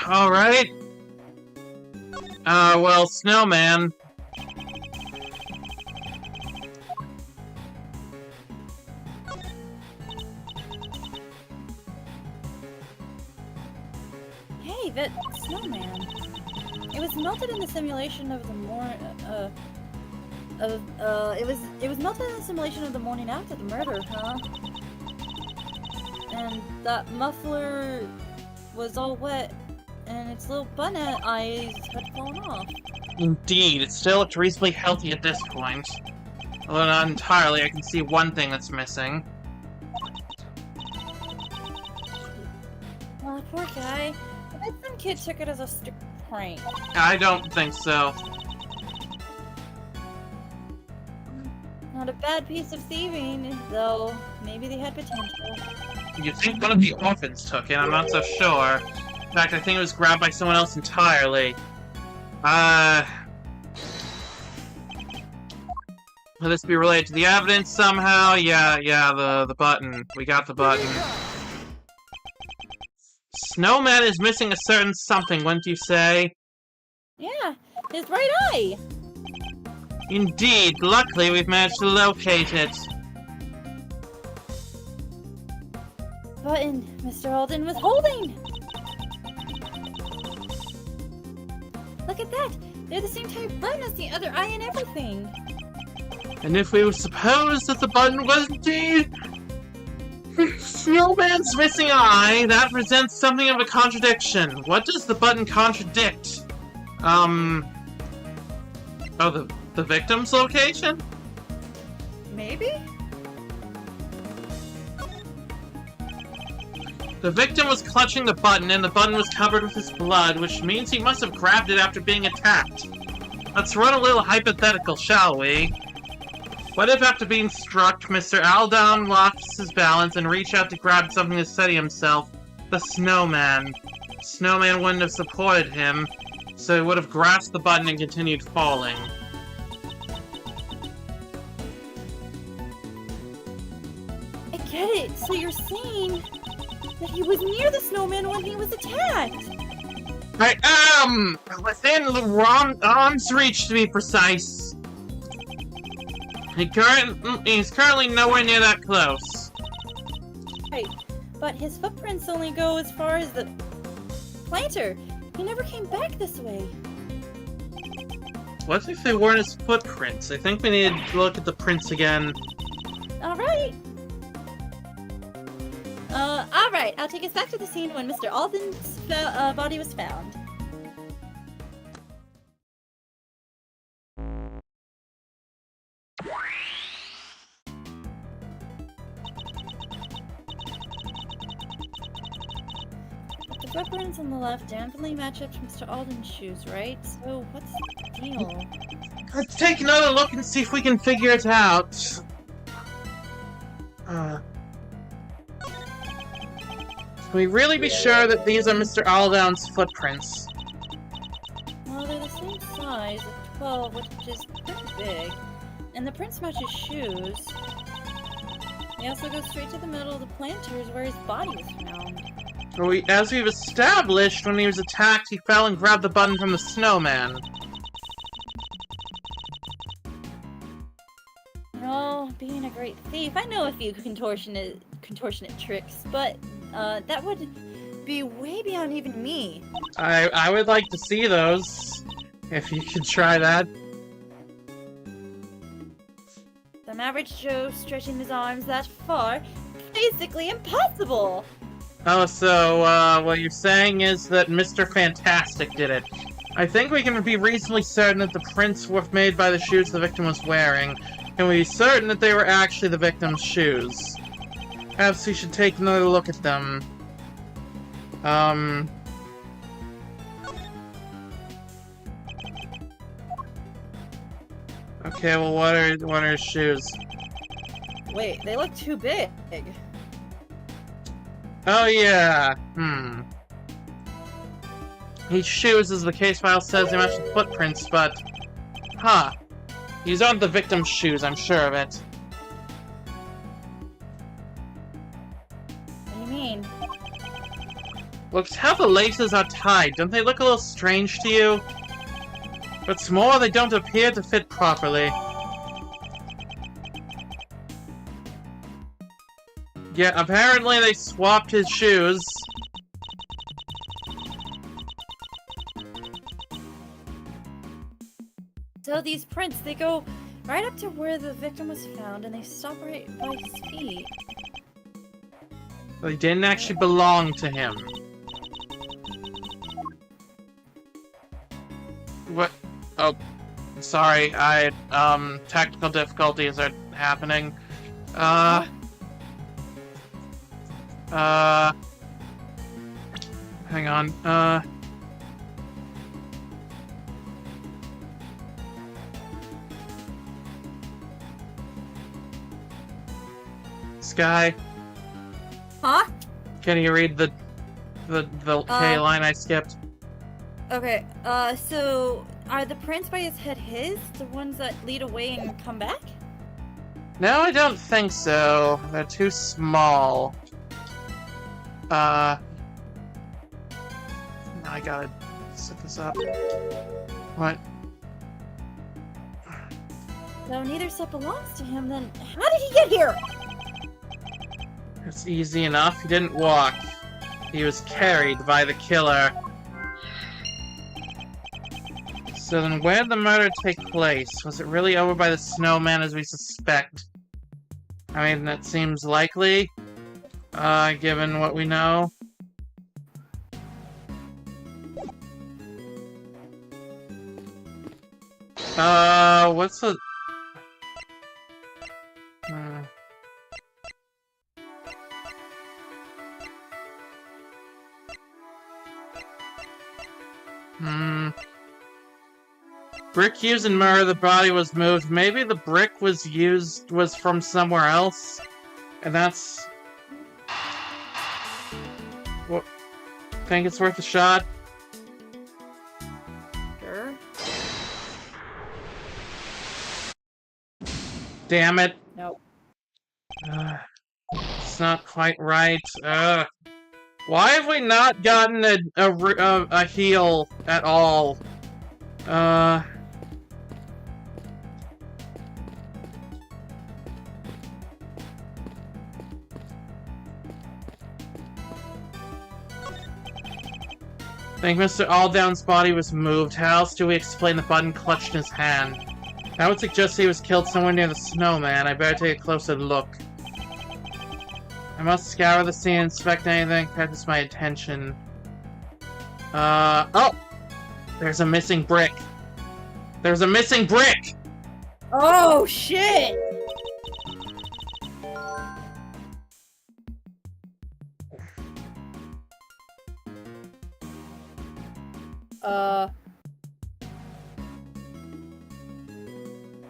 Alright. Well, Snowman. Hey, that snowman. It was melted in the simulation of the it was melted in the simulation of the morning after the murder, huh? And that muffler was all wet, and its little bunny eyes had fallen off. Indeed, it still looked reasonably healthy at this point. Although not entirely, I can see one thing that's missing. Oh, poor guy. I bet some kid took it as a stupid prank. I don't think so. Not a bad piece of thieving, though. Maybe they had potential. You think one of the orphans took it? I'm not so sure. In fact, I think it was grabbed by someone else entirely. Will this be related to the evidence somehow? Yeah, the button. We got the button. Snowman is missing a certain something, wouldn't you say? Yeah, his right eye! Indeed, luckily we've managed to locate it. Button Mr. Alden was holding! Look at that! They're the same type button as the other eye and everything! And if we suppose that the button was indeed Snowman's missing eye, that presents something of a contradiction. What does the button contradict? Oh, the victim's location? Maybe? The victim was clutching the button, and the button was covered with his blood, which means he must have grabbed it after being attacked. Let's run a little hypothetical, shall we? What if after being struck, Mr. Aldon lost his balance and reached out to grab something to steady himself? The snowman. snowman wouldn't have supported him, so he would have grasped the button and continued falling. I get it. So you're saying that he was near the snowman when he was attacked? Within arm's reach, to be precise. He's currently nowhere near that close. Right, but his footprints only go as far as the planter. He never came back this way. What if they weren't his footprints? I think we need to look at the prints again. Alright. Alright, I'll take us back to the scene when Mr. Alden's body was found. The footprints on the left definitely match up to Mr. Alden's shoes, right? So, what's the deal? Let's take another look and see if we can figure it out. Can we really be sure that these are Mr. Aldown's footprints? Well, they're the same size, of 12, which is pretty big. And the prints match his shoes. They also go straight to the middle of the planters where his body was found. As we've established, when he was attacked, he fell and grabbed the button from the snowman. Oh, being a great thief, I know a few contortionate tricks, but that would be way beyond even me. I would like to see those, if you could try that. Some average Joe stretching his arms that far, basically impossible! Oh, so, what you're saying is that Mr. Fantastic did it. I think we can be reasonably certain that the prints were made by the shoes the victim was wearing. Can we be certain that they were actually the victim's shoes? Perhaps we should take another look at them. Okay, well, what are his shoes? Wait, they look too big. Oh, yeah. His shoes, as the case file says, they match the footprints, but... Huh. These aren't the victim's shoes, I'm sure of it. What do you mean? Look how the laces are tied. Don't they look a little strange to you? What's more, they don't appear to fit properly. Yeah, apparently they swapped his shoes. So these prints, they go right up to where the victim was found, and they stop right by his feet. They didn't actually belong to him. What? Oh, sorry, technical difficulties are happening. Hang on, Sky? Huh? Can you read the K line I skipped? Okay, so are the prints by his head the ones that lead away and come back? No, I don't think so. They're too small. Now I gotta set this up. What? So neither set belongs to him, then how did he get here? It's easy enough. He didn't walk. He was carried by the killer. So then where did the murder take place? Was it really over by the snowman as we suspect? I mean, that seems likely, given what we know. What's the... Brick used in murder, the body was moved. Maybe the brick was from somewhere else? And that's... Think it's worth a shot? Sure. Damn it. Nope. It's not quite right. Why have we not gotten a heal at all? I think Mr. Alldown's body was moved. How else do we explain the button clutched in his hand? I would suggest he was killed somewhere near the snowman. I better take a closer look. I must scour the scene, inspect anything that catches my attention. Oh! There's a missing brick. There's a missing brick! Oh, shit!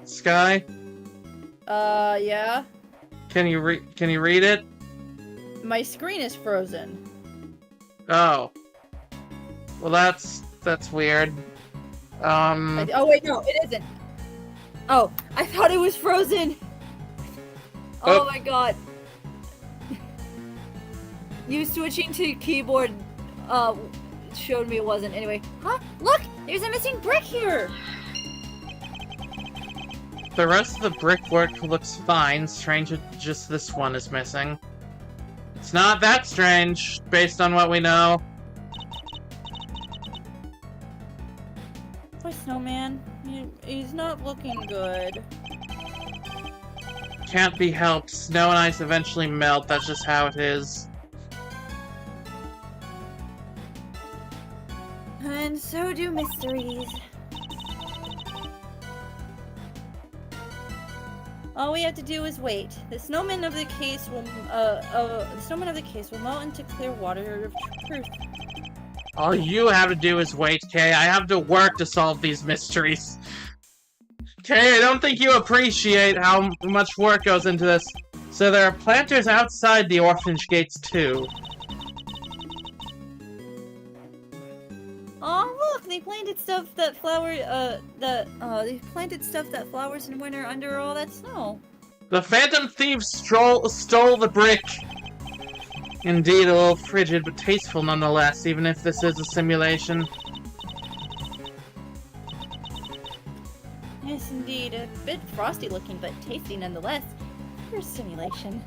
Sky? Yeah? Can you read it? My screen is frozen. Oh. Well, that's weird. Oh, wait, no, it isn't. Oh, I thought it was frozen! Oh my god. You switching to keyboard, showed me it wasn't. Anyway. Huh? Look! There's a missing brick here! The rest of the brickwork looks fine. Strange that just this one is missing. It's not that strange, based on what we know. Poor snowman. He's not looking good. Can't be helped. Snow and ice eventually melt. That's just how it is. And so do mysteries. All we have to do is wait. The snowman of the case will melt into clear water of truth. All you have to do is wait, Kay. I have to work to solve these mysteries. Kay, I don't think you appreciate how much work goes into this. So there are planters outside the orphanage gates too. Oh look, they planted stuff that flowers in winter under all that snow. The phantom thieves stole the brick. Indeed, a little frigid, but tasteful nonetheless, even if this is a simulation. Yes, indeed. A bit frosty looking, but tasty nonetheless. For a simulation.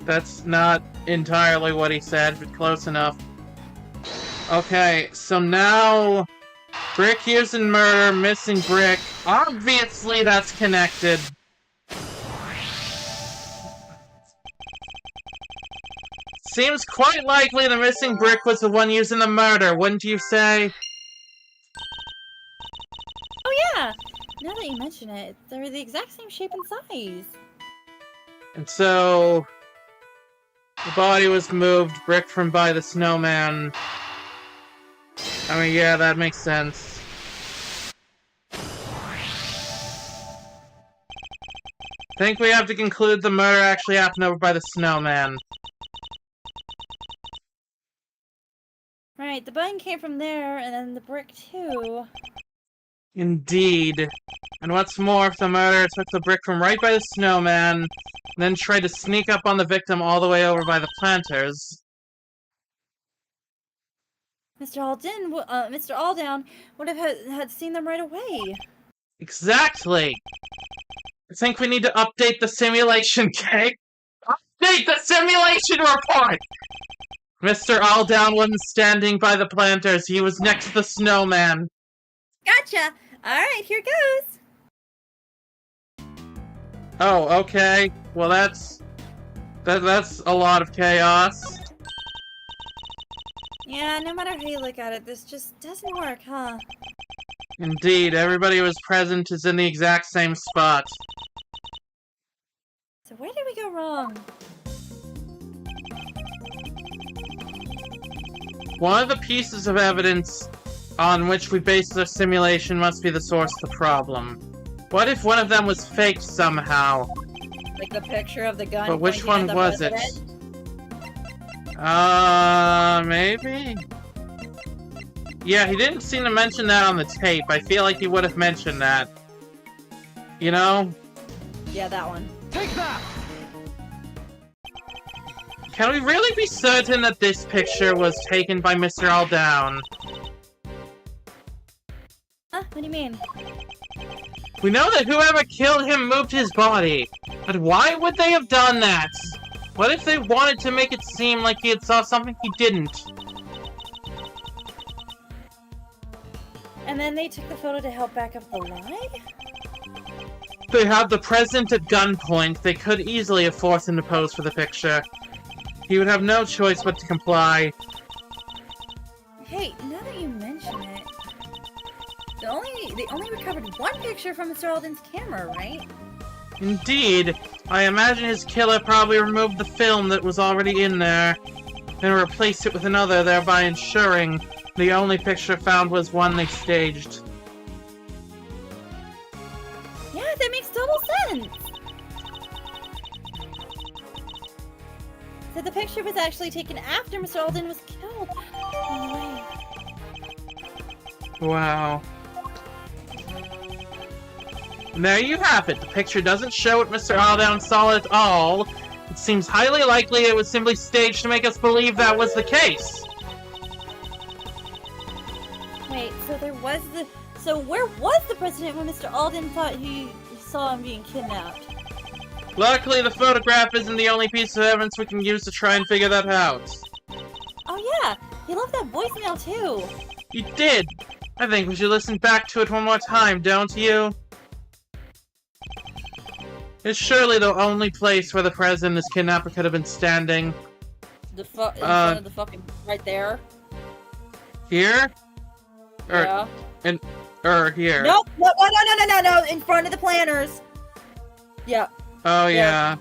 That's not entirely what he said, but close enough. Okay, so now... Brick used in murder, missing brick. Obviously that's connected. Seems quite likely the missing brick was the one used in the murder, wouldn't you say? Oh yeah! Now that you mention it, they're the exact same shape and size. And so... the body was moved, brick from by the snowman. I mean, yeah, that makes sense. Think we have to conclude the murder actually happened over by the snowman. Right, the button came from there, and then the brick too. Indeed. And what's more, if the murderer took the brick from right by the snowman, then tried to sneak up on the victim all the way over by the planters... Mr. Alldown would have had seen them right away. Exactly! I think we need to update the simulation, Kate! Update the simulation report! Mr. Alldown wasn't standing by the planters, he was next to the snowman. Gotcha! Alright, here goes! Oh, okay. Well, that's a lot of chaos. Yeah, no matter how you look at it, this just doesn't work, huh? Indeed, everybody who was present is in the exact same spot. So where did we go wrong? One of the pieces of evidence on which we base the simulation must be the source of the problem. What if one of them was faked somehow? Like the picture of the gun. But which one was it? Maybe? Yeah, he didn't seem to mention that on the tape. I feel like he would have mentioned that. You know? Yeah, that one. Take that! Can we really be certain that this picture was taken by Mr. Aldown? Huh? What do you mean? We know that whoever killed him moved his body. But why would they have done that? What if they wanted to make it seem like he had saw something he didn't? And then they took the photo to help back up the lie? They had the president at gunpoint. They could easily have forced him to pose for the picture. He would have no choice but to comply. Hey, now that you mention it, they only recovered one picture from Mr. Alden's camera, right? Indeed. I imagine his killer probably removed the film that was already in there and replaced it with another, thereby ensuring the only picture found was one they staged. Yeah, that makes total sense! So the picture was actually taken after Mr. Alden was killed. No way. Wow. And there you have it. The picture doesn't show what Mr. Aldown saw at all. It seems highly likely it was simply staged to make us believe that was the case. Wait, so so where was the president when Mr. Alden thought he saw him being kidnapped? Luckily, the photograph isn't the only piece of evidence we can use to try and figure that out. Oh yeah, he left that voicemail too. You did! I think we should listen back to it one more time, don't you? It's surely the only place where the president and his kidnapper could have been standing. In front of the fucking... right there? Here? Yeah. Here. Nope! No, in front of the planners! Yeah. Oh, yeah.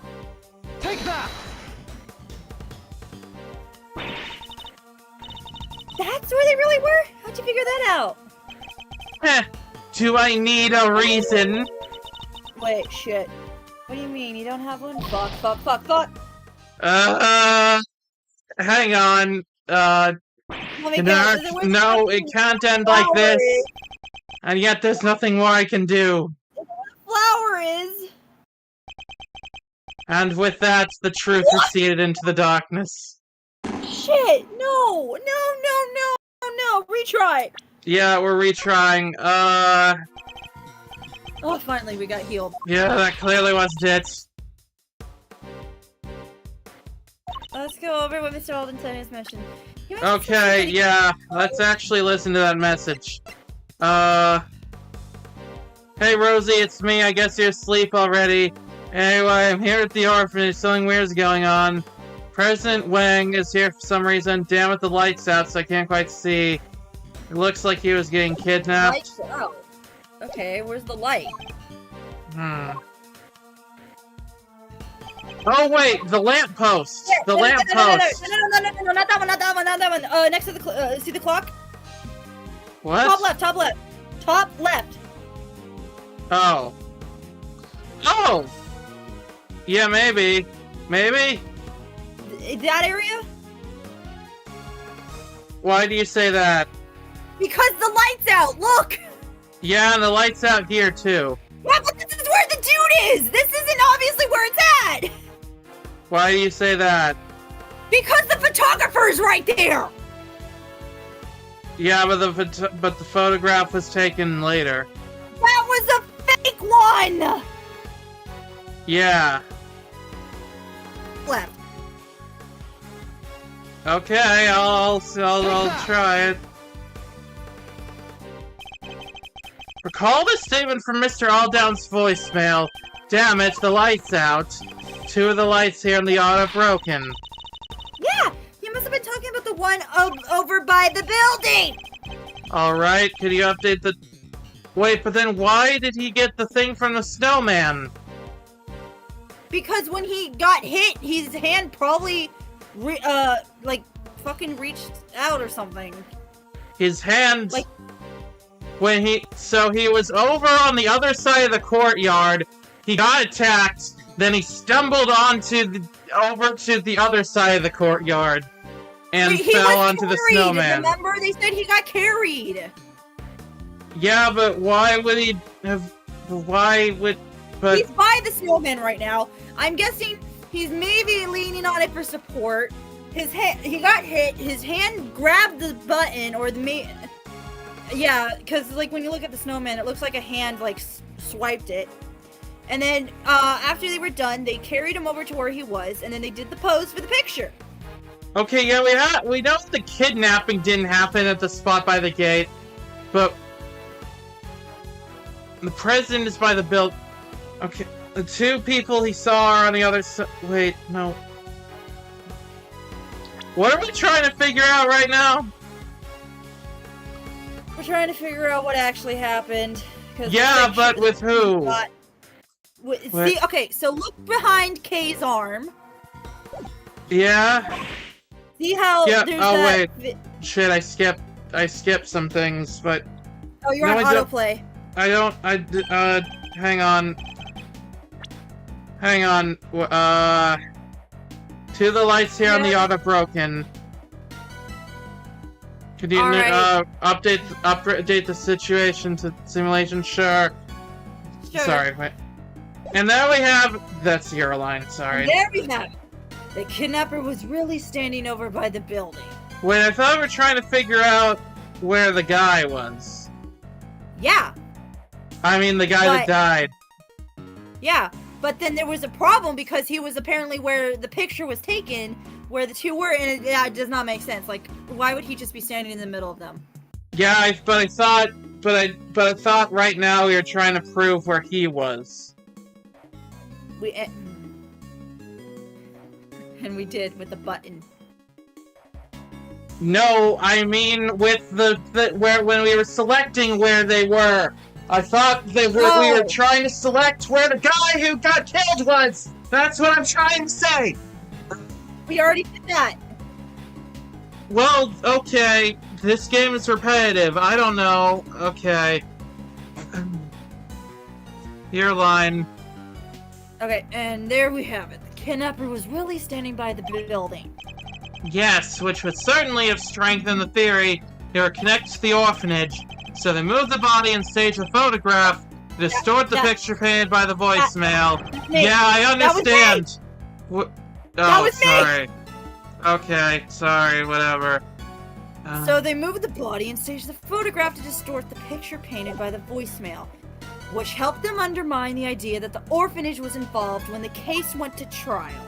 Take that! That's where they really were? How'd you figure that out? Heh. Do I need a reason? Wait, shit. What do you mean? You don't have one? Fuck. Hang on. Let me guess, No, it can't end like this. And yet there's nothing more I can do. Flower is... And with that, the truth receded into the darkness. Shit! No! Retry! Yeah, we're retrying. Oh, finally, we got healed. Yeah, that clearly wasn't it. Let's go over what Mr. Alden said in his mission. Okay, yeah, let's actually listen to that message. Hey Rosie, it's me, I guess you're asleep already. Anyway, I'm here at the orphanage, something weird's going on. President Wang is here for some reason. Damn it, the light's out, so I can't quite see. It looks like he was getting kidnapped. Lights out. Okay, where's the light? Oh wait, the lamppost! Yeah, The lamppost! No, not that one. Next to the see the clock? What? Top left. Oh. Oh! Yeah, maybe. Maybe? That area? Why do you say that? Because the light's out, look! Yeah, and the light's out here, too. Yeah, but this is where the dude is! This isn't obviously where it's at! Why do you say that? Because the photographer's right there! Yeah, but the photograph was taken later. That was a fake one! Yeah. Left. Okay, I'll try it. Recall the statement from Mr. Aldown's voicemail. Damn it, the light's out. Two of the lights here in the yard are broken. Yeah! You must have been talking about the one over by the building! Alright, could you update the... Wait, but then why did he get the thing from the snowman? Because when he got hit, his hand probably, fucking reached out or something. His hand... Like... So he was over on the other side of the courtyard, he got attacked, then he stumbled over to the other side of the courtyard. and He fell was onto the carried, snowman. Remember? They said he got carried. Yeah, but why would he have... Why would... But... He's by the snowman right now. I'm guessing he's maybe leaning on it for support. His hand, he got hit. His hand grabbed the button or the yeah, because like when you look at the snowman, it looks like a hand like swiped it. And then after they were done, they carried him over to where he was, and then they did the pose for the picture. Okay, yeah, we know the kidnapping didn't happen at the spot by the gate, but the president is by the build. Okay, the two people he saw are on the other side. Wait, no. What are we trying to figure out right now? We're trying to figure out what actually happened. Yeah, but with who? See, okay, so look behind Kay's arm. Yeah. See how Yeah. there's Oh that... wait. Shit, I skipped some things, but Oh, you're no, on autoplay. I don't. Hang on. Hang on. To the lights here on the auto broken. Could you update the situation to simulation? Sure. Sorry, wait. And there we have... That's your line, sorry. There we have it. The kidnapper was really standing over by the building. Wait, I thought we were trying to figure out where the guy was. Yeah. I mean, the guy that died. Yeah, but then there was a problem because he was apparently where the picture was taken, where the two were, and it does not make sense. Like, why would he just be standing in the middle of them? Yeah, but I thought right now we were trying to prove where he was. And we did with the button. No, I mean with when we were selecting where they were. I thought we were trying to select where the guy who got killed was. That's what I'm trying to say. We already did that. Well, okay. This game is repetitive. I don't know. Okay. Your line. Okay, and there we have it. The kidnapper was really standing by the building. Yes, which would certainly have strengthened the theory they were connected to the orphanage. So they moved the body and staged a photograph to distort the picture painted by the voicemail. Yeah, I understand. That was me. Sorry. Okay, sorry, whatever. So they moved the body and staged the photograph to distort the picture painted by the voicemail, which helped them undermine the idea that the orphanage was involved when the case went to trial.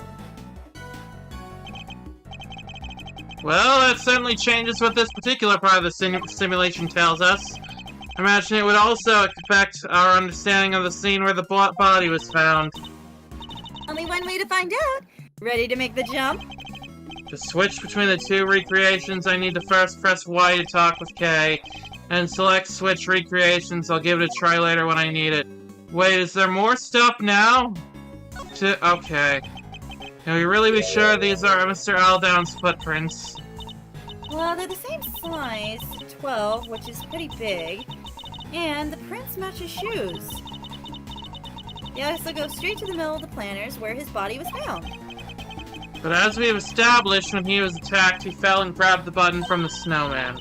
Well, that certainly changes what this particular part of the simulation tells us. I imagine it would also affect our understanding of the scene where the body was found. Only one way to find out. Ready to make the jump? To switch between the two recreations, I need to first press Y to talk with K, and select switch recreations. I'll give it a try later when I need it. Wait, is there more stuff now? Okay. Can we really be sure these are Mr. Aldown's footprints? Well, they're the same size, 12, which is pretty big, and the prints match his shoes. Yeah, so go straight to the middle of the planters where his body was found. But as we have established, when he was attacked, he fell and grabbed the button from the snowman.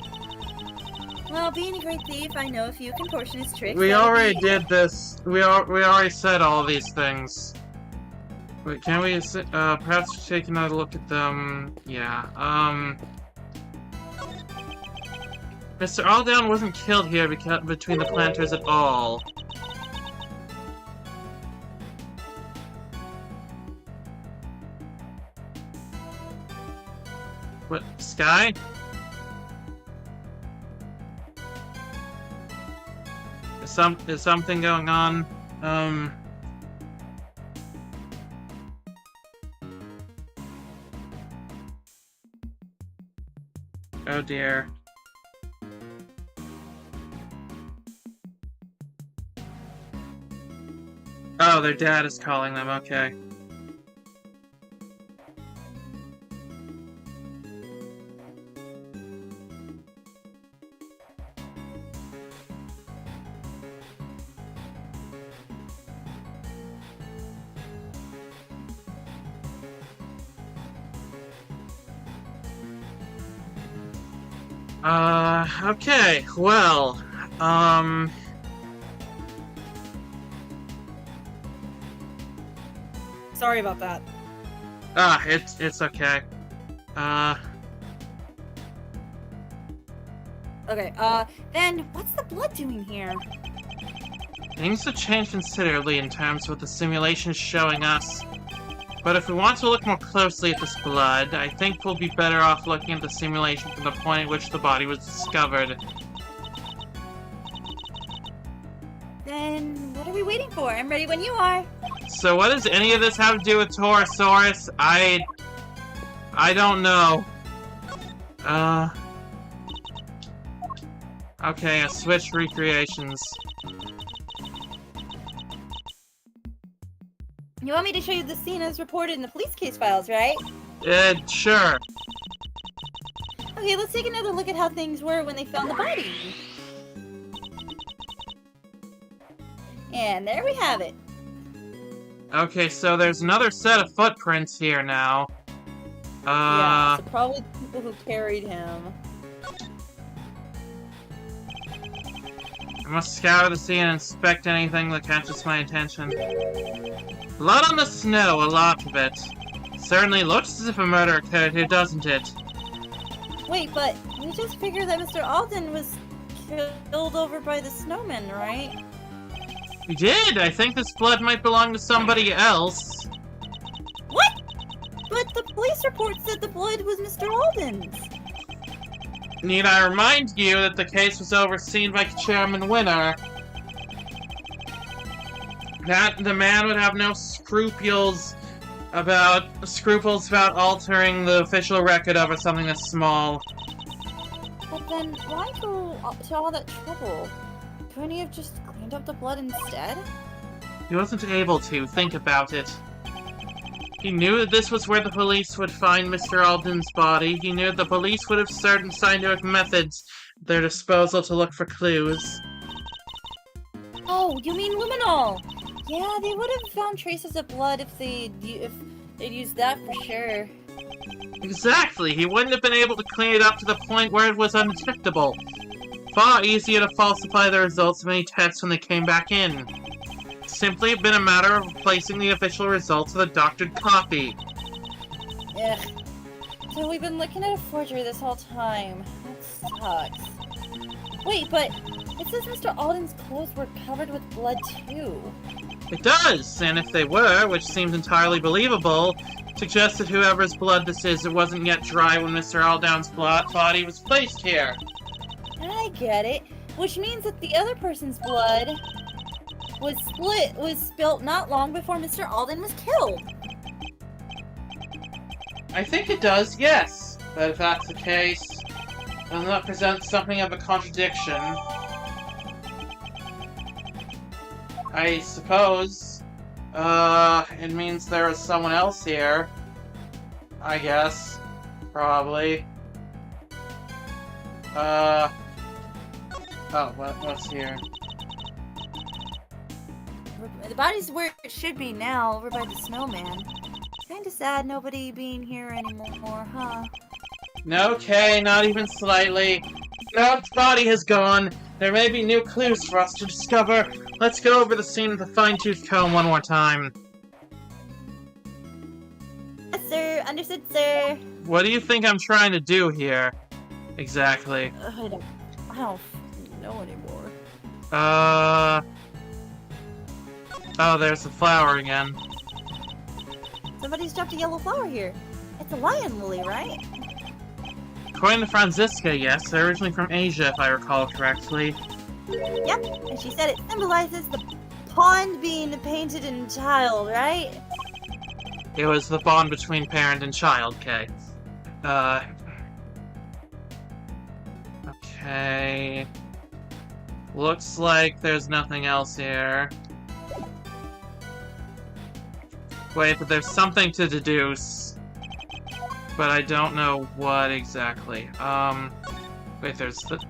Well, being a great thief, I know a few contortionist tricks. We already did this. We already said all these things. Wait, can we, perhaps take another look at them? Yeah, Mr. Aldown wasn't killed here between the planters at all. What, Sky? Is something going on? Oh dear. Oh, their dad is calling them, okay. Okay, well, Sorry about that. it's okay. Okay, then what's the blood doing here? Things have changed considerably in terms of what the simulation is showing us. But if we want to look more closely at this blood, I think we'll be better off looking at the simulation from the point at which the body was discovered. Then what are we waiting for? I'm ready when you are. So what does any of this have to do with Taurosaurus? I don't know. Okay, I switched recreations. You want me to show you the scene as reported in the police case files, right? Sure. Okay, let's take another look at how things were when they found the body. And there we have it. Okay, so there's another set of footprints here now. Yeah, so probably the people who carried him. I must scour the scene and inspect anything that catches my attention. Blood on the snow, a lot of it. Certainly looks as if a murder occurred here, doesn't it? Wait, but we just figured that Mr. Alden was killed over by the snowman, right? We did! I think this blood might belong to somebody else. What? But the police report said the blood was Mr. Alden's. Need I remind you that the case was overseen by Chairman Winner? That the man would have no scruples about altering the official record over something that's small. But then, why go to all that trouble? Couldn't he have just cleaned up the blood instead? He wasn't able to. Think about it. He knew that this was where the police would find Mr. Alden's body. He knew that the police would have certain scientific methods at their disposal to look for clues. Oh, you mean luminol? Yeah, they would have found traces of blood if they'd used that for sure. Exactly! He wouldn't have been able to clean it up to the point where it was undetectable. Far easier to falsify the results of any tests when they came back in. Simply been a matter of replacing the official results with a doctored copy. Ugh. So we've been looking at a forgery this whole time. That sucks. Wait, but it says Mr. Alden's clothes were covered with blood too. It does, and if they were, which seems entirely believable, suggests that whoever's blood this is, it wasn't yet dry when Mr. Alden's body was placed here. I get it. Which means that the other person's blood was spilt not long before Mr. Alden was killed. I think it does, yes. But if that's the case, doesn't that present something of a contradiction? I suppose, it means there is someone else here. I guess. Probably. Oh, what's here? The body's where it should be now, over by the snowman. Kinda sad nobody being here anymore, huh? Okay, not even slightly. Now its body has gone. There may be new clues for us to discover. Let's go over the scene with a fine-tooth comb one more time. Yes, sir. Understood, sir. What do you think I'm trying to do here? Exactly. I don't know anymore. Oh, there's the flower again. Somebody's dropped a yellow flower here. It's a lion lily, right? According to Franziska, yes. They're originally from Asia, if I recall correctly. Yep, and she said it symbolizes the pond being painted in child, right? It was the bond between parent and child, okay. Okay. Looks like there's nothing else here. Wait, but there's something to deduce. But I don't know what exactly. Wait, there's the...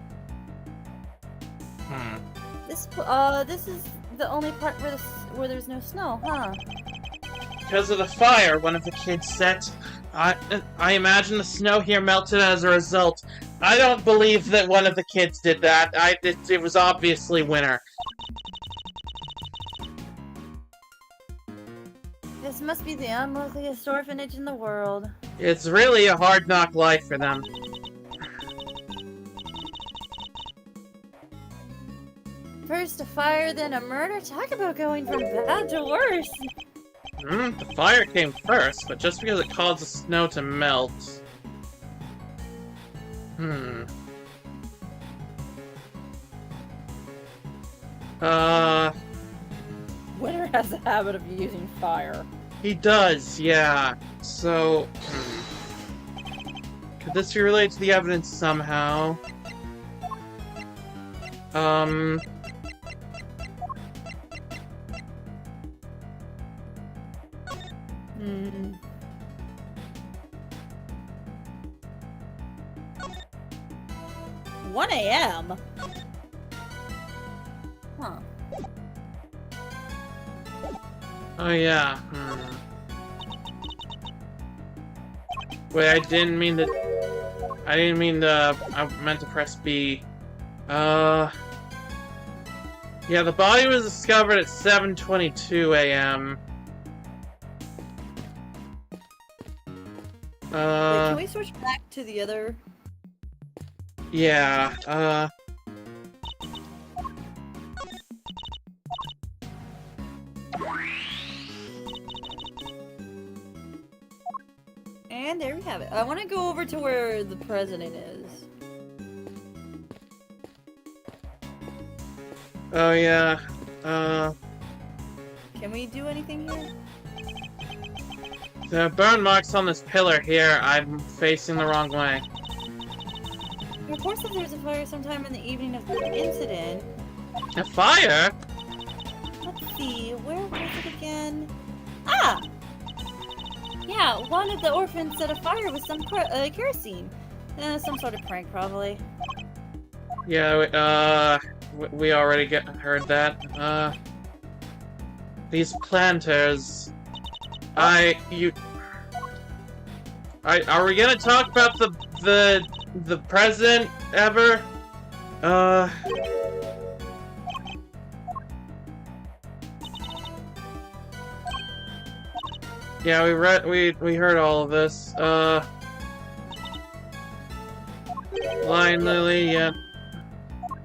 This This is the only part where there's no snow, huh? because of the fire one of the kids set. I imagine the snow here melted as a result. I don't believe that one of the kids did that. It was obviously winter. This must be the unluckiest orphanage in the world. It's really a hard knock life for them. First a fire, then a murder. Talk about going from bad to worse. The fire came first, but just because it caused the snow to melt. Winter has a habit of using fire. He does, yeah. So, could this be related to the evidence somehow? Hmm. 1 a.m.? Huh. Oh yeah. Wait, I didn't mean to. I meant to press B. Yeah, the body was discovered at 7:22 a.m. Wait, can we switch back to the other? Yeah, And there we have it. I want to go over to where the president is. oh yeah, Can we do anything here? the burn marks on this pillar here, I'm facing the wrong way. It reports that there's a fire sometime in the evening of the incident. A fire? Let's see, where was it again? Ah! Yeah, one of the orphans set a fire with some kerosene. Some sort of prank, probably. Yeah, we already heard that. These planters... are we gonna talk about the president ever? Yeah, we heard all of this. Lion Lily, yeah.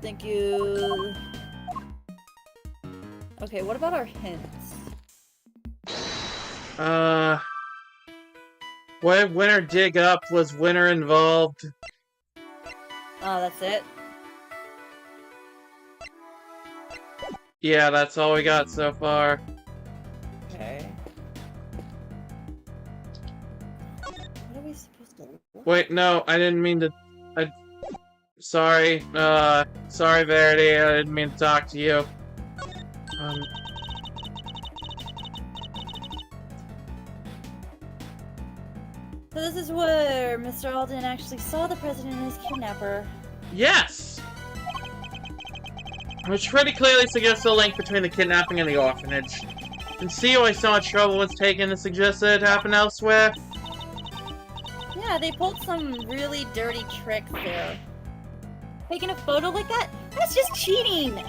Thank you. Okay, what about our hints? When Winter dig up, was Winter involved? Oh, that's it? Yeah, that's all we got so far. Okay. What are we supposed to look? Wait, no, I didn't mean to... Sorry, sorry, Verity, I didn't mean to talk to you. So this is where Mr. Alden actually saw the president and his kidnapper. Yes! Which pretty clearly suggests a link between the kidnapping and the orphanage. And see why so much trouble was taken to suggest that it happened elsewhere? Yeah, they pulled some really dirty tricks there. Taking a photo like that? That's just cheating!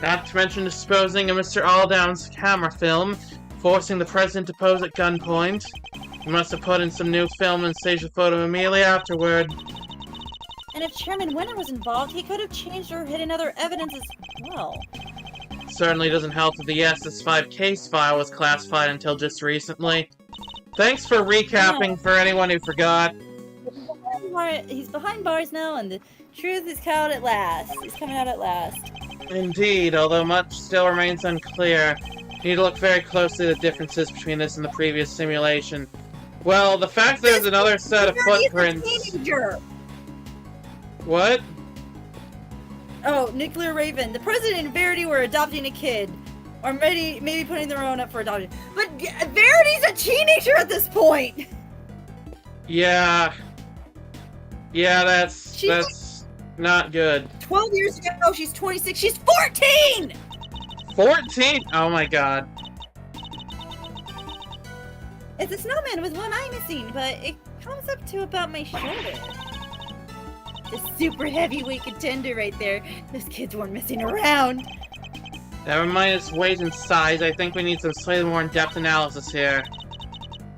Not to mention disposing of Mr. Aldown's camera film, forcing the president to pose at gunpoint. He must have put in some new film and staged the photo immediately afterward. And if Chairman Winter was involved, he could have changed or hidden other evidence as well. Certainly doesn't help that the SS5 case file was classified until just recently. Thanks for recapping for anyone who forgot. He's behind bars now, and the truth is out at last. He's coming out at last. Indeed, although much still remains unclear. You need to look very closely at the differences between this and the previous simulation. Well, the fact that there's another set of footprints... He's a teenager! What? Oh, Nuclear Raven. The president and Verity were adopting a kid. Or maybe putting their own up for adoption. But Verity's a teenager at this point! Yeah. Yeah, that's not good. 12 years ago, she's 26. She's 14! 14? Oh my god. It's a snowman with one eye missing, but it comes up to about my shoulder. The super heavyweight contender right there. Those kids weren't messing around. Never mind its weight and size, I think we need some slightly more in-depth analysis here.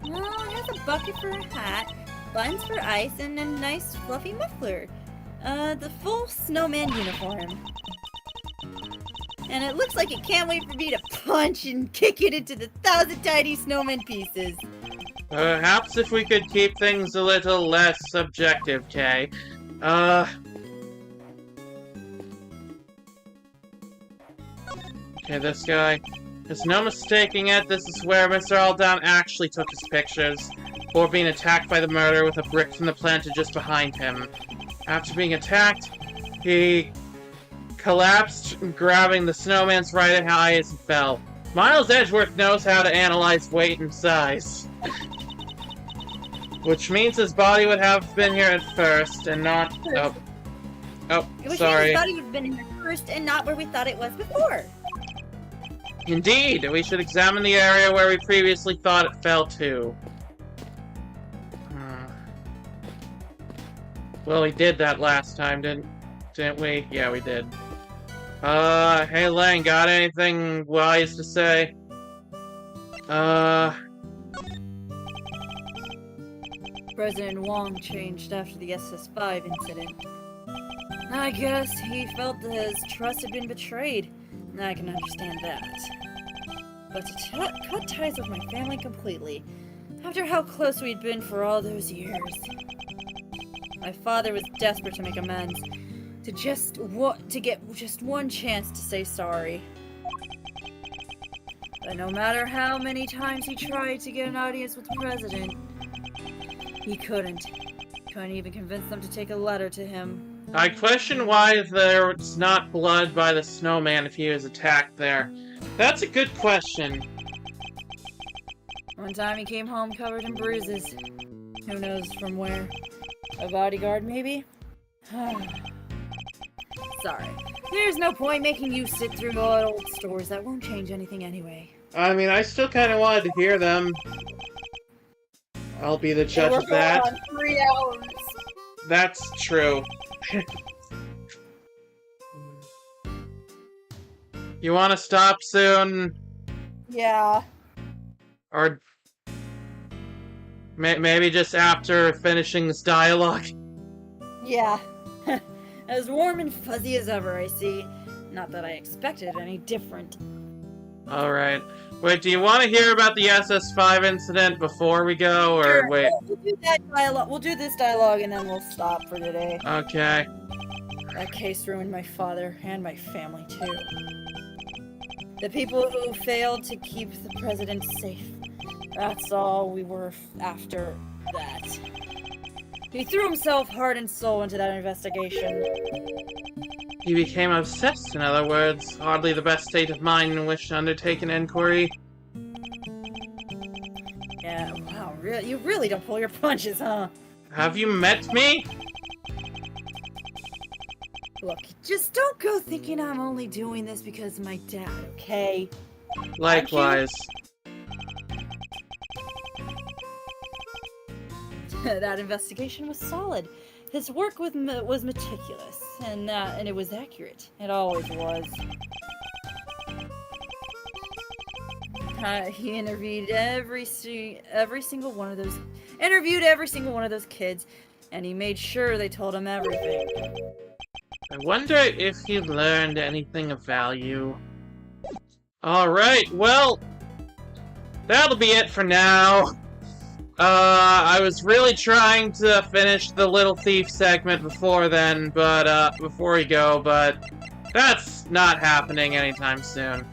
Well, it has a bucket for a hat, buttons for ice, and a nice fluffy muffler. The full snowman uniform. And it looks like it can't wait for me to punch and kick it into the 1,000 tiny snowman pieces. Perhaps if we could keep things a little less subjective, Kay. Okay, this guy. There's no mistaking it, this is where Mr. Aldan actually took his pictures, before being attacked by the murderer with a brick from the planter just behind him. After being attacked, he collapsed, grabbing the snowman's right eye as he fell. Miles Edgeworth knows how to analyze weight and size. Which means his body would have been here at first, and not... Oh, Which sorry. means his body would have been here first and not where we thought it was before. Indeed, we should examine the area where we previously thought it fell to. Well, we did that last time, didn't we? Yeah, we did. Hey Lang, got anything wise to say? President Wong changed after the SS5 incident. I guess he felt that his trust had been betrayed. I can understand that. But to cut ties with my family completely, after how close we'd been for all those years. My father was desperate to make amends, to get just one chance to say sorry. But no matter how many times he tried to get an audience with the president, he couldn't. Couldn't even convince them to take a letter to him. I question why there's not blood by the snowman if he was attacked there. That's a good question. One time he came home covered in bruises. Who knows from where? A bodyguard, maybe? Sorry. There's no point making you sit through old stories that won't change anything anyway. I mean, I still kind of wanted to hear them. I'll be the judge of that. We're going on 3 hours. That's true. You want to stop soon? Yeah. Or maybe just after finishing this dialogue? Yeah. As warm and fuzzy as ever, I see. Not that I expected any different. Alright. Wait, do you want to hear about the SS5 incident before we go, or Sure, wait? We'll do that dialogue. We'll do this dialogue and then we'll stop for today. Okay. That case ruined my father and my family too. The people who failed to keep the president safe. That's all we were after that. He threw himself heart and soul into that investigation. He became obsessed, in other words. Hardly the best state of mind in which to undertake an inquiry. Yeah, wow, you really don't pull your punches, huh? Have you met me? Look, just don't go thinking I'm only doing this because of my dad, okay? Likewise. That investigation was solid. His work was meticulous, and it was accurate. It always was. He interviewed every single one of those kids, and he made sure they told him everything. I wonder if he learned anything of value. Alright, well, that'll be it for now. I was really trying to finish the Little Thief segment before then, but, before we go, but that's not happening anytime soon.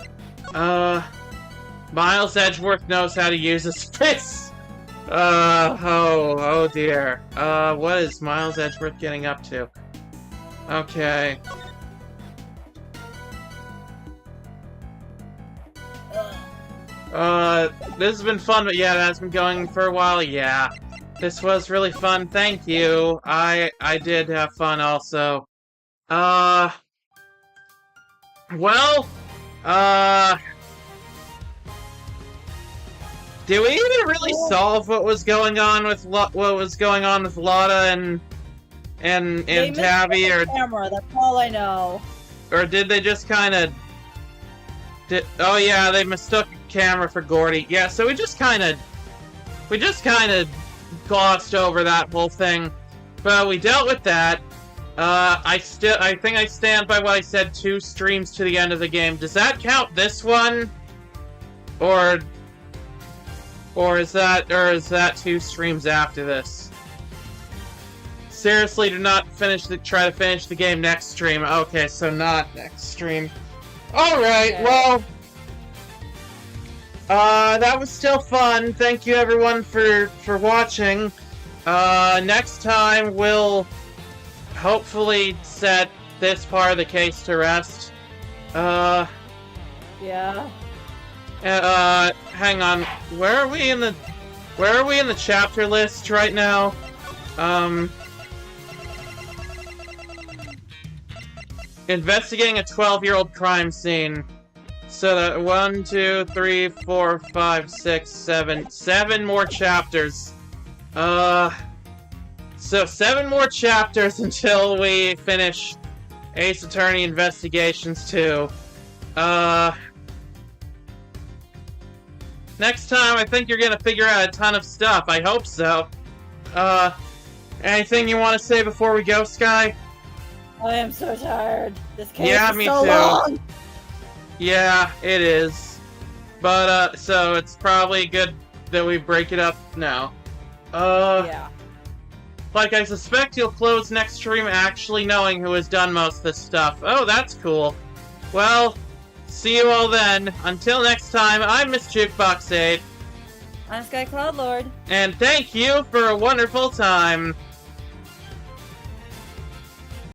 Miles Edgeworth knows how to use his fists! Oh dear. What is Miles Edgeworth getting up to? Okay. This has been fun, but yeah, that's been going for a while, yeah. This was really fun, thank you. I did have fun also. Do we even really solve what was going on with Lotta and Tabby, or camera? That's all I know. Or did they just kind of? Oh yeah, they mistook a camera for Gordy. Yeah, so we just kind of glossed over that whole thing, but we dealt with that. I think I stand by what I said. 2 streams to the end of the game. Does that count this one, or is that 2 streams after this? Seriously, do not try to finish the game next stream. Okay, so not next stream. Alright, Okay. well... that was still fun. Thank you everyone for watching. Next time we'll hopefully set this part of the case to rest. Yeah. Hang on. Where are we in the chapter list right now? Investigating a 12-year-old crime scene. So that 1, 2, 3, 4, 5, 6, 7. 7 more chapters. So 7 more chapters until we finish Ace Attorney Investigations 2. Next time, I think you're gonna figure out a ton of stuff. I hope so. Anything you want to say before we go, Sky? I am so tired. This case Yeah, is me so too. long. Yeah, it is. But, so it's probably good that we break it up now. Yeah. Like, I suspect you'll close next stream actually knowing who has done most of this stuff. Oh, that's cool. Well, see you all then. Until next time, I'm Miss Jukebox 8. I'm Sky Cloud Lord. And thank you for a wonderful time.